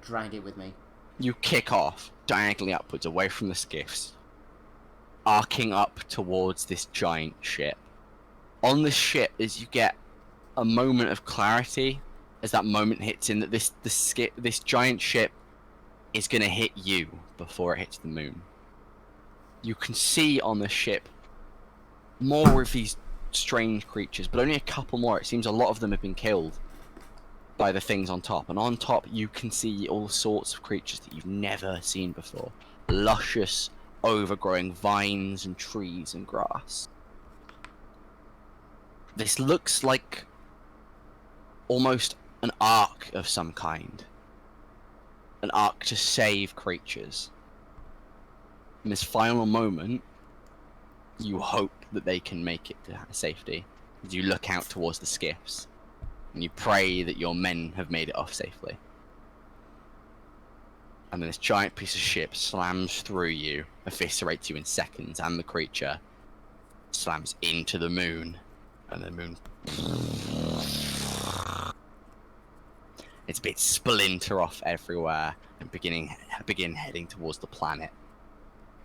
drag it with me. You kick off diagonally upwards away from the skiffs, arcing up towards this giant ship. On the ship, as you get a moment of clarity, as that moment hits in, that this giant ship is going to hit you before it hits the moon. You can see on the ship more of these strange creatures, but only a couple more. It seems a lot of them have been killed by the things on top, and on top you can see all sorts of creatures that you've never seen before. Luscious, overgrowing vines and trees and grass. This looks like almost an ark of some kind. An ark to save creatures. In this final moment, you hope that they can make it to safety. As you look out towards the skiffs, and you pray that your men have made it off safely. And then this giant piece of ship slams through you, eviscerates you in seconds, and the creature slams into the moon. And the moon... its bits splinter off everywhere and begin heading towards the planet.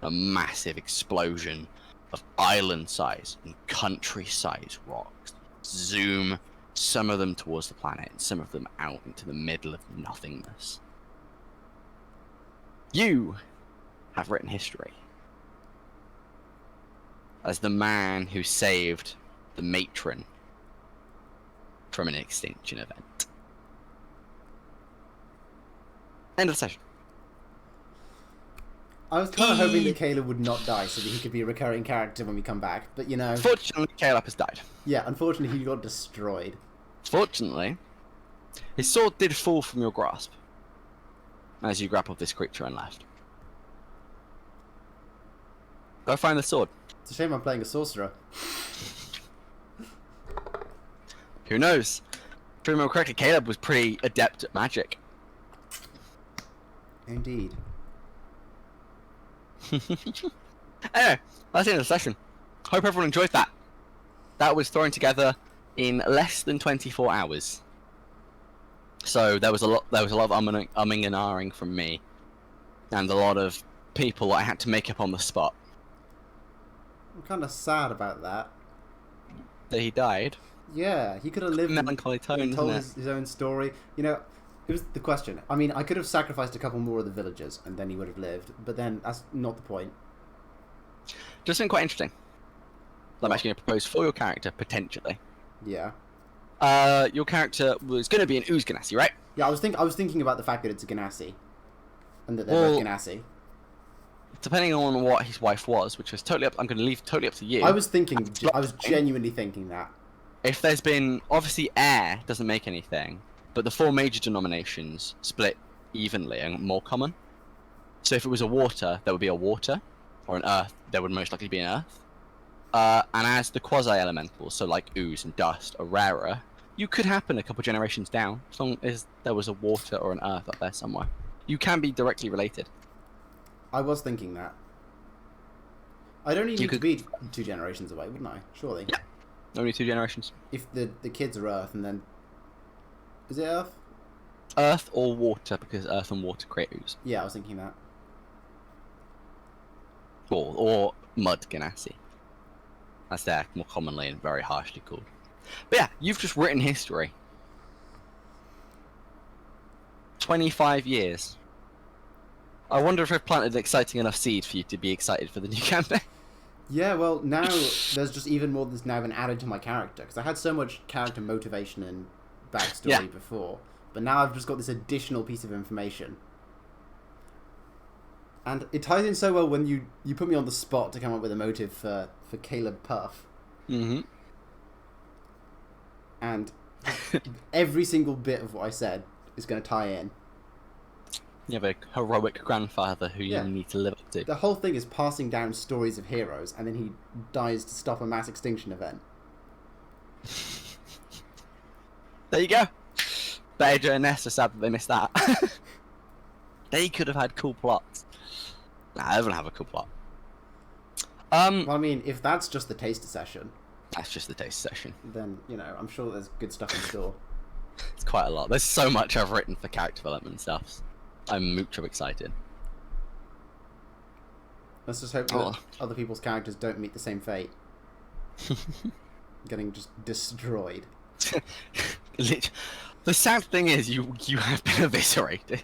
A massive explosion of island-size and country-size rocks zoom some of them towards the planet and some of them out into the middle of nothingness. You have written history as the man who saved the matron from an extinction event. End of the session. I was kind of hoping that Caleb would not die so that he could be a recurring character when we come back, but you know... Fortunately, Caleb has died. Yeah, unfortunately he got destroyed. Fortunately, his sword did fall from your grasp as you grappled this creature and left. Go find the sword. It's a shame I'm playing a sorcerer. Who knows? If I remember correctly, Caleb was pretty adept at magic. Indeed. Anyway, that's the end of the session. Hope everyone enjoyed that. That was thrown together in less than 24 hours. So there was a lot of umming and ahhing from me, and a lot of people I had to make up on the spot. I'm kind of sad about that. That he died. Yeah, he could have lived Melancholy tone, and told isn't it? his own story. You know, it was the question. I mean, I could have sacrificed a couple more of the villagers, and then he would have lived. But then that's not the point. Just something quite interesting. I'm actually going to propose for your character, potentially. Yeah. Your character was going to be an Ooze Ganassi, right? Yeah, I was thinking about the fact that it's a Ganassi, and that they're both Ganassi. Depending on what his wife was, which was totally up, I'm going to leave totally up to you. I was genuinely thinking that. If there's been, obviously air doesn't make anything, but the four major denominations split evenly and more common. So if it was a water, there would be a water, or an earth, there would most likely be an earth. And as the quasi-elementals, so like ooze and dust, are rarer, you could happen a couple generations down, as long as there was a water or an earth up there somewhere. You can be directly related. I was thinking that. I'd only need to be 2 generations away, wouldn't I? Surely. Yeah. Only 2 generations. If the kids are Earth, and then... Is it Earth? Earth or water, because earth and water create ooze. Yeah, I was thinking that. Or mud Ganassi. As they're more commonly and very harshly called. But yeah, you've just written history. 25 years. I wonder if I've planted an exciting enough seed for you to be excited for the new campaign. Yeah, well, now there's just even more that's now been added to my character, because I had so much character motivation and backstory before, but now I've just got this additional piece of information. And it ties in so well when you put me on the spot to come up with a motive for Caleb Puff. Mm-hmm. And every single bit of what I said is going to tie in. You have a heroic grandfather who Yeah. you need to live up to. The whole thing is passing down stories of heroes, and then he dies to stop a mass extinction event. There you go. Beto and Ness are sad that they missed that. They could have had cool plots. Nah, they don't have a cool plot. Well, I mean, if that's just the taster session, That's just the taste session. then, I'm sure there's good stuff in store. It's quite a lot. There's so much I've written for character development stuff. I'm mucho excited. Let's just hope that other people's characters don't meet the same fate. Getting just destroyed. The sad thing is, you have been eviscerated.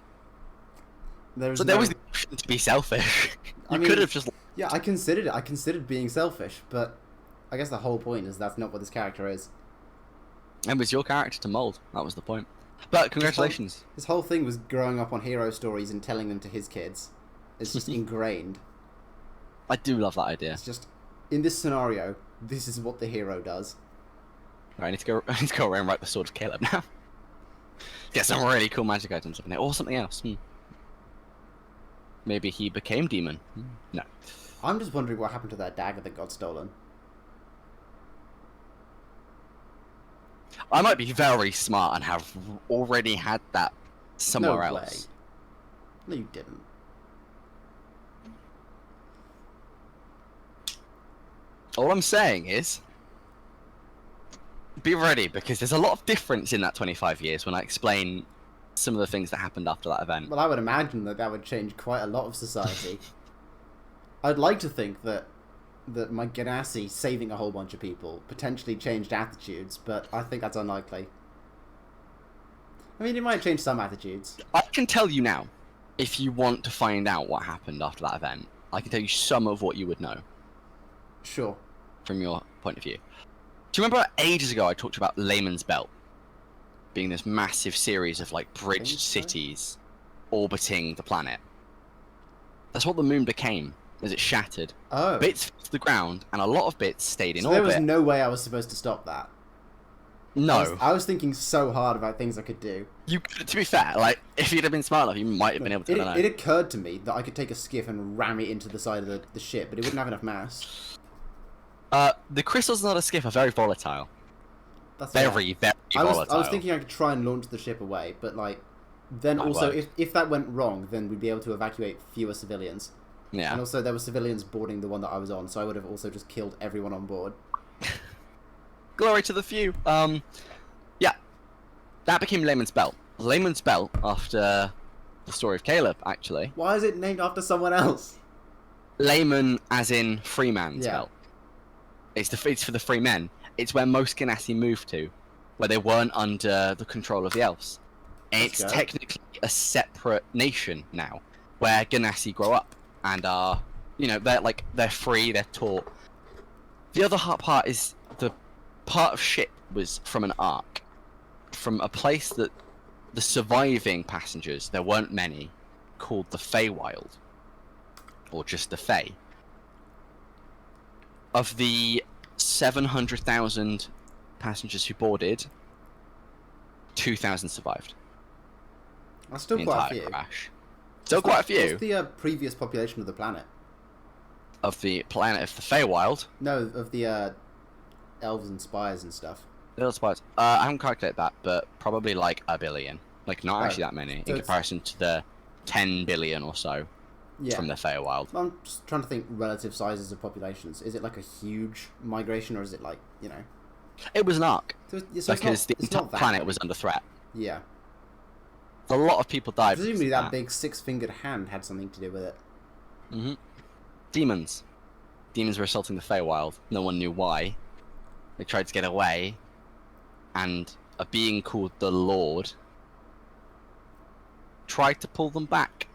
There was the option to be selfish. You could have just... Yeah, I considered it. I considered being selfish, but I guess the whole point is that's not what this character is. It was your character to mould. That was the point. But congratulations. His whole thing was growing up on hero stories and telling them to his kids. It's just ingrained. I do love that idea. It's just, in this scenario, this is what the hero does. Right, I need to go around and write the Sword of Caleb now. Get some really cool magic items in it, or something else. Maybe he became demon. No. I'm just wondering what happened to that dagger that got stolen. I might be very smart and have already had that somewhere else. No, you didn't. All I'm saying is, be ready, because there's a lot of difference in that 25 years when I explain some of the things that happened after that event. Well, I would imagine that would change quite a lot of society. I'd like to think that my Ganassi saving a whole bunch of people potentially changed attitudes, but I think that's unlikely. I mean, it might change some attitudes. I can tell you now, if you want to find out what happened after that event, I can tell you some of what you would know. Sure. From your point of view. Do you remember ages ago I talked about Layman's Belt being this massive series of like bridged cities orbiting the planet? That's what the moon became as it shattered. Oh. Bits fell to the ground and a lot of bits stayed in so orbit. There was no way I was supposed to stop that. No. I was thinking so hard about things I could do. You could, to be fair, like if you'd have been smart enough, you might have been able to. It occurred to me that I could take a skiff and ram it into the side of the ship, but it wouldn't have enough mass. The crystals on a skiff are very volatile. That's very volatile. I was thinking I could try and launch the ship away, but like, then also if that went wrong, then we'd be able to evacuate fewer civilians. Yeah. And also there were civilians boarding the one that I was on, so I would have also just killed everyone on board. Glory to the few. Yeah, that became Layman's Belt. Layman's Belt, after the story of Caleb, actually. Why is it named after someone else? Layman, as in free man's belt. It's for the free men. It's where most Ganassi moved to, where they weren't under the control of the elves. It's technically a separate nation now, where Ganassi grow up and are, they're free, they're taught. The other hard part is the part of ship was from an ark, from a place that the surviving passengers, there weren't many, called the Feywild, or just the Fey. Of the 700,000 passengers who boarded, 2,000 survived. That's still quite a few. Crash. Still quite a few. What's the previous population of the planet? Of the planet of the Feywild? No, of the elves and spires and stuff. Little spires. I haven't calculated that, but probably like a billion. Like not actually that many in comparison to the 10 billion or so from the Feywild. I'm just trying to think relative sizes of populations. Is it like a huge migration, or is it like, It was an arc. So because the entire planet was under threat. Yeah. A lot of people died. Presumably that big six-fingered hand had something to do with it. Mm-hmm. Demons. Demons were assaulting the Feywild. No one knew why. They tried to get away, and a being called the Lord tried to pull them back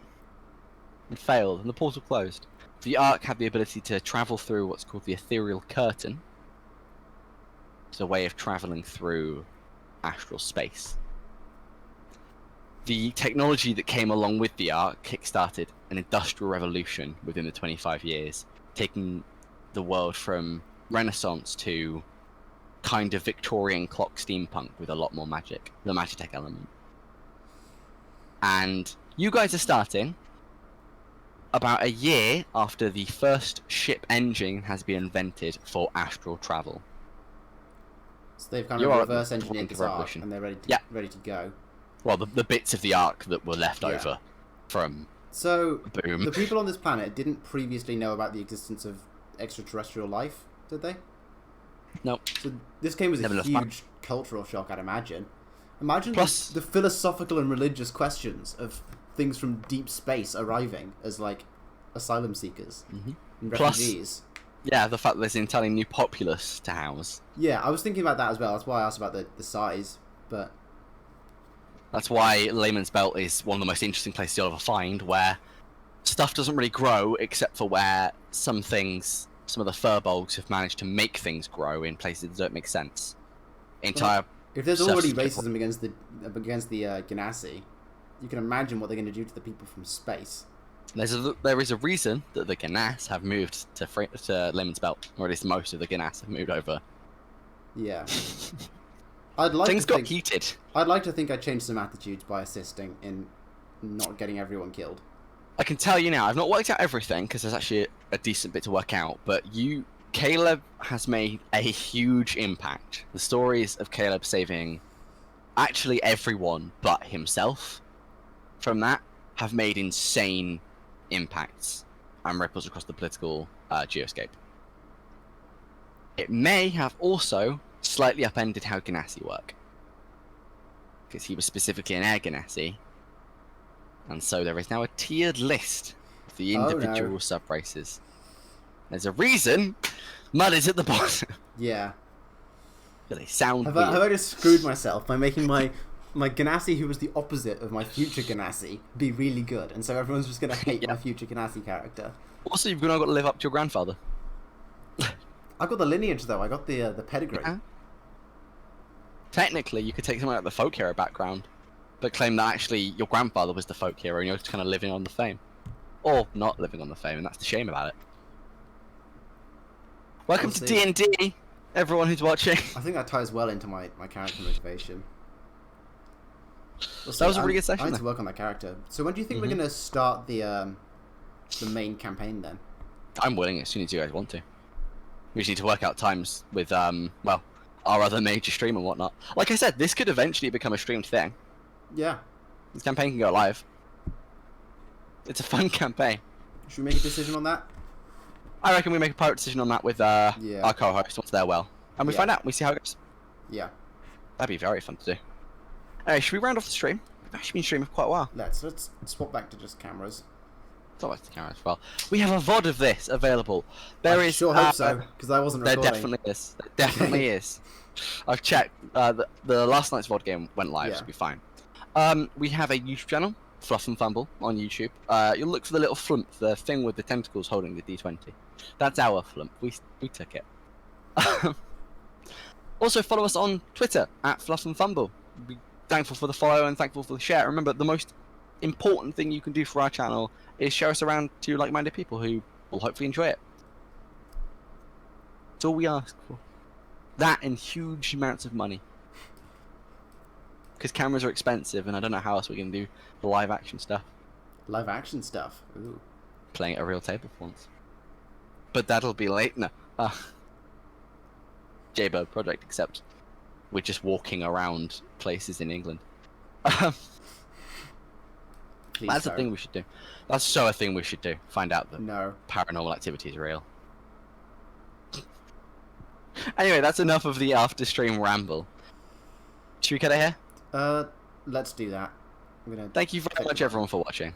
and failed, and the portal closed. The Ark had the ability to travel through what's called the Ethereal Curtain. It's a way of traveling through astral space. The technology that came along with the Ark kick-started an industrial revolution within the 25 years, taking the world from Renaissance to kind of Victorian clock steampunk with a lot more magic, the Magitech element. And you guys are starting about a year after the first ship engine has been invented for astral travel. So they've kind of reverse engineered this arc, and they're ready to go. Well, the bits of the arc that were left over from So Boom. the people on this planet didn't previously know about the existence of extraterrestrial life, did they? Nope. So this came as Never a enough huge cultural shock, I'd imagine. Imagine Plus- the philosophical and religious questions of things from deep space arriving as, like, asylum seekers and Plus- refugees. Yeah, the fact that there's an entirely new populace to house. Yeah, I was thinking about that as well. That's why I asked about the size, but... That's why Layman's Belt is one of the most interesting places you'll ever find, where stuff doesn't really grow except for where some of the furbolgs have managed to make things grow in places that don't make sense. If there's already racism against the Ganassi, you can imagine what they're going to do to the people from space. There is a reason that the Ganas have moved to Layman's Belt, or at least most of the Ganas have moved over. Yeah. Things got heated. I'd like to think I changed some attitudes by assisting in not getting everyone killed. I can tell you now, I've not worked out everything, because there's actually a decent bit to work out, but Caleb has made a huge impact. The stories of Caleb saving actually everyone but himself from that have made insane impacts and ripples across the political geoscape. It may have also slightly upended how Ganassi work, because he was specifically an air Ganassi, and so there is now a tiered list of the individual sub-races. There's a reason Mud is at the bottom. Yeah. They sound Have weird. I just screwed myself by making my Ganassi, who was the opposite of my future Ganassi, be really good, and so everyone's just going to hate my future Ganassi character. Also, you've now got to live up to your grandfather. I got the lineage, though. I got the pedigree. Yeah. Technically, you could take someone out of the folk hero background, but claim that actually your grandfather was the folk hero and you're just kind of living on the fame. Or not living on the fame, and that's the shame about it. Welcome to D&D, everyone who's watching. I think that ties well into my character motivation. That was a really good session. I need to work on that character. So when do you think we're going to start the main campaign then? I'm willing as soon as you guys want to. We just need to work out times with, well, our other major stream and whatnot. Like I said, this could eventually become a streamed thing. Yeah. This campaign can go live. It's a fun campaign. Should we make a decision on that? I reckon we make a private decision on that with our co-host once they're well. And we find out, we see how it goes. Yeah. That'd be very fun to do. Anyway, should we round off the stream? We've actually been streaming for quite a while. Let's swap back to just cameras. It's almost the camera as well. We have a VOD of this available. I sure hope so, because I wasn't recording. There definitely is. There definitely is. I've checked. The last night's VOD game went live, so we'll be fine. We have a YouTube channel, Fluff and Fumble, on YouTube. You'll look for the little flump, the thing with the tentacles holding the D20. That's our flump. We took it. Also, follow us on Twitter, @Fluff and Fumble. Be thankful for the follow and thankful for the share. Remember, the most important thing you can do for our channel is share us around to like-minded people who will hopefully enjoy it. That's all we ask for. That and huge amounts of money. Because cameras are expensive, and I don't know how else we're going to do the live-action stuff. Live-action stuff? Ooh. Playing at a real table for once. But that'll be late. No. Jaybird project, except we're just walking around places in England. That's a thing we should do. That's so a thing we should do. Find out that paranormal activity is real. Anyway, that's enough of the after-stream ramble. Should we cut it here? Let's do that. Thank you very much, everyone, for watching.